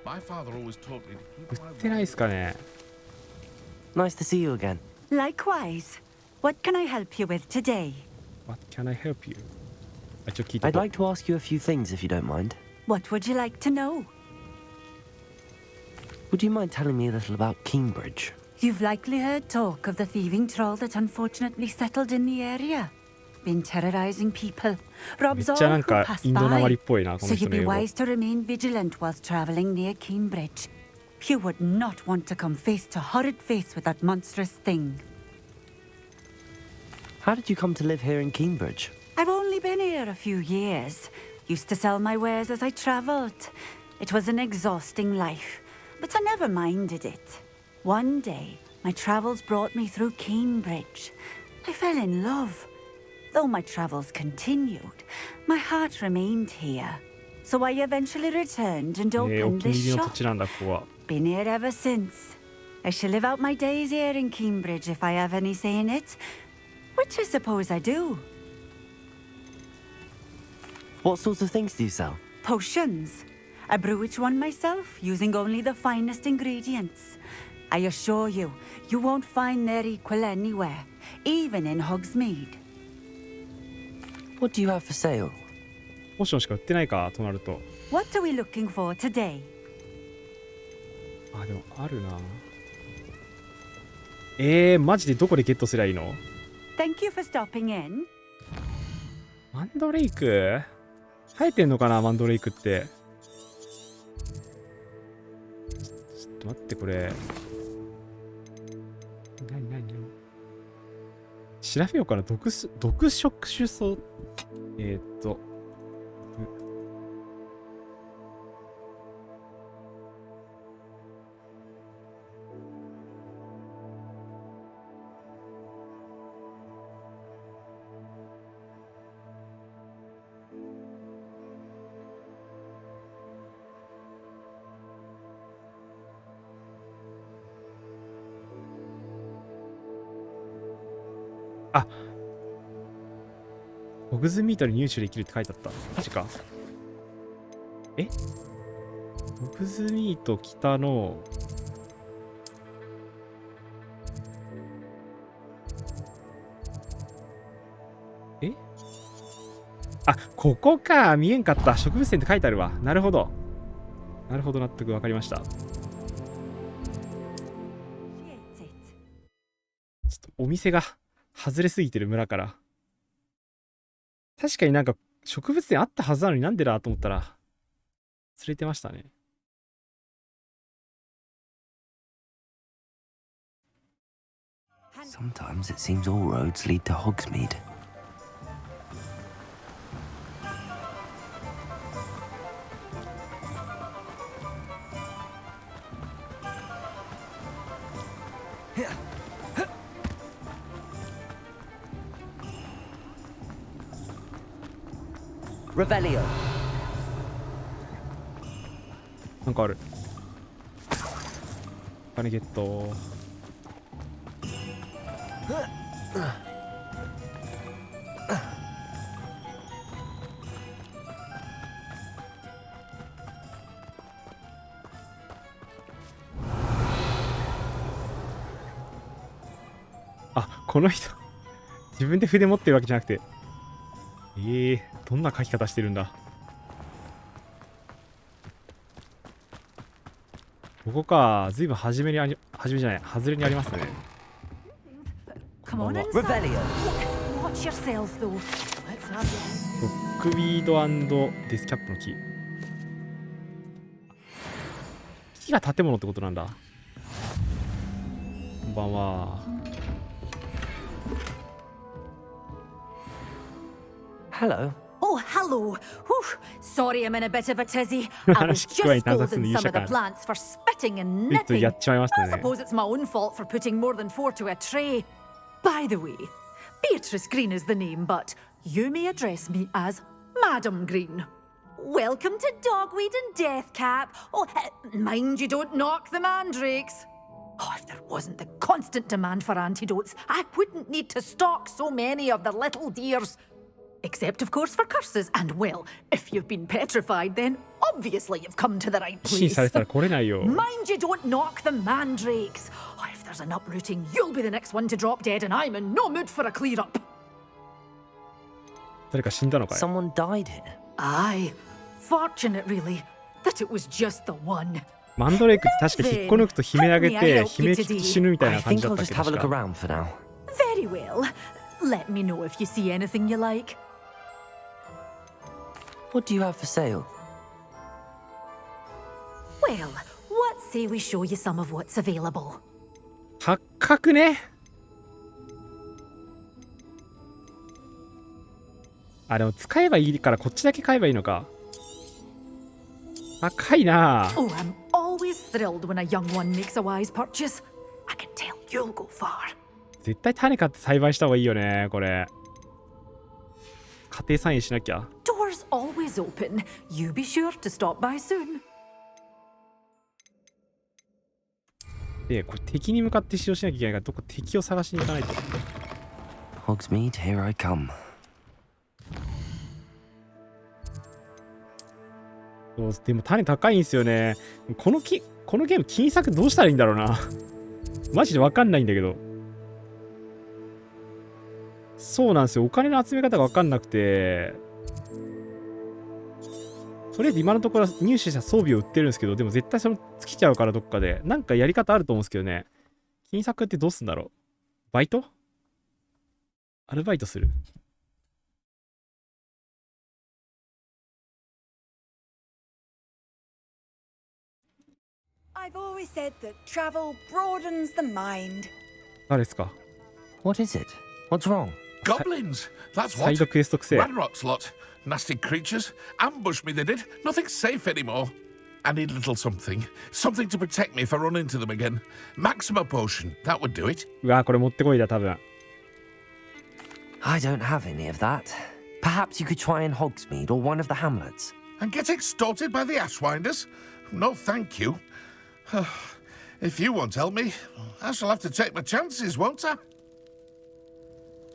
My father always taught me to keep 売ってないですかね。 Nice to see you again. Likewise. What can I help you with today? What can I help you? あ、ちょっと聞いて I'd like to ask you a few things if you don't mind. What would you like to know? Would you mind telling me a little about Cambridge? You've likely heard talk of the thieving troll that unfortunately settled in the area. Been terrorizing people. めっ Robs ちゃ all なん who か pass インドなまり by. っぽいな、こ So の人 you'd の be 英語。 wise to remain vigilant whilst traveling near Cambridge. You would not want to come face to horrid face with that monstrous thing. How did you come to live here in Cambridge? I've only been here a few years. Used to sell my wares as I travelled. It was an exhausting life, but I never minded it. One day, my travels brought me through Cambridge. I fell in love. Though my travels continued, my heart remained here. So I eventually returned and お opened 気に this 入りの土 shop. 地なんだ、ここは。 Been here ever since. I shall live out my days here in Cambridge if I have any say in it, which I suppose I do. What sorts of things do you sell? Potions. I brew each one myself, using only the finest ingredients. I assure you, you won't find their equal anywhere, even in Hogsmeade. What do you have for sale? ポーションしか売ってないかとなると。 What are we looking for today? あ、でもあるな。マジでどこでゲットすりゃいいの？ Thank you for stopping in. マンドレイク？生えてんのかな、マンドレイクって。ちょっと待って、これ。何調べようかな。毒触手草。あ、ホグズミートに入手できるって書いてあった。マジか。ホグズミート北のあ、ここか。見えんかった。植物園って書いてあるわ。なるほど。なるほど、納得。わかりました。ちょっとお店が外れすぎてる、村から。確かになんか植物園あったはずなのになんでだと思ったら連れてましたね。Sometimes it seems all roads lead to Hogsmeade. Revelio. なんかある。金ゲット。あ、この人自分で筆持ってるわけじゃなくて、どんな書き方してるんだ。ここか。ずいぶん初めじゃない、外れにありますね。Come on inside. Revelio. Watch yourself, though. Let's have it. ロックビード&デスキャップの木。木が建物ってことなんだ。こんばんは。Hello. Oh, hello. Whew. Sorry I'm in a bit of a tizzy. I was just scolding some of the plants for spitting and nipping. I suppose it's my own fault for putting more than 4 to a tray. By the way, Beatrice Green is the name, but you may address me as Madam Green. Welcome to Dogweed and Deathcap. Oh, mind you don't knock the mandrakes. Oh, if there wasn't the constant demand for antidotes, I wouldn't need to stock so many of the little dears. Except, of course, for curses. And, well, if you've been petrified, then obviously you've come to the right place. Mind you don't knock the mandrakes. Oh, if there's an uprooting, you'll be the next one to drop dead, and I'm in no mood for a clear-up. Someone died here? Aye. Fortunate, really, that it was just the one. マンドレイクって確か引っこ抜くと悲鳴上げて悲鳴聞くと死ぬみたいな感じだったっけど。Very well. Let me know if you see anything you like. What do you have for sale? Well, what say we show you some of what's available? 八角ね。あ、でも使えばいいからこっちだけ買えばいいのか。高いな。Oh, I'm always thrilled when a young one makes a wise purchase. I can tell you'll go far. 絶対種買って栽培した方がいいよね、これ。家庭菜園しなきゃ。Doors always open. You be sure to stop by soon. で、これ敵に向かって使用しなきゃいけないから、どこ敵を探しに行かないと。Hogsmeade, here I come. そうでも種高いんですよね。このゲーム金策どうしたらいいんだろうな。マジでわかんないんだけど。そうなんですよ。お金の集め方がわかんなくて。とりあえず今のところ入手した装備を売ってるんですけど、でも絶対その尽きちゃうからどっかで。なんかやり方あると思うんですけどね。金策ってどうすんだろう。バイト？アルバイトする？I've always said that travel broadens the mind. 誰ですか？ What is it? What's wrong? Goblins! That's サ what. イドクエスト癖。 Ranrock's lot. Nasty creatures. Ambushed me, they did. Nothing's safe anymore. I need a little something. Something to protect me if I run into them again. Maxima potion. That would do it. うわ、これ持ってこいだ、多分。I don't have any of that. Perhaps you could try in Hogsmeade or one of the hamlets. And get extorted by the Ashwinders? No, thank you. If you won't help me, I shall have to take my chances, won't I?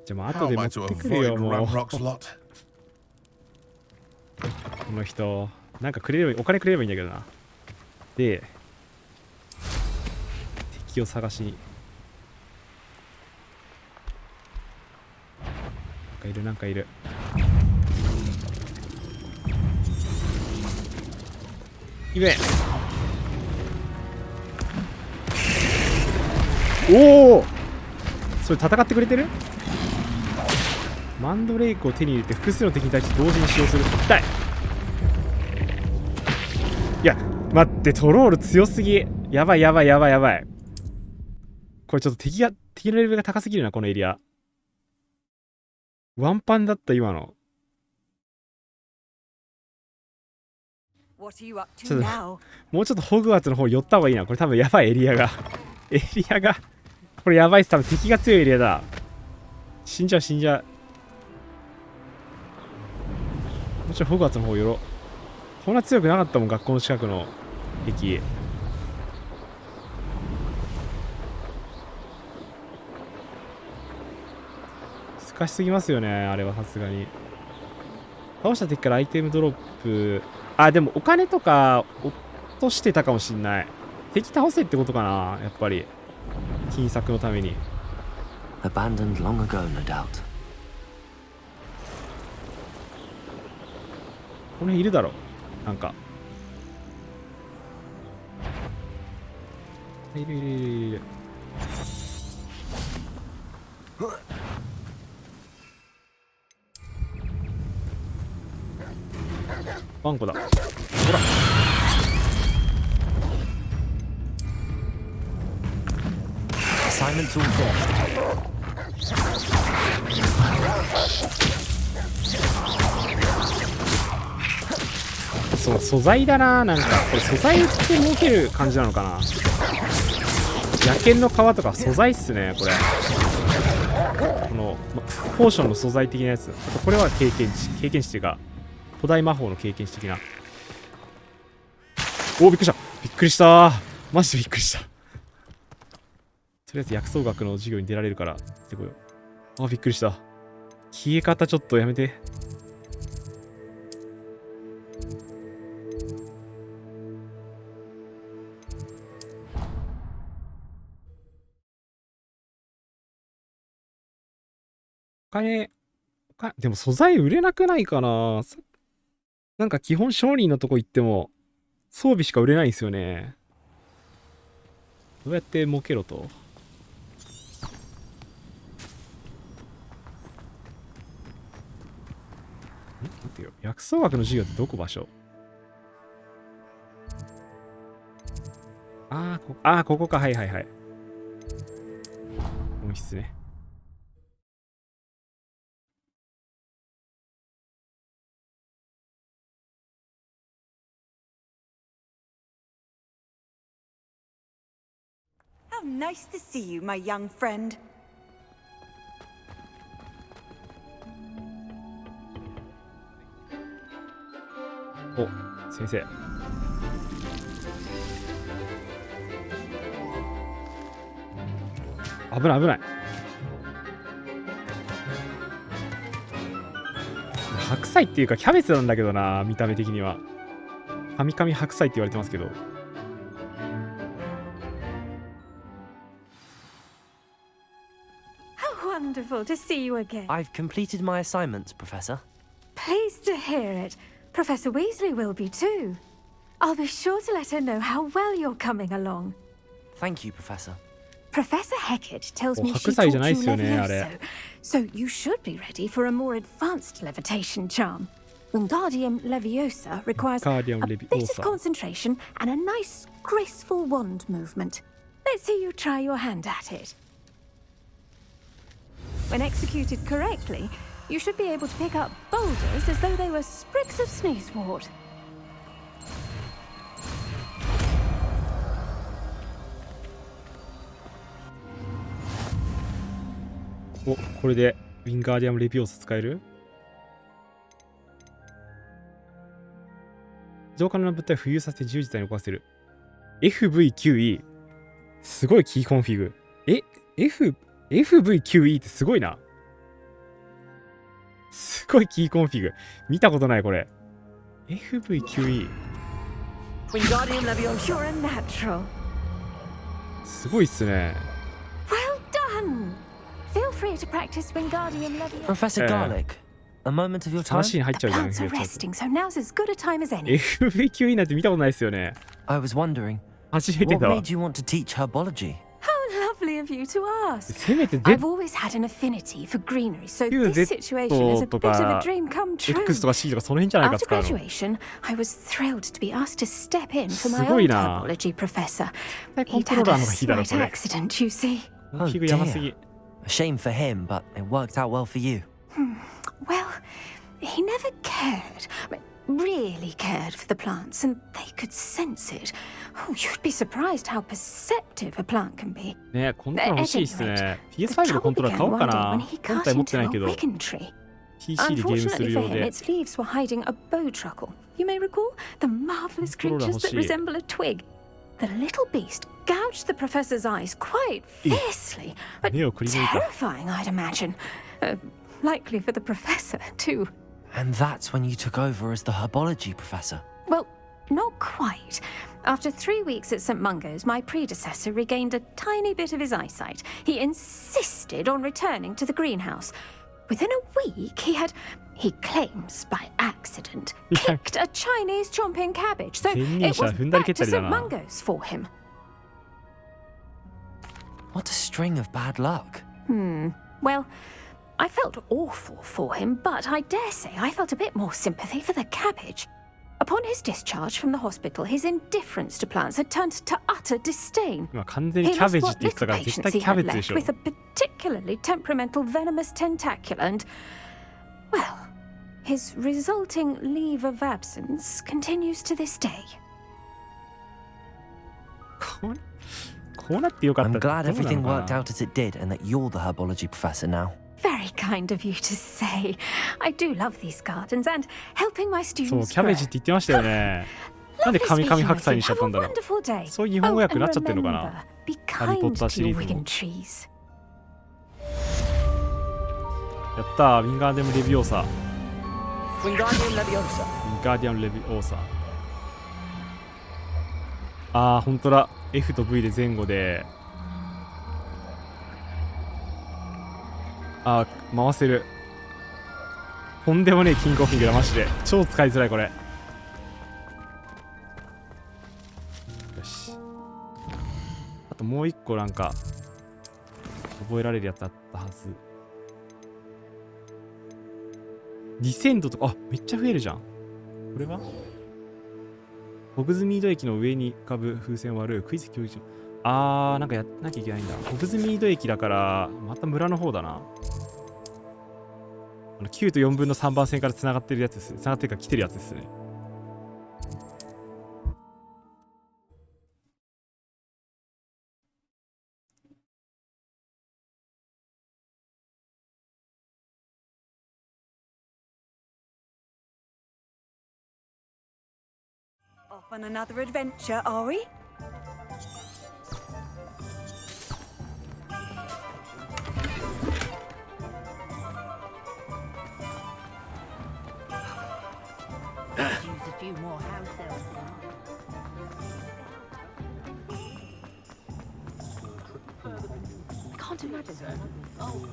じゃあもう後で持ってくるよ、もう。この人、なんかくれれば、お金くれればいいんだけどな。で、敵を探しに。なんかいる。いめ。おお、それ戦ってくれてる？マンドレイクを手に入れて複数の敵に対して同時に使用する。痛い。いや待って、トロール強すぎ。やばい。これちょっと敵のレベルが高すぎるな、このエリア。ワンパンだった今の。ちょっともうちょっとホグワーツの方寄った方がいいな。これ多分やばいエリアがこれやばいっす。多分敵が強いエリアだ。死んじゃう。もちろんホグワーツの方寄ろう。こんな強くなかったもん、学校の近くの敵。難しすぎますよね、あれはさすがに。倒した敵からアイテムドロップ。あ、でもお金とか落としてたかもしんない。敵倒せってことかな、やっぱり。金策のために。Abandoned long ago, no doubt. この辺いるだろ、なんか。いる。ワンコだ。ほら。Assignment's all finished. そう、素材だな。なんかこれ素材売って儲ける感じなのかな。野犬の皮とか素材っすね、これ。このポーションの素材的なやつ。あとこれは経験値っていうか古代魔法の経験値的な。おお、びっくりした。びっくりした。マジでびっくりした。とりあえず薬草学の授業に出られるから行ってこよう。あ、びっくりした。消え方ちょっとやめて。でも素材売れなくないかな。なんか基本商人のとこ行っても装備しか売れないんですよね。どうやって儲けろと。待ってよ。薬草学の授業ってどこ場所？ここか。はいはいはい。温室ね。How nice to see you, my young friend. お、先生。危ない危ない。白菜っていうかキャベツなんだけどな、見た目的には。カミカミ白菜って言われてますけど。Wonderful to see you again. I've completed my assignments, Professor. Pleased to hear it. Professor Weasley will be too. I'll be sure to let her know how well you're coming along. Thank you, Professor. Professor Hecat tells me she 白菜じゃないっ taught す you よね、あれ。 Levioso, so you should be ready for a more advanced levitation charm. Wingardium Leviosa requires a bit of concentration and a nice, graceful wand movement. Let's see you try your hand at it. When executed correctly, you should be able to pick up boulders as though they were sprigs of sneezewort. お、これでウィンガーディアムレビオーサ使える？増加の物体を浮遊させて自由自在に動かせる。FV9E。すごいキーコンフィグ。FV9E ってすごいな。すごいキーコンフィグ。見たことないこれ。FV9E。Wingardium Leviosa. You're a natural. すごいっすね。Well done. Feel free to practice Wingardium Leviosa. Professor Garlic, a moment of your time. The plants are resting, so now's as good a time as any. FV9E なんて見たことないっすよね。I was wondering, 初めて what だわ。 made you want to teach herbology? How lovely of you to ask. せめて I've always had an affinity for greenery, so this situation is a bit of a dream come true. X とか C とかその辺じゃないか After 使うの。 graduation, I was thrilled to be asked to step in for my すごい old な。 herbology professor. コン He'd トロー had ラー a の方がいいだろ slight それ。 accident, you see. Oh dear. A shame for him, but it worked out well for you. Well, he never cared, really cared for the plants, and they could sense it. Oh, you'd be surprised how perceptive a plant can be. ね、コントローラー欲しいっすね。PS5 のコントローラー買おうかな。本体持ってないけど。PC でゲームする Unfortunately よ for う him, で。 its leaves were hiding a bowtruckle. You may recall the marvelous creatures that resemble a twig. The little beast gouged the professor's eyes quite fiercely, but terrifying, I'd imagine. Likely for the professor, too. And that's when you took over as the herbology professor. Well, not quite. After 3 weeks at St. Mungo's, my predecessor regained a tiny bit of his eyesight. He insisted on returning to the greenhouse. Within a week, he claims by accident, kicked a Chinese chomping cabbage. So it was back to St. Mungo's for him. What a string of bad luck. Well, I felt awful for him, but I dare say I felt a bit more sympathy for the cabbage. Upon his discharge from the hospital, his indifference to plants had turned to utter disdain. He lost what little patience he had left with a particularly temperamental venomous tentacular, and, well, his resulting leave of absence continues to this day. I'm glad everything worked out as it did and that you're the herbology professor now. Very kind of you to say. I do love these gardens and helping my そう、 students キャベジって言ってましたよね。なんで神々白菜にしちゃったんだろう。そういう日本語訳になっちゃってるのかな。ハリー・ポッターシリーズの。やったー、ウィンガーディアム・レビオーサ。ウィンガーディアム・レビオーサ。ウィンガーディアム・レビオーサ。あー、ほんとだ。F と V で前後で。あー、回せる。とんでもねえキングオフィングだ、マジで。超使いづらい、これ。よし。あともう一個なんか、覚えられるやつあったはず。ディセンドとか、あ、めっちゃ増えるじゃん。これはホグズミード駅の上に浮かぶ風船を割るクイズ競技場。なんかやんなきゃいけないんだ。ホグズミード駅だから、また村の方だな。9と4分の3番線から繋がってるやつです。繋がってるから来てるやつですね。Off on another adventure, are we? Use a few more house elves. I can't imagine. Oh.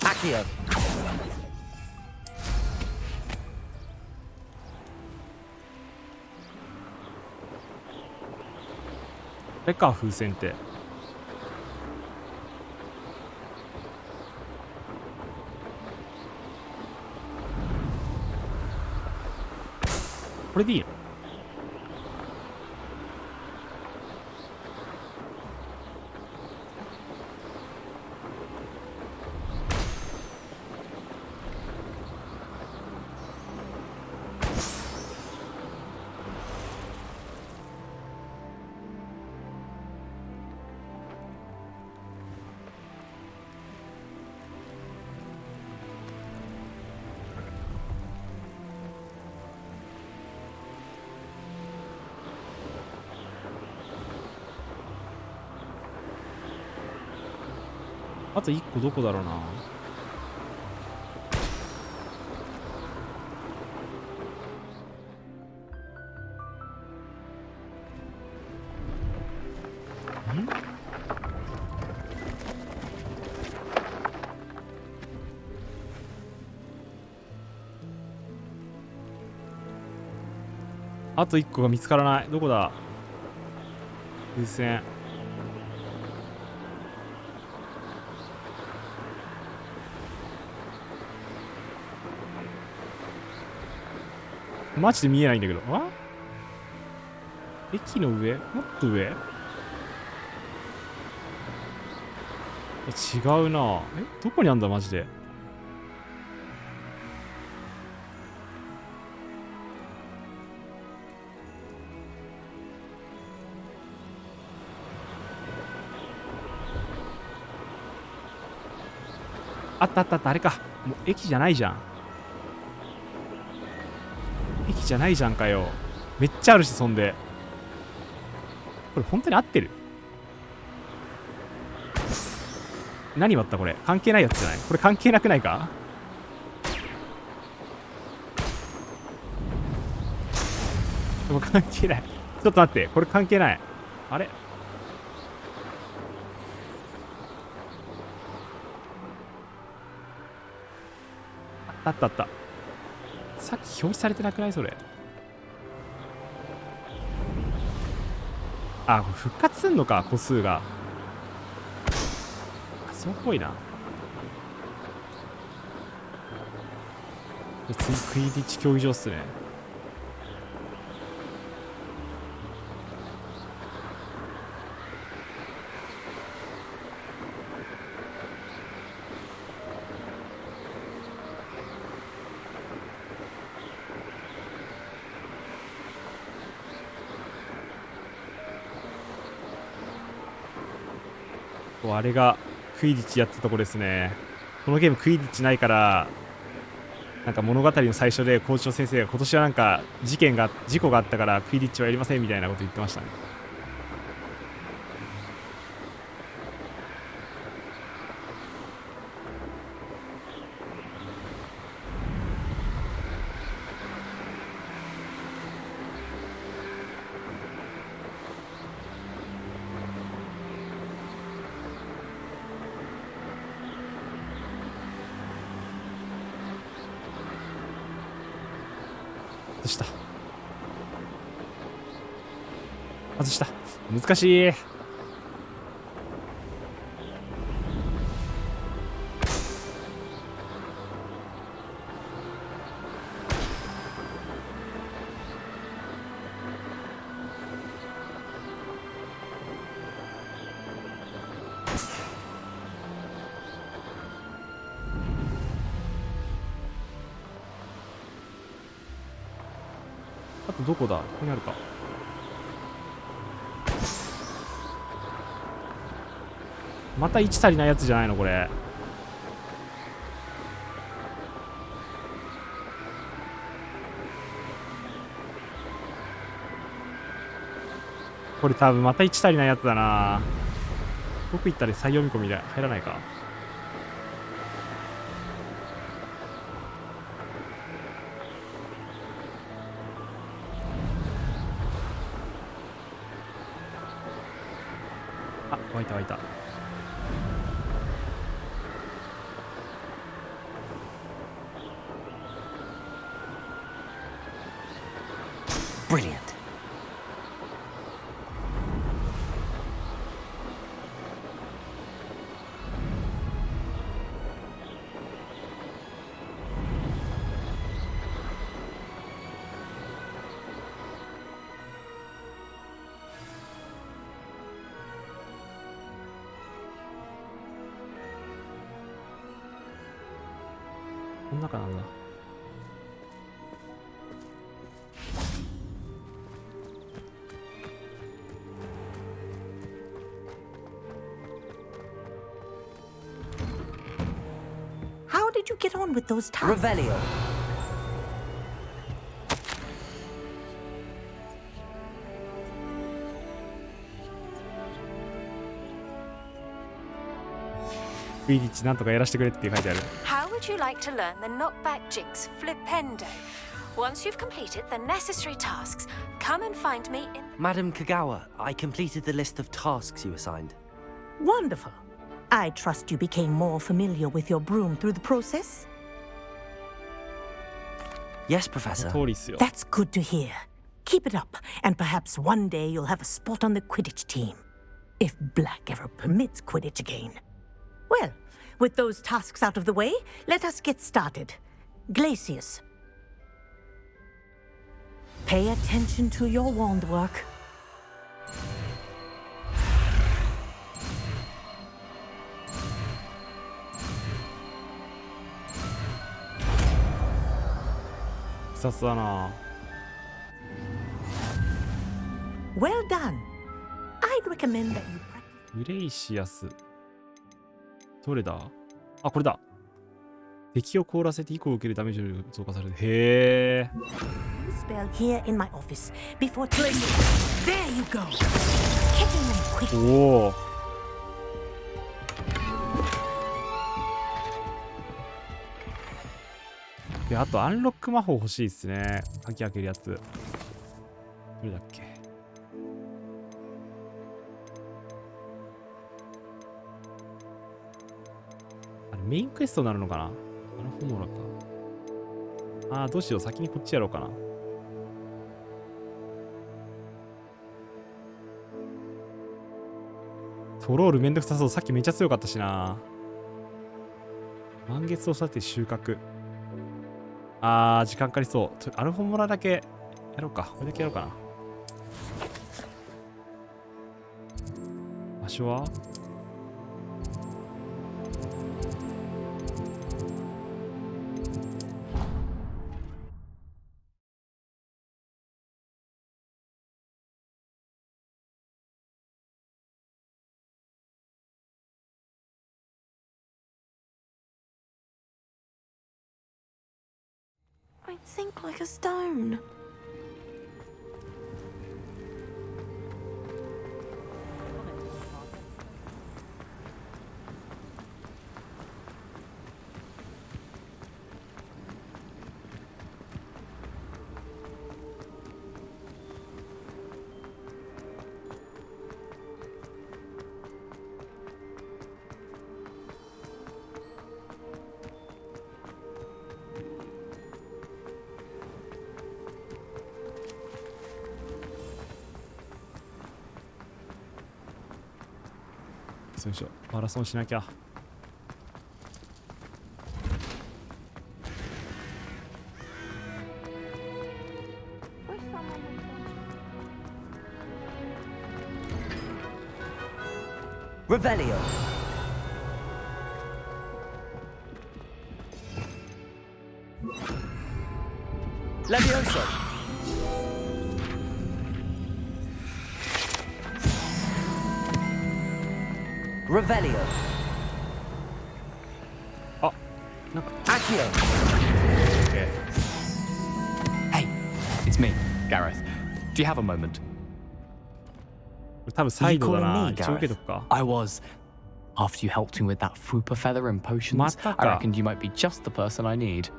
Accio. あれか、風船って。これでいいの？あと1個どこだろうな。あと1個が見つからない。どこだ？風船。マジで見えないんだけど。あ？駅の上？もっと上？違うな。どこにあんだマジで。あったあったあった、あれか。もう駅じゃないじゃん。駅じゃないじゃんかよ。めっちゃあるし、そんで。これ本当に合ってる？何割ったこれ？関係ないやつじゃない？これ関係なくないか？でも関係ない。ちょっと待って、これ関係ない。あれ？あったあった。さっき表示されてなくないそれ。あ、これ復活すんのか、個数が。そうっぽいな。次、クイディッチ競技場っすね。あれがクイディッチやってたとこですね。このゲームクイディッチないから、なんか物語の最初で校長先生が今年はなんか事故があったからクイディッチはやりませんみたいなこと言ってましたね。外した。難しい。あとどこだ？ここにあるか。また1足りないやつじゃないのこれ。これ多分また1足りないやつだな。僕行ったら再読み込みで入らないか。あ、湧いた湧いた。Brilliant.この中なんだ。How did you get on with those tasks? Revelio. Quidditch なんとかやらせてくれって書いてある。How would you like to learn the knockback jinx Flipendo? Once you've completed the necessary tasks, come and find me in... Madam Kagawa, I completed the list of tasks you assigned. Wonderful. I trust you became more familiar with your broom through the process? Yes, Professor. That's good to hear. Keep it up, and perhaps one day you'll have a spot on the Quidditch team. If Black ever permits Quidditch again. Well, with those tasks out of the way, let us get started. Glacius. Pay attention to your wand work. Well done. I'd recommend that you practice. グレイシアス。どれだ？あ、これだ。敵を凍らせて以降受けるダメージを増加される。へえ。Spell here in my office before placing. There you go. Catching them quick. おお。で、あとアンロック魔法欲しいですね。鍵開けるやつ。どれだっけ？あれメインクエストになるのかな？あのホモラか。ああ、どうしよう。先にこっちやろうかな。トロールめんどくさそう。さっきめっちゃ強かったしな。満月をさて収穫。あー、時間かかりそう。アルフォモラだけやろうか。これだけやろうかな。場所は I'd sink like a stone. よいしょ、マラソンしなきゃ。Revelio. Levioso. Revelio. Oh, no. Accio. Okay. Hey, it's me, Gareth. Do you have a moment? 多分サイドだな。一応受けとくか。I was. After you helped me with that fupa feather and potions, I reckoned you might be just the person I need.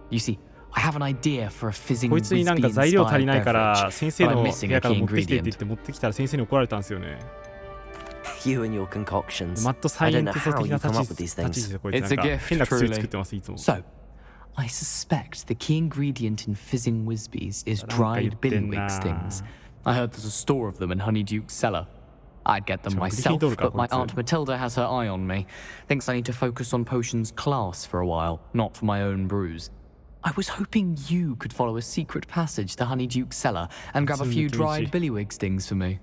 You see, I have an idea for a fizzing こいつになんか材料足りないから先生の部 missing 屋 a か key ら持ってきてって言 ingredient. って持ってきたら先生に怒られたんですよね。You and your concoctions. マッドサイエンティスト的な I don't know how you come up 立 with ち these 位 things. 置でこいつな It's ん a か gift, 変な薬 truly. 作ってますいつも。 So, I suspect the key ingredient in fizzing Whizbees is dried billywig stings. I heard there's a store of them in Honeyduke's cellar. I'd get them myself, but my Aunt Matilda has her eye on me. Thinks I need to focus on potions class for a while, not for my own brews. I was hoping you could follow a secret passage to Honeyduke's cellar and grab a few dried billywig stings for me.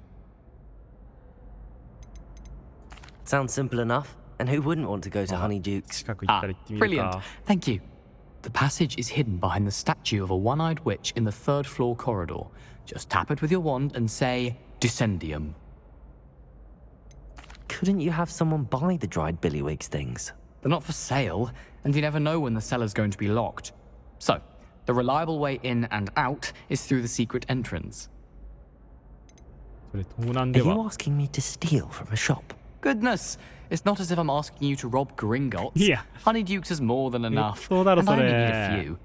Sounds simple enough. And who wouldn't want to go to Honeyduke's? Brilliant. Thank you. The passage is hidden behind the statue of a one-eyed witch in the third floor corridor. Just tap it with your wand and say, Descendium. Couldn't you have someone buy the dried billywig stings? They're not for sale, and you never know when the cellar's going to be locked. So, the reliable way in and out is through the secret entrance. Are you asking me to steal from a shop? Goodness, it's not as if I'm asking you to rob Gringotts. Yeah. Honeyduke's is more than enough, そうだろ、 and I それ。 only need a few.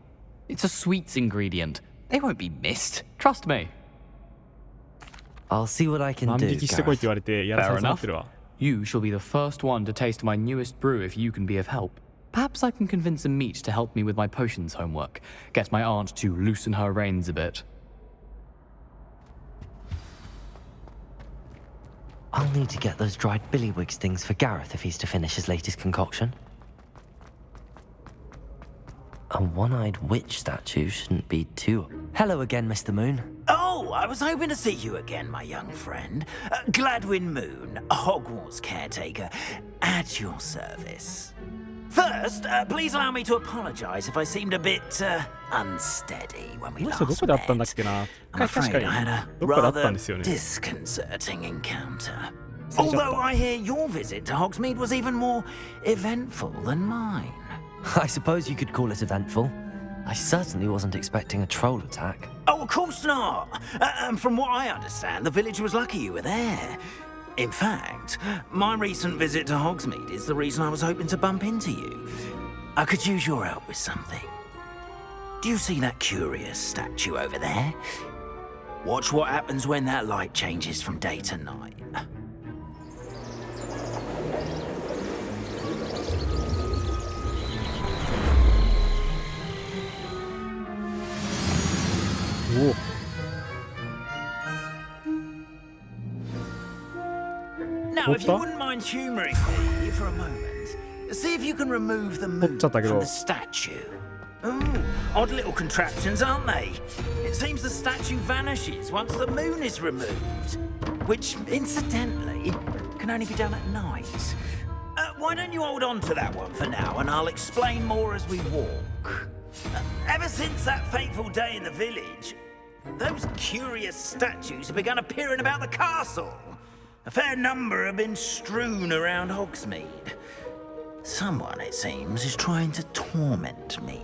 It's a sweets ingredient. They won't be missed. Trust me. I'll see what I can 万 do, 引きしてこいって言われてやらさ Fair れて enough. るわ。 You shall be the first one to taste my newest brew if you can be of help. Perhaps I can convince a meat to help me with my potions homework. Get my aunt to loosen her reins a bit. I'll need to get those dried billywig stings for Gareth if he's to finish his latest concoction. A one-eyed witch statue shouldn't be too... Hello again, Mr. Moon. Oh, I was hoping to see you again, my young friend. Gladwin Moon, Hogwarts caretaker, at your service. First, please allow me to apologize if I seemed a bit unsteady when we この人 last どこで会ったん met. だっけな。 I'm 確か afraid に I had a どっかで会ったん rather ですよね。 disconcerting encounter. Although I hear your visit to Hogsmeade was even more eventful than mine. I suppose you could call it eventful. I certainly wasn't expecting a troll attack. Oh, of course not. From what I understand, the village was lucky you were there. In fact, my recent visit to Hogsmeade is the reason I was hoping to bump into you. I could use your help with something. Do you see that curious statue over there? Watch what happens when that light changes from day to night. Now, if you wouldn't mind humouring me for a moment, see if you can remove the moon from the statue. Ooh, odd little contraptions, aren't they? It seems the statue vanishes once the moon is removed, which, incidentally, can only be done at night. Why don't you hold on to that one for now, and I'll explain more as we walk. Ever since that fateful day in the village, those curious statues have begun appearing about the castle. A fair number have been strewn around Hogsmeade. Someone, it seems, is trying to torment me.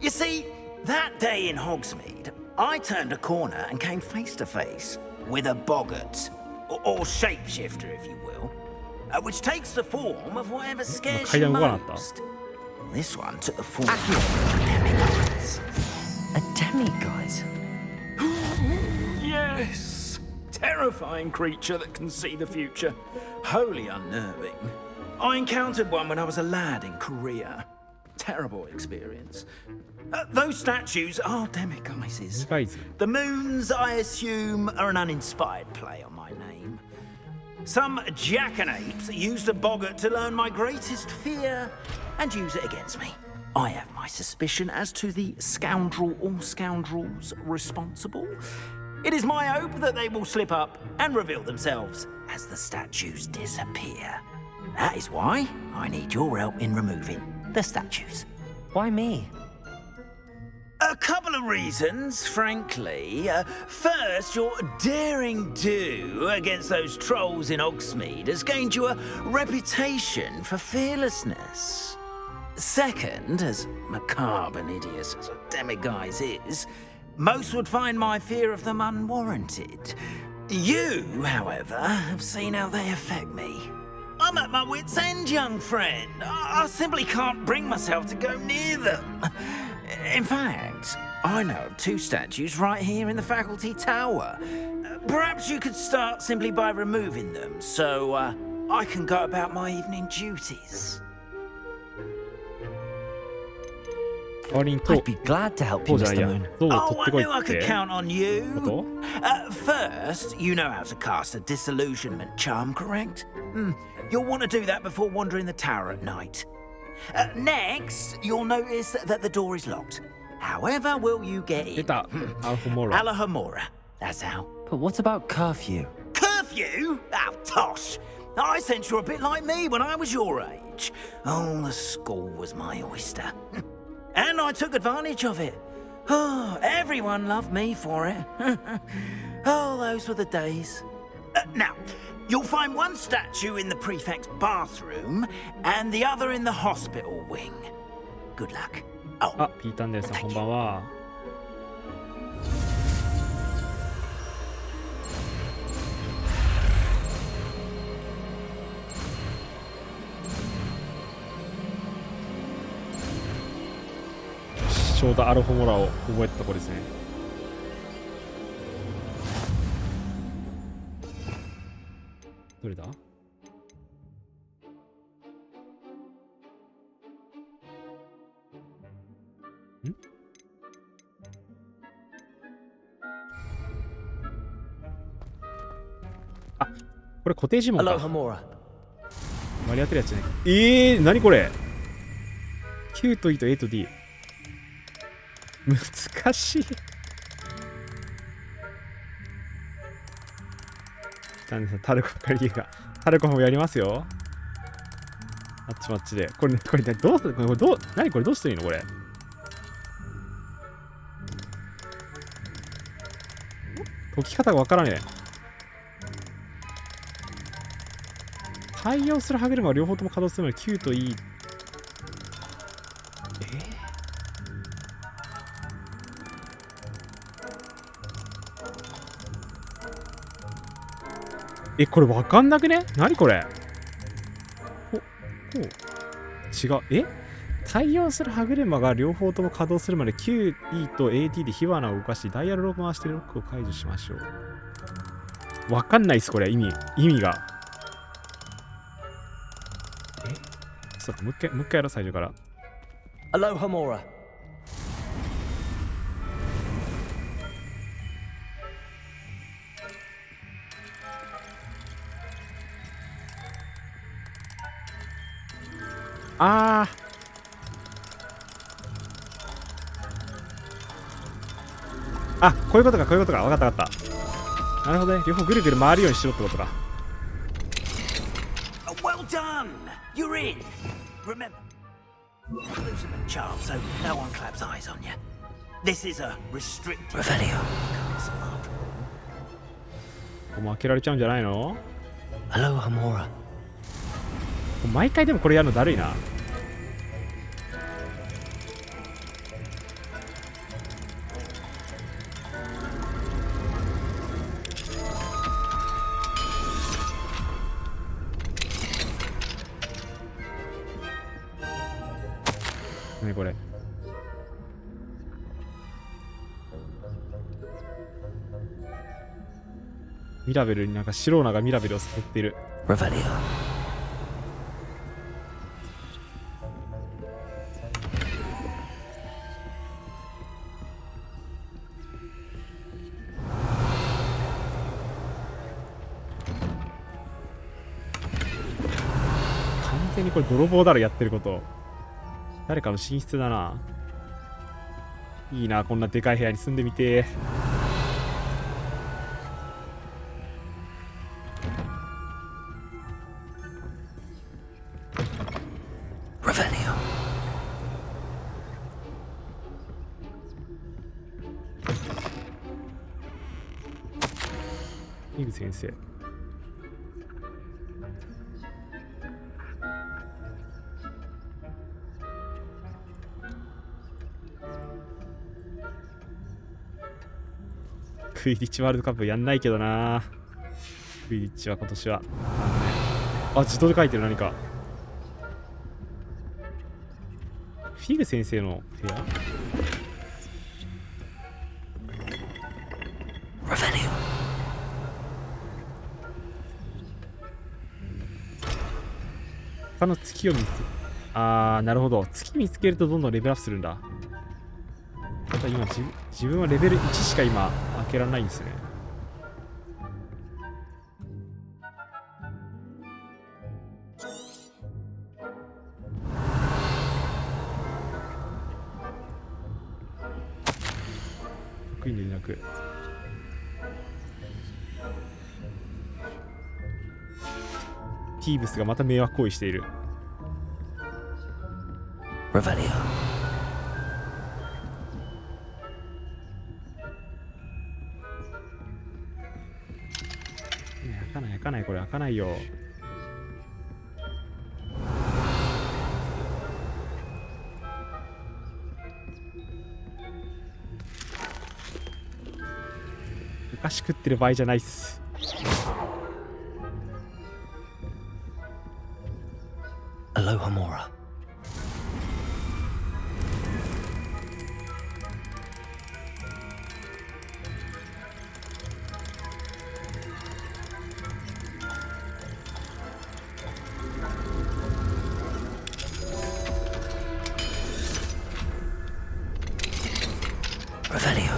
You see, That day in Hogsmeade, I turned a corner and came face to face with a boggart, or shapeshifter, if you will, which takes the form of whatever scares you most. This one took the form of a demiguise. A demiguise? Yes! Terrifying creature that can see the future. Wholly unnerving. I encountered one when I was a lad in Korea. Terrible experience. Those statues are demiguises. The moons, I assume, are an uninspired play on my name. Some jackanapes used a boggart to learn my greatest fear and use it against me. I have my suspicion as to the scoundrel or scoundrels responsible. It is my hope that they will slip up and reveal themselves as the statues disappear. That is why I need your help in removing the statues. Why me? A couple of reasons, frankly. First, your daring do against those trolls in Hogsmeade has gained you a reputation for fearlessness. Second, as macabre and hideous as a demiguise is, most would find my fear of them unwarranted. You, however, have seen how they affect me. I'm at my wit's end, young friend. I simply can't bring myself to go near them. In fact, I know of 2 statues right here in the faculty tower. Perhaps you could start simply by removing them, so I can go about my evening duties. I'd be glad to help you, Mr. Moon. Oh, I knew I could count on you. First, you know how to cast a disillusionment charm, correct? You'll want to do that before wandering the tower at night. Next, you'll notice that the door is locked. However will you get in? Alahomora. That's how. But what about curfew? Curfew? Oh, tosh. I sense you're a bit like me when I was your age. Oh, the school was my oyster. And I took advantage of it. Oh, everyone loved me for it. Oh, those were the days. Now, you'll find one statue in the prefect's bathroom and the other in the hospital wing. Good luck. Oh, ピータンデルさん、こんばんは。ちょうどアロホモラを覚えたところですね。どれだ？あ、これ固定呪文か。割り当てるやつじゃないか。何これ？ Q と E と A と D。難しい。タルコカリが。タルコもやりますよ。あっちもあっちで。これどうする？何これどうしていいのこれ。解き方がわからねえ。対応する歯車が両方とも稼働するのに Q と E。これわかんなくね？何これ？違う。対応する歯車が両方とも稼働するまで QE と AT で火花を動かしダイヤルを回してロックを解除しましょう。わかんないっすこれ意味が。そうかもう一回やろう最初から。Alohomora.こういうことか。わかった。なるほどね。両方ぐるぐる回るようにしろってことか。Well done! You're in! Remember, losing the charm so no one claps eyes on you. This is a restricted Revelio. もう開けられちゃうんじゃないの？ Alohomora. 毎回でもこれやるのだるいな。何これ。ミラベルになんかシローナがミラベルを誘ってる。完全にこれ泥棒だろ、やってること。誰かの寝室だな。いいな、こんなでかい部屋に住んでみて。イグ先生。クイディッチワールドカップやんないけどな。クイディッチは今年は。あ、自動で書いてる何か。フィグ先生の部屋？他の月を見つけ、なるほど。月見つけるとどんどんレベルアップするんだ。ただ今自分はレベル1しか今開けられないんですね。得意のいなく。ティーブスがまた迷惑行為している。開かないこれ開かないよ。昔食ってる場合じゃないっす。Aloha Mora. Revelio.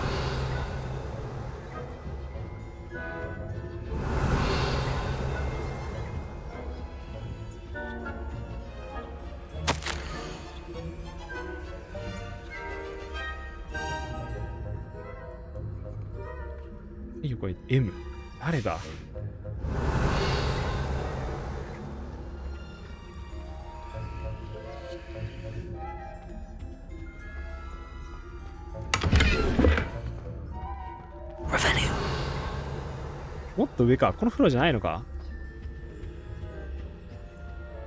これ M 誰だ。もっと上か。このフロアじゃないのか。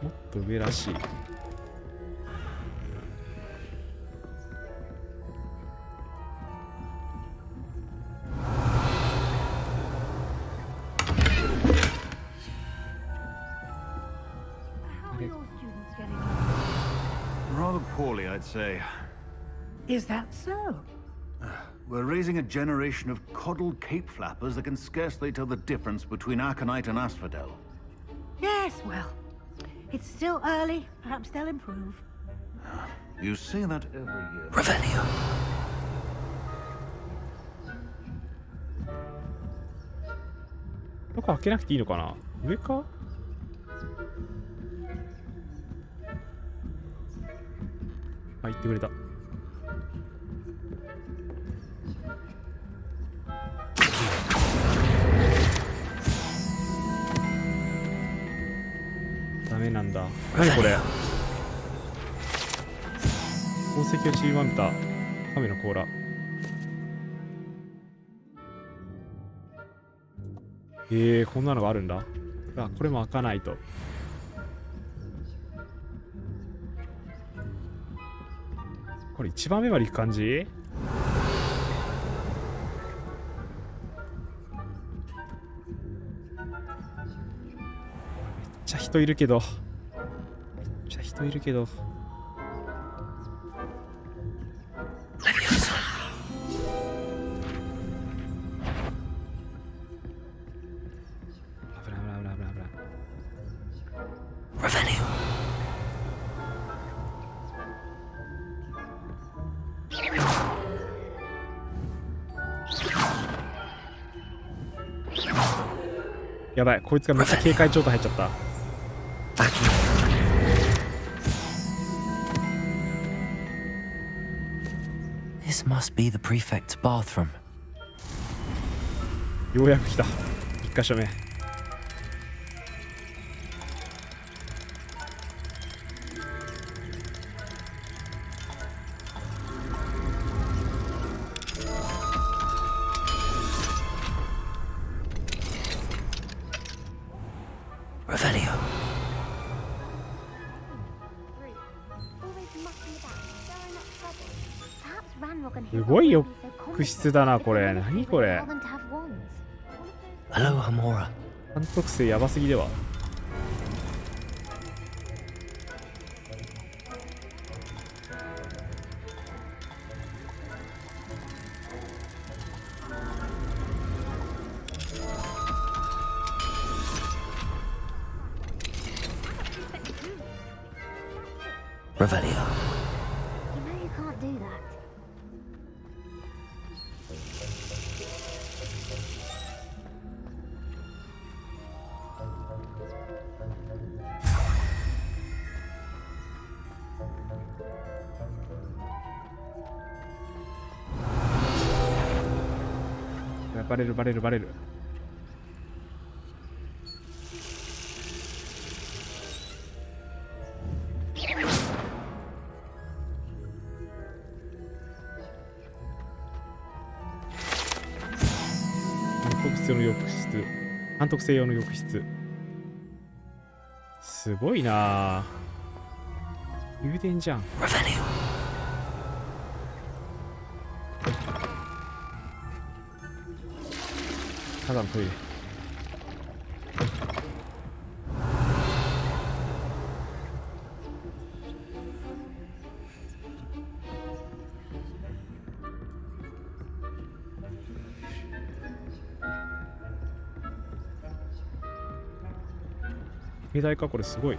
もっと上らしい。Rather poorly, I'd say. Is that so? We're raising a generation of coddled cape flappers that can scarcely tell the difference between Aconite and Asphodel. Yes, well, it's still early. Perhaps they'll improve. You say that every year. Revelio. どこ開けなくていいのかな。上か。あ、言ってくれた。ダメなんだ。何これ。宝石をちりばめた亀の甲羅。こんなのがあるんだ。あ、これも開かないと。これ一番目まで行く感じ？めっちゃ人いるけど。めっちゃ人いるけど。やばい、こいつがめっちゃ警戒状態入っちゃった。This must be the prefect's bathroom. ようやく来た。1箇所目。すごい浴室だな、これ。何これ。監督性やばすぎでは。バレるバレるバレる。監督性用の浴室。すごいな。宮殿じゃん。ただのトイレ。兵隊か、これすごい。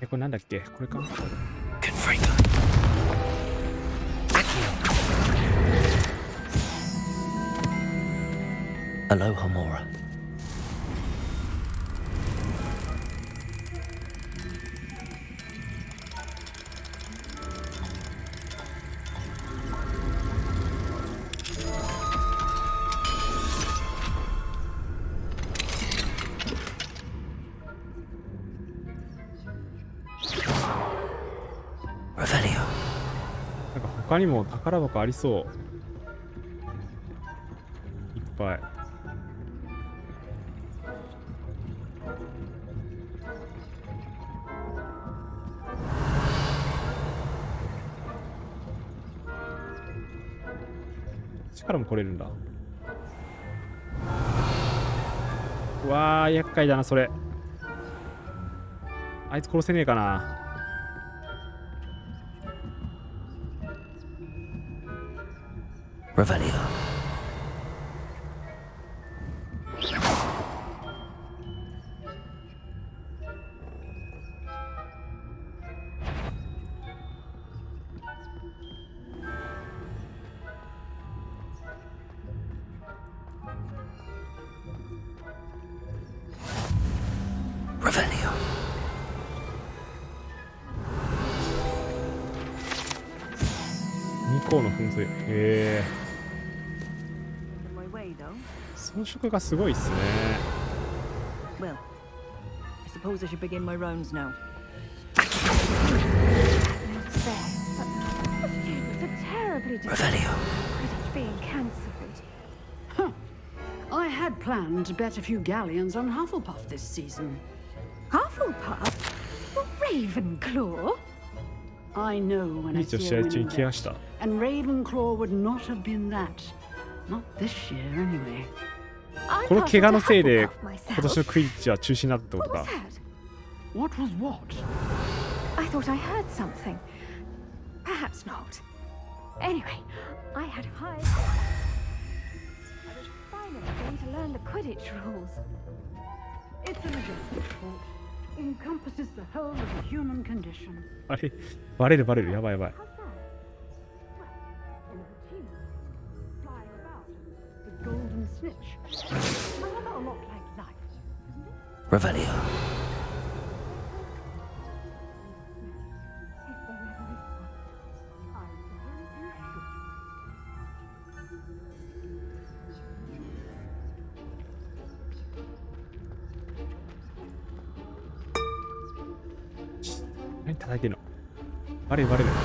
これなんだっけ、これか。Aloha Mora. Revelio. なんか他にも宝箱ありそう。いっぱい。力も来れるんだ。うわー、厄介だなそれ。あいつ殺せねえかな。Revelio. Revelio. 2個の噴水。へえ。装飾がすごいっすね。Well, I suppose I should begin my rounds now. Revelio. Being cancelled. Huh. I had planned to bet a few galleons on Hufflepuff this season. Hufflepuff? Ravenclaw? I know when I see a winner bet, and Ravenclaw would not have been that. Not this year, anyway. この怪我のせいで今年のクイッチは中止になったってことか。What was what? I thought I heard something. Perhaps not. Anyway, I had high. I was finally going to learn the Quidditch rules. It's a majestic sport. Encompasses the whole of the human condition. あれ、バレるバレる、やばいやばい。The golden snitch. Rather a lot like life, isn't it? Revelio.何叩いてんの？バレるバレる。こ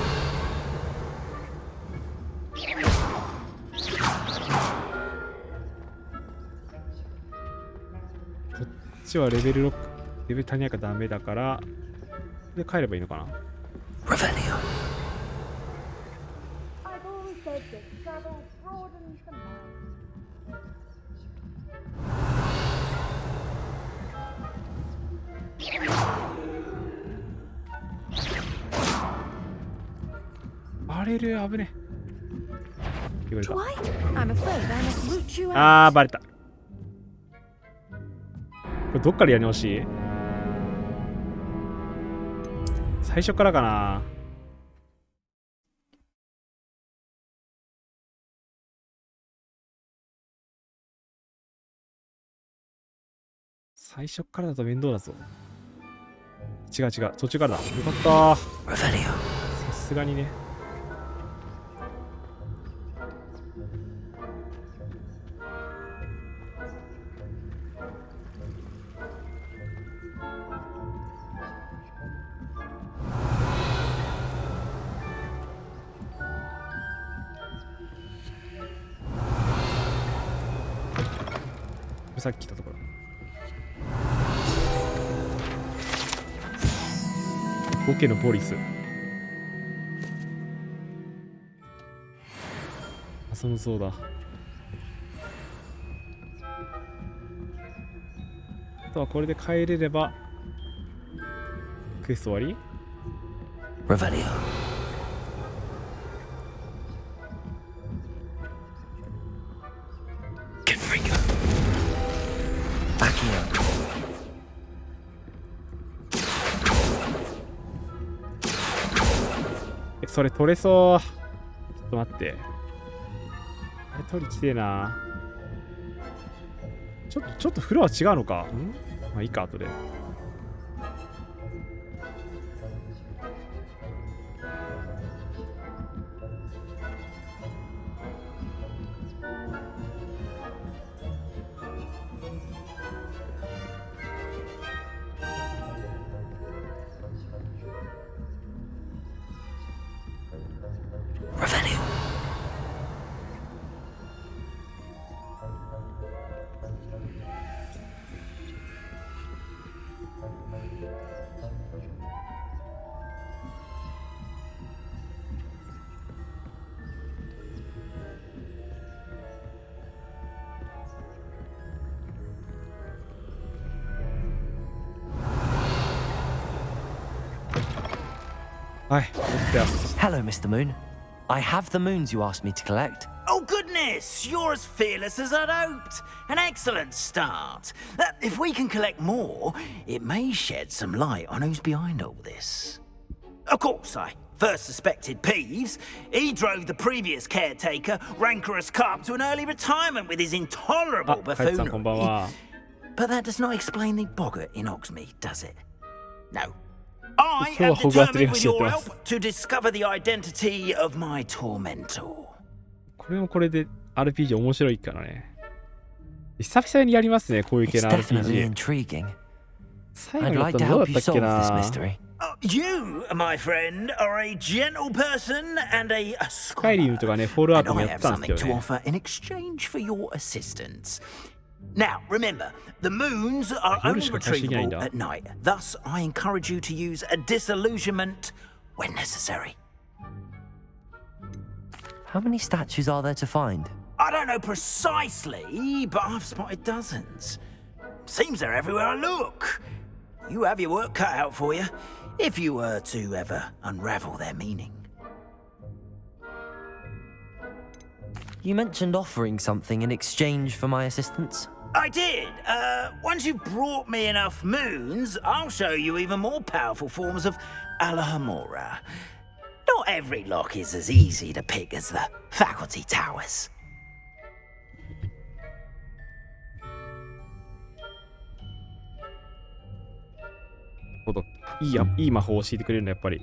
っちはレベル6、レベル足りないからダメだから、で帰ればいいのかな？ Revelio. I've always said that travel broadens the mind. バレる、危ねえ。I'm afraid I must root you out. あー、バレた。これどっからやり直し？最初からかな。最初からだと面倒だぞ。違う違う、途中からだ。よかったー。さすがにね。さっき来たところ。オケのポリス。あ、そのそうだ。あとはこれで帰れればクエスト終わり？ Revelio. Accio. それ取れそう。ちょっと待って。あれ取りきてえな。ちょっとフロア違うのか。まあいいか、後で。Hello, Mr. Moon. I have the moons you asked me to collect. Oh, goodness! You're as fearless as I'd hoped. An excellent start. If we can collect more, it may shed some light on who's behind all this. Of course, I first suspected Peeves. He drove the previous caretaker, rancorous Carp, to an early retirement with his intolerable buffoonery. But that does not explain the boggart in Hogsmeade, does it? No. I am determined with your help to discover the identity of my tormentor. これもこれで RPG 面白いからね。久々にやりますね、こういう系の RPG。最後だったのどうだったっけな。You, my friend, are a gentle person and a スカイリムとかね、フォールアウトもやってたんですけどね。in exchange for your assistance. Now, remember, the moons are only retrievable at night. Thus, I encourage you to use a disillusionment when necessary. How many statues are there to find? I don't know precisely, but I've spotted dozens. Seems they're everywhere I look. You have your work cut out for you, if you were to ever unravel their meaning. You mentioned offering something in exchange for my assistance. I did. Once you've brought me enough moons, I'll show you even more powerful forms of Alahamora. Not every lock is as easy to pick as the faculty towers. いい魔法を教えてくれるんだ、やっぱり。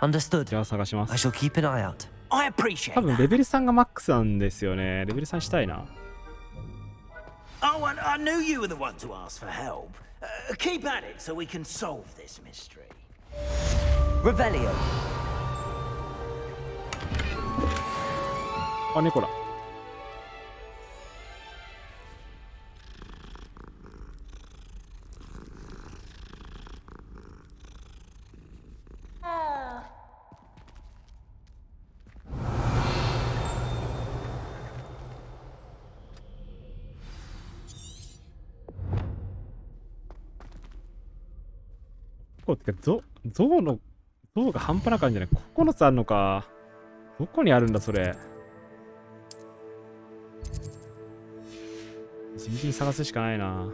Understood. じゃあ探します。 I shall keep an eye out. I appreciate 多分レベル3がマックスなんですよね。レベル3したいな。Oh, and I knew you were the one to ask for help. Keep at it so we can solve this mystery. Revelio. あ、猫だ。てか象が半端な感じじゃない。9つあるのか。どこにあるんだそれ。地道に探すしかないな。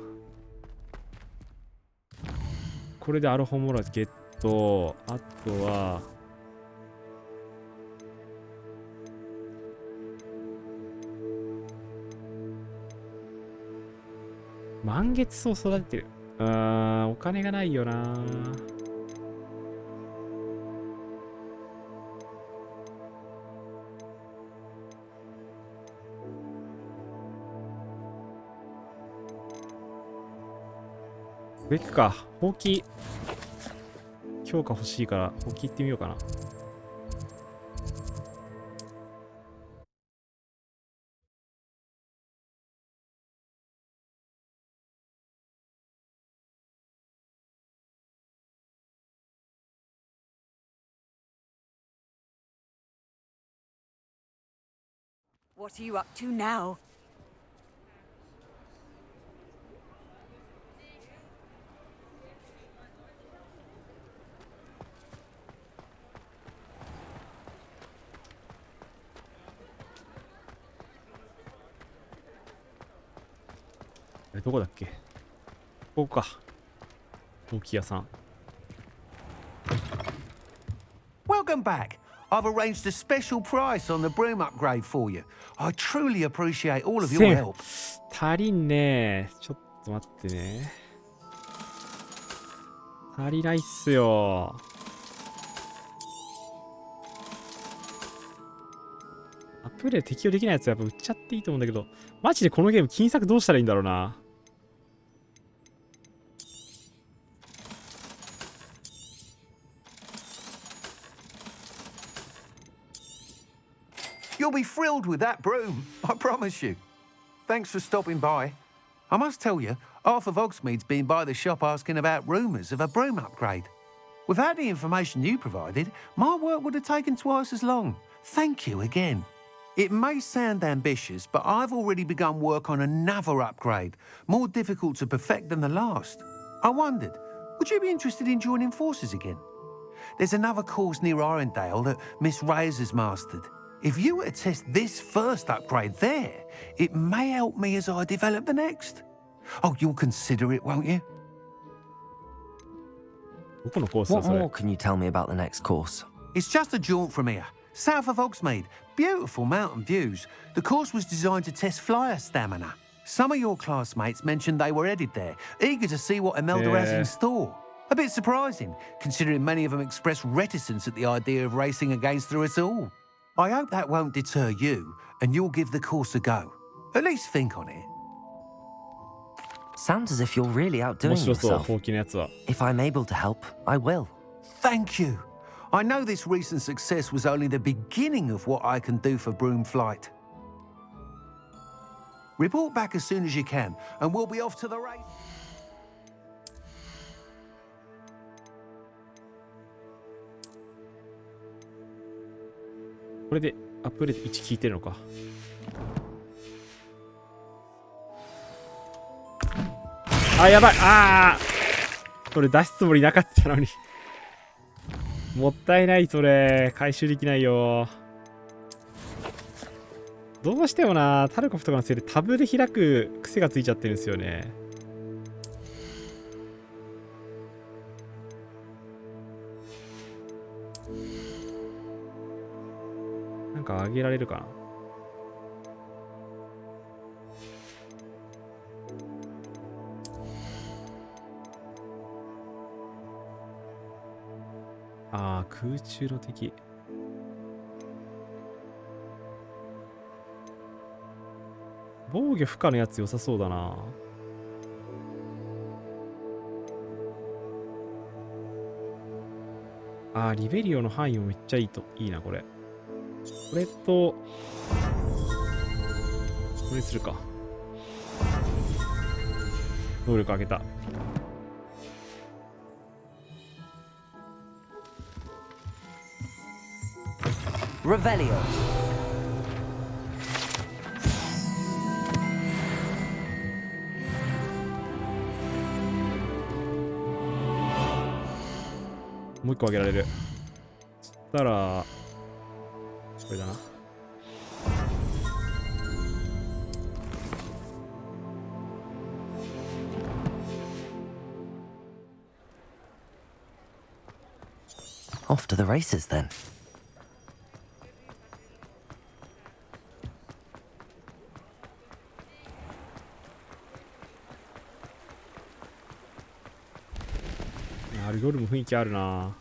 これでアロホモラゲット。あとは満月草育ててる。お金がないよな。べきか。ほうき強化欲しいからほうき行ってみようかな。What are you up to now? A どこだっけ？ここか。ほうき屋さん。Welcome back. I've arranged a special price on the broom upgrade for you. I truly appreciate all of your help. 足りんね。ちょっと待ってね。足りないっすよ。アップで適用できないやつやっぱ売っちゃっていいと思うんだけど、マジでこのゲーム金策どうしたらいいんだろうな。You'll be thrilled with that broom, I promise you. Thanks for stopping by. I must tell you, Arthur Vogsmeade's been by the shop asking about rumours of a broom upgrade. Without the information you provided, my work would have taken twice as long. Thank you again. It may sound ambitious, but I've already begun work on another upgrade, more difficult to perfect than the last. I wondered, would you be interested in joining forces again? There's another course near Arendale that Miss Reyes has mastered. If you were to test this first upgrade there, it may help me as I develop the next. Oh, you'll consider it, won't you? What more can you tell me about the next course? It's just a jaunt from here, south of Hogsmeade. Beautiful mountain views. The course was designed to test flyer stamina. Some of your classmates mentioned they were headed there, eager to see what Imelda has in store. A bit surprising, considering many of them expressed reticence at the idea of racing against her at all. I hope that won't deter you, and you'll give the course a go. At least think on it. Sounds as if you're really outdoing yourself. If I'm able to help, I will. Thank you. I know this recent success was only the beginning of what I can do for broom flight. Report back as soon as you can, and we'll be off to the race. これでアップデート1聞いてるのか。あ、やばい。ああ、これ出すつもりなかったのに。もったいない、それ。回収できないよ。どうしてもな、タルコフとかのせいでタブで開く癖がついちゃってるんですよね。なんかあげられるかな。ああ、空中の敵。防御不可のやつ良さそうだな。あー、リベリオの範囲もめっちゃいいな、これ。これと、これにするか。能力上げた。Revelio.もう一個あげられる。そしたら、これだな。Off to the races then. 夜も雰囲気あるな。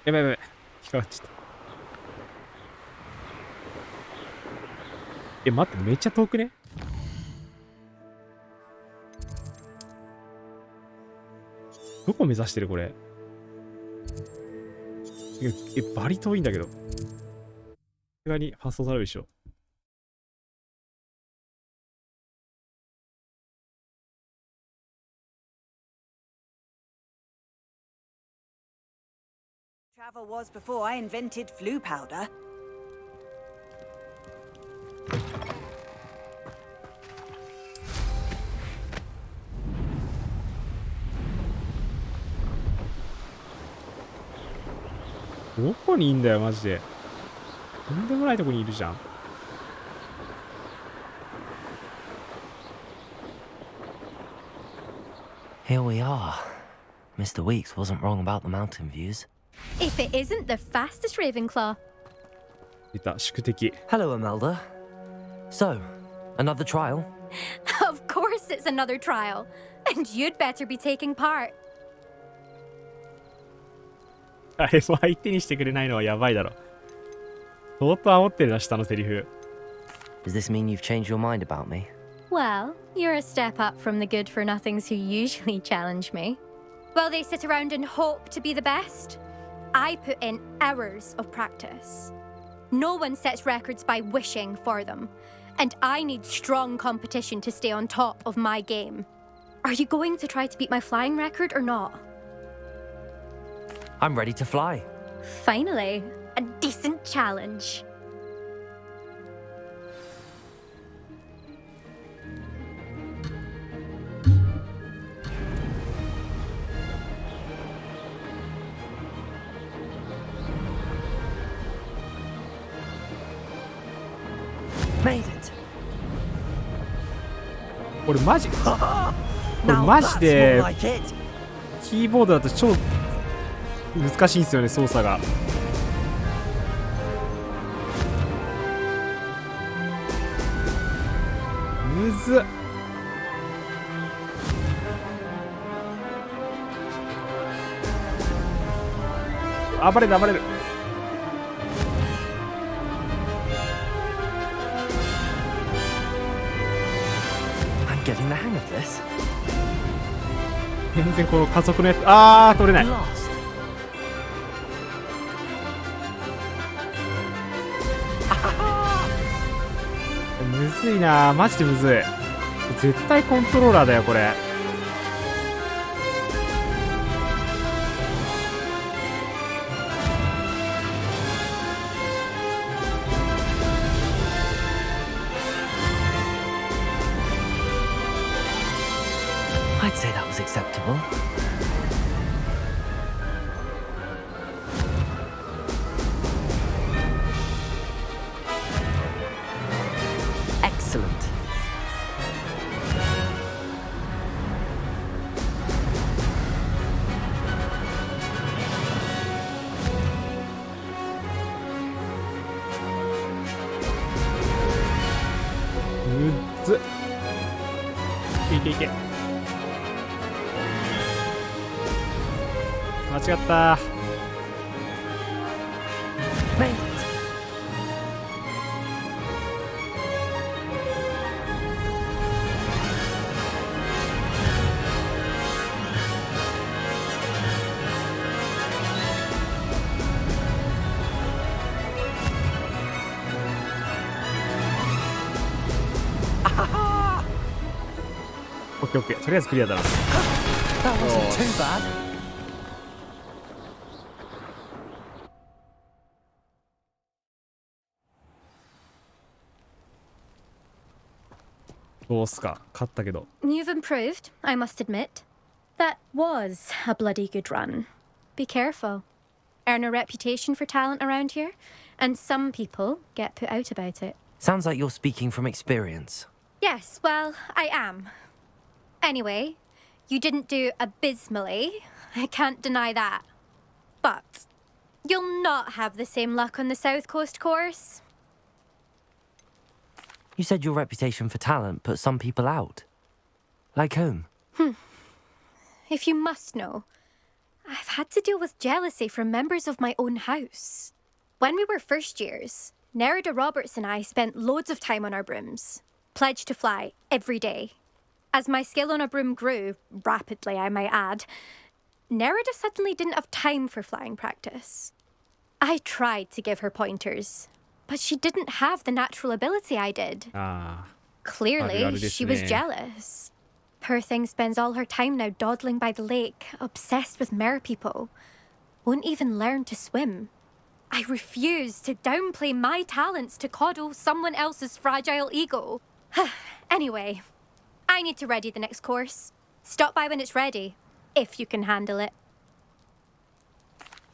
やばいやばい。引っかかっちゃった。待って、めっちゃ遠くね？どこ目指してるこれ？バリ遠いんだけど。さすがにファーストされるでしょ。Travel was before I invented flu powder. .どこにいんだよマジで。とんでもないとこにいるじゃん。Here we are. Mr. Weeks wasn't wrong about the mountain views. If it isn't the fastest Ravenclaw. いた、宿敵。Hello, Imelda. So, another trial? Of course it's another trial. And you'd better be taking part. あれも相手にしてくれないのはやばいだろ。相当煽ってるな、下のセリフ。Does this mean you've changed your mind about me? Well, you're a step up from the good-for-nothings who usually challenge me. While they sit around and hope to be the best, I put in hours of practice. No one sets records by wishing for them, and I need strong competition to stay on top of my game. Are you going to try to beat my flying record or not? I'm ready to fly. Finally, a decent challenge. Made it. 俺マジでキーボードだと超難しいんですよね、操作が。むずっ。暴れる暴れる。I'm getting the hang of this. 全然この加速のやつ取れない。むずいな、マジでむずい。絶対コントローラーだよこれ。I'd say that was acceptable. Excellent.いけ。間違った。オッケーオッケー、とりあえずクリアだな。That wasn't too bad. どうすか、勝ったけど。You've improved, I must admit. That was a bloody good run. Be careful. Earn a reputation for talent around here, and some people get put out about it. Sounds like you're speaking from experience. Yes, well, I am. Anyway, you didn't do abysmally. I can't deny that. But you'll not have the same luck on the South Coast course. You said your reputation for talent put some people out. Like whom? If you must know, I've had to deal with jealousy from members of my own house. When we were first years, Nerida Roberts and I spent loads of time on our brooms, pledged to fly every day. As my skill on a broom grew, rapidly I might add, Nerida suddenly didn't have time for flying practice. I tried to give her pointers, but she didn't have the natural ability I did. Clearly, she was jealous. Poor thing spends all her time now dawdling by the lake, obsessed with merpeople. Won't even learn to swim. I refuse to downplay my talents to coddle someone else's fragile ego. Anyway, I need to ready the next course. Stop by when it's ready, if you can handle it.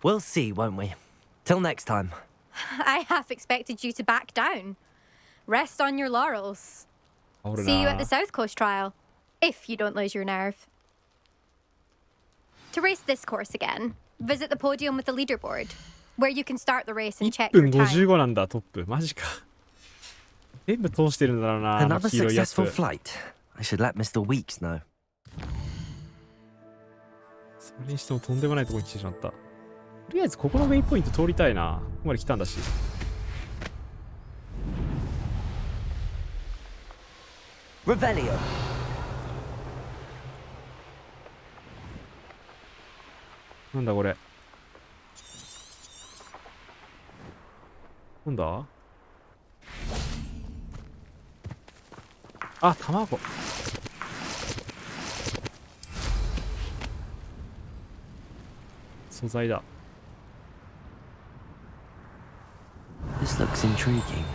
We'll see, won't we? Till next time. I half expected you to back down. Rest on your laurels. See you at the South Coast trial, if you don't lose your nerve. To race this course again, visit the podium with the leaderboard, where you can start the race and check your 1分 time. 55なんだ、トップ。マジか。全部通してるんだろうな。 Another 黄色いやつ。 successful flight. I should let Mr. Weeks know. それにしてもとんでもないところに来てしまった。とりあえずここのウェイポイント通りたいな。ここまで来たんだし。Revelio. なんだこれ。なんだ。あ、卵。素材だ。This looks intriguing.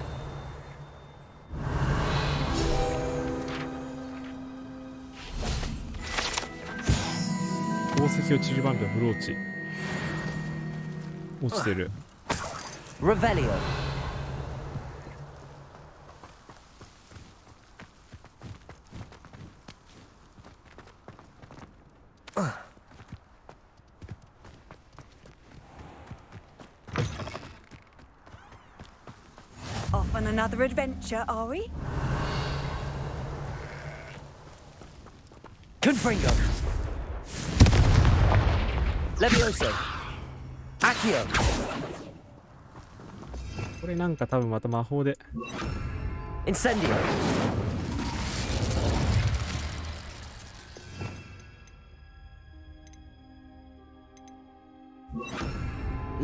宝石を散りばめたブローチ。落ちてる。Revelio. Off on another adventure, are we? Confringo. Levioso. Accio. これなんか多分また魔法で。Incendio.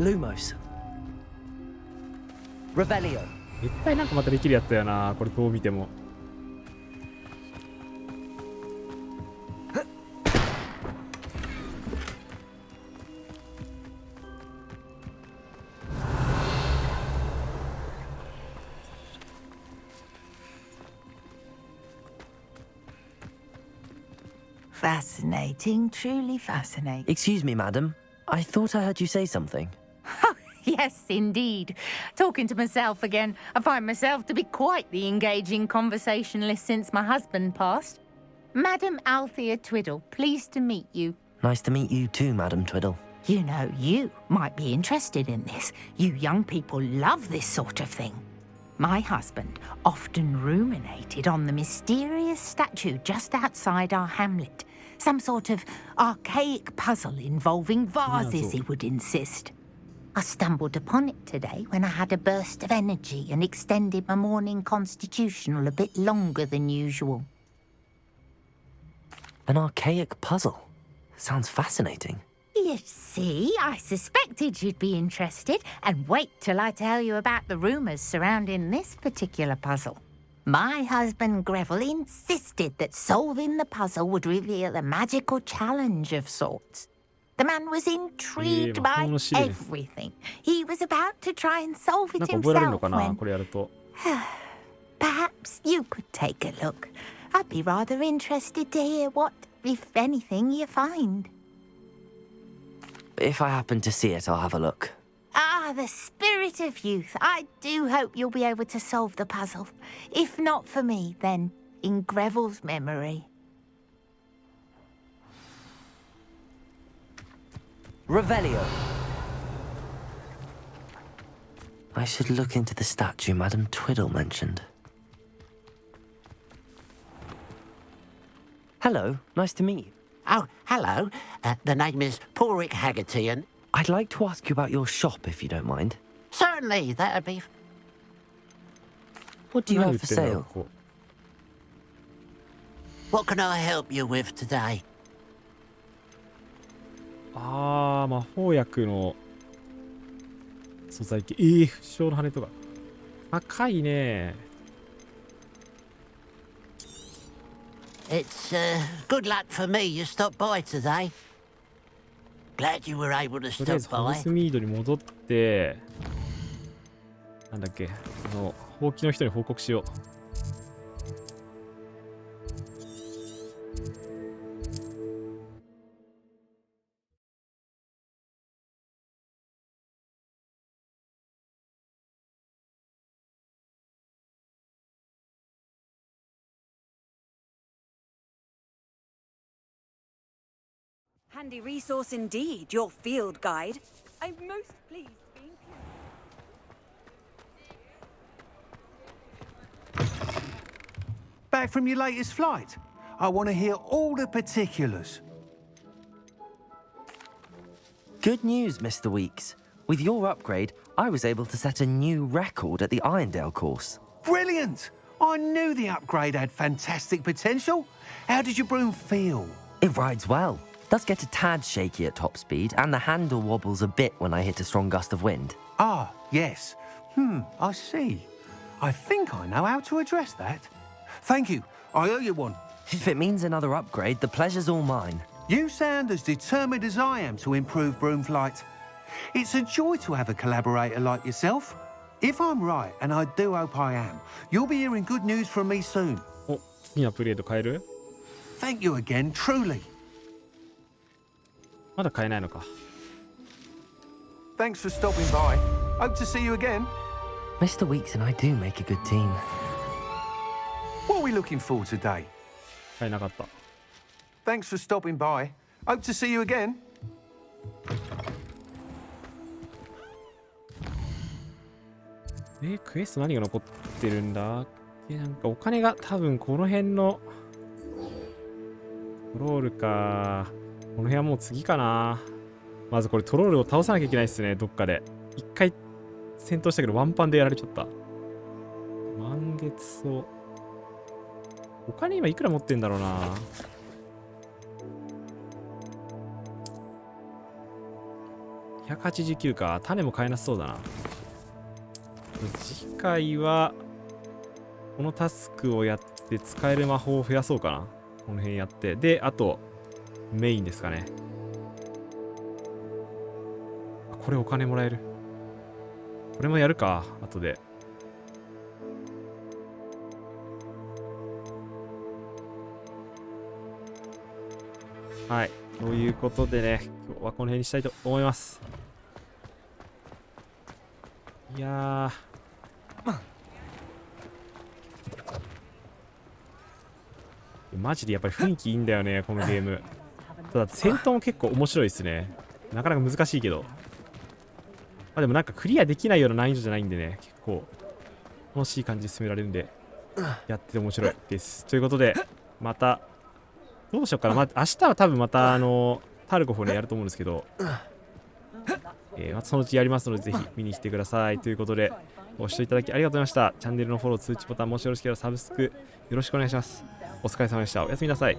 Lumos. Revelio. 絶対なんかまたできるやつだよな、これどう見ても。Fascinating, truly fascinating. Excuse me, madam. I thought I heard you say something. Yes, indeed. Talking to myself again. I find myself to be quite the engaging conversationalist since my husband passed. Madam Althea Twiddle, pleased to meet you. Nice to meet you too, Madam Twiddle. You know, you might be interested in this. You young people love this sort of thing. My husband often ruminated on the mysterious statue just outside our hamlet. Some sort of archaic puzzle involving vases, he would insist. I stumbled upon it today when I had a burst of energy and extended my morning constitutional a bit longer than usual. An archaic puzzle. Sounds fascinating. You see, I suspected you'd be interested, and wait till I tell you about the rumours surrounding this particular puzzle. My husband Greville insisted that solving the puzzle would reveal a magical challenge of sorts. The man was intrigued by everything. He was about to try and solve it himself when... Perhaps you could take a look. I'd be rather interested to hear what, if anything, you find. If I happen to see it, I'll have a look. Ah, the spirit of youth. I do hope you'll be able to solve the puzzle. If not for me, then in Greville's memory. Revelio. I should look into the statue Madam Twiddle mentioned. Hello, nice to meet you. Oh, hello. The name is Porrick Haggerty, and... I'd like to ask you about your shop, if you don't mind. Certainly, that'd be... What do you have for sale? What can I help you with today? ああ、魔法薬の素材系。負傷の羽とか。高いね。It's good luck for me you stopped by today. Glad you were able to とりあえず stop ホグ by. スミードに戻って、なんだっけ、ほうきの人に報告しよう。Handy resource indeed, your field guide. I'm most pleased being Back from your latest flight? I want to hear all the particulars. Good news, Mr. Weeks. With your upgrade, I was able to set a new record at the Irondale course. Brilliant! I knew the upgrade had fantastic potential. How did your broom feel? It rides well. Does get a tad shaky at top speed, and the handle wobbles a bit when I hit a strong gust of wind. Ah, yes. I see. I think I know how to address that. Thank you. I owe you one. If it means another upgrade, the pleasure's all mine. You sound as determined as I am to improve broom flight. It's a joy to have a collaborator like yourself. If I'm right, and I do hope I am, you'll be hearing good news from me soon. お、好きなプレート変える？ Thank you again, truly. まだ買えないのか。Thanks for stopping by. Hope to see you again. Mr. Weeks and I do make a good team. What are we looking for today? 買えなかった。Thanks for stopping by. Hope to see you again. クエスト何が残ってるんだ？なんかお金が多分この辺のトロールか。この辺はもう次かな。まずこれトロールを倒さなきゃいけないですね、どっかで。一回戦闘したけどワンパンでやられちゃった。満月草。お金今いくら持ってんだろうな。189か。種も買えなそうだな。次回はこのタスクをやって使える魔法を増やそうかな。この辺やって。で、あとメインですかね。これお金もらえる。これもやるか、後で。はい。ということでね、今日はこの辺にしたいと思います。いやー。マジでやっぱり雰囲気いいんだよね、このゲーム。ただ、戦闘も結構面白いですね。なかなか難しいけど。まあでもなんかクリアできないような難易度じゃないんでね、結構楽しい感じで進められるんで、やってて面白いです。ということで、また、どうしようかな。明日は多分またタルコフをね、やると思うんですけど、またそのうちやりますので、ぜひ見に来てください。ということで、ご視聴いただきありがとうございました。チャンネルのフォロー、通知ボタン、もしよろしければサブスクよろしくお願いします。お疲れ様でした。おやすみなさい。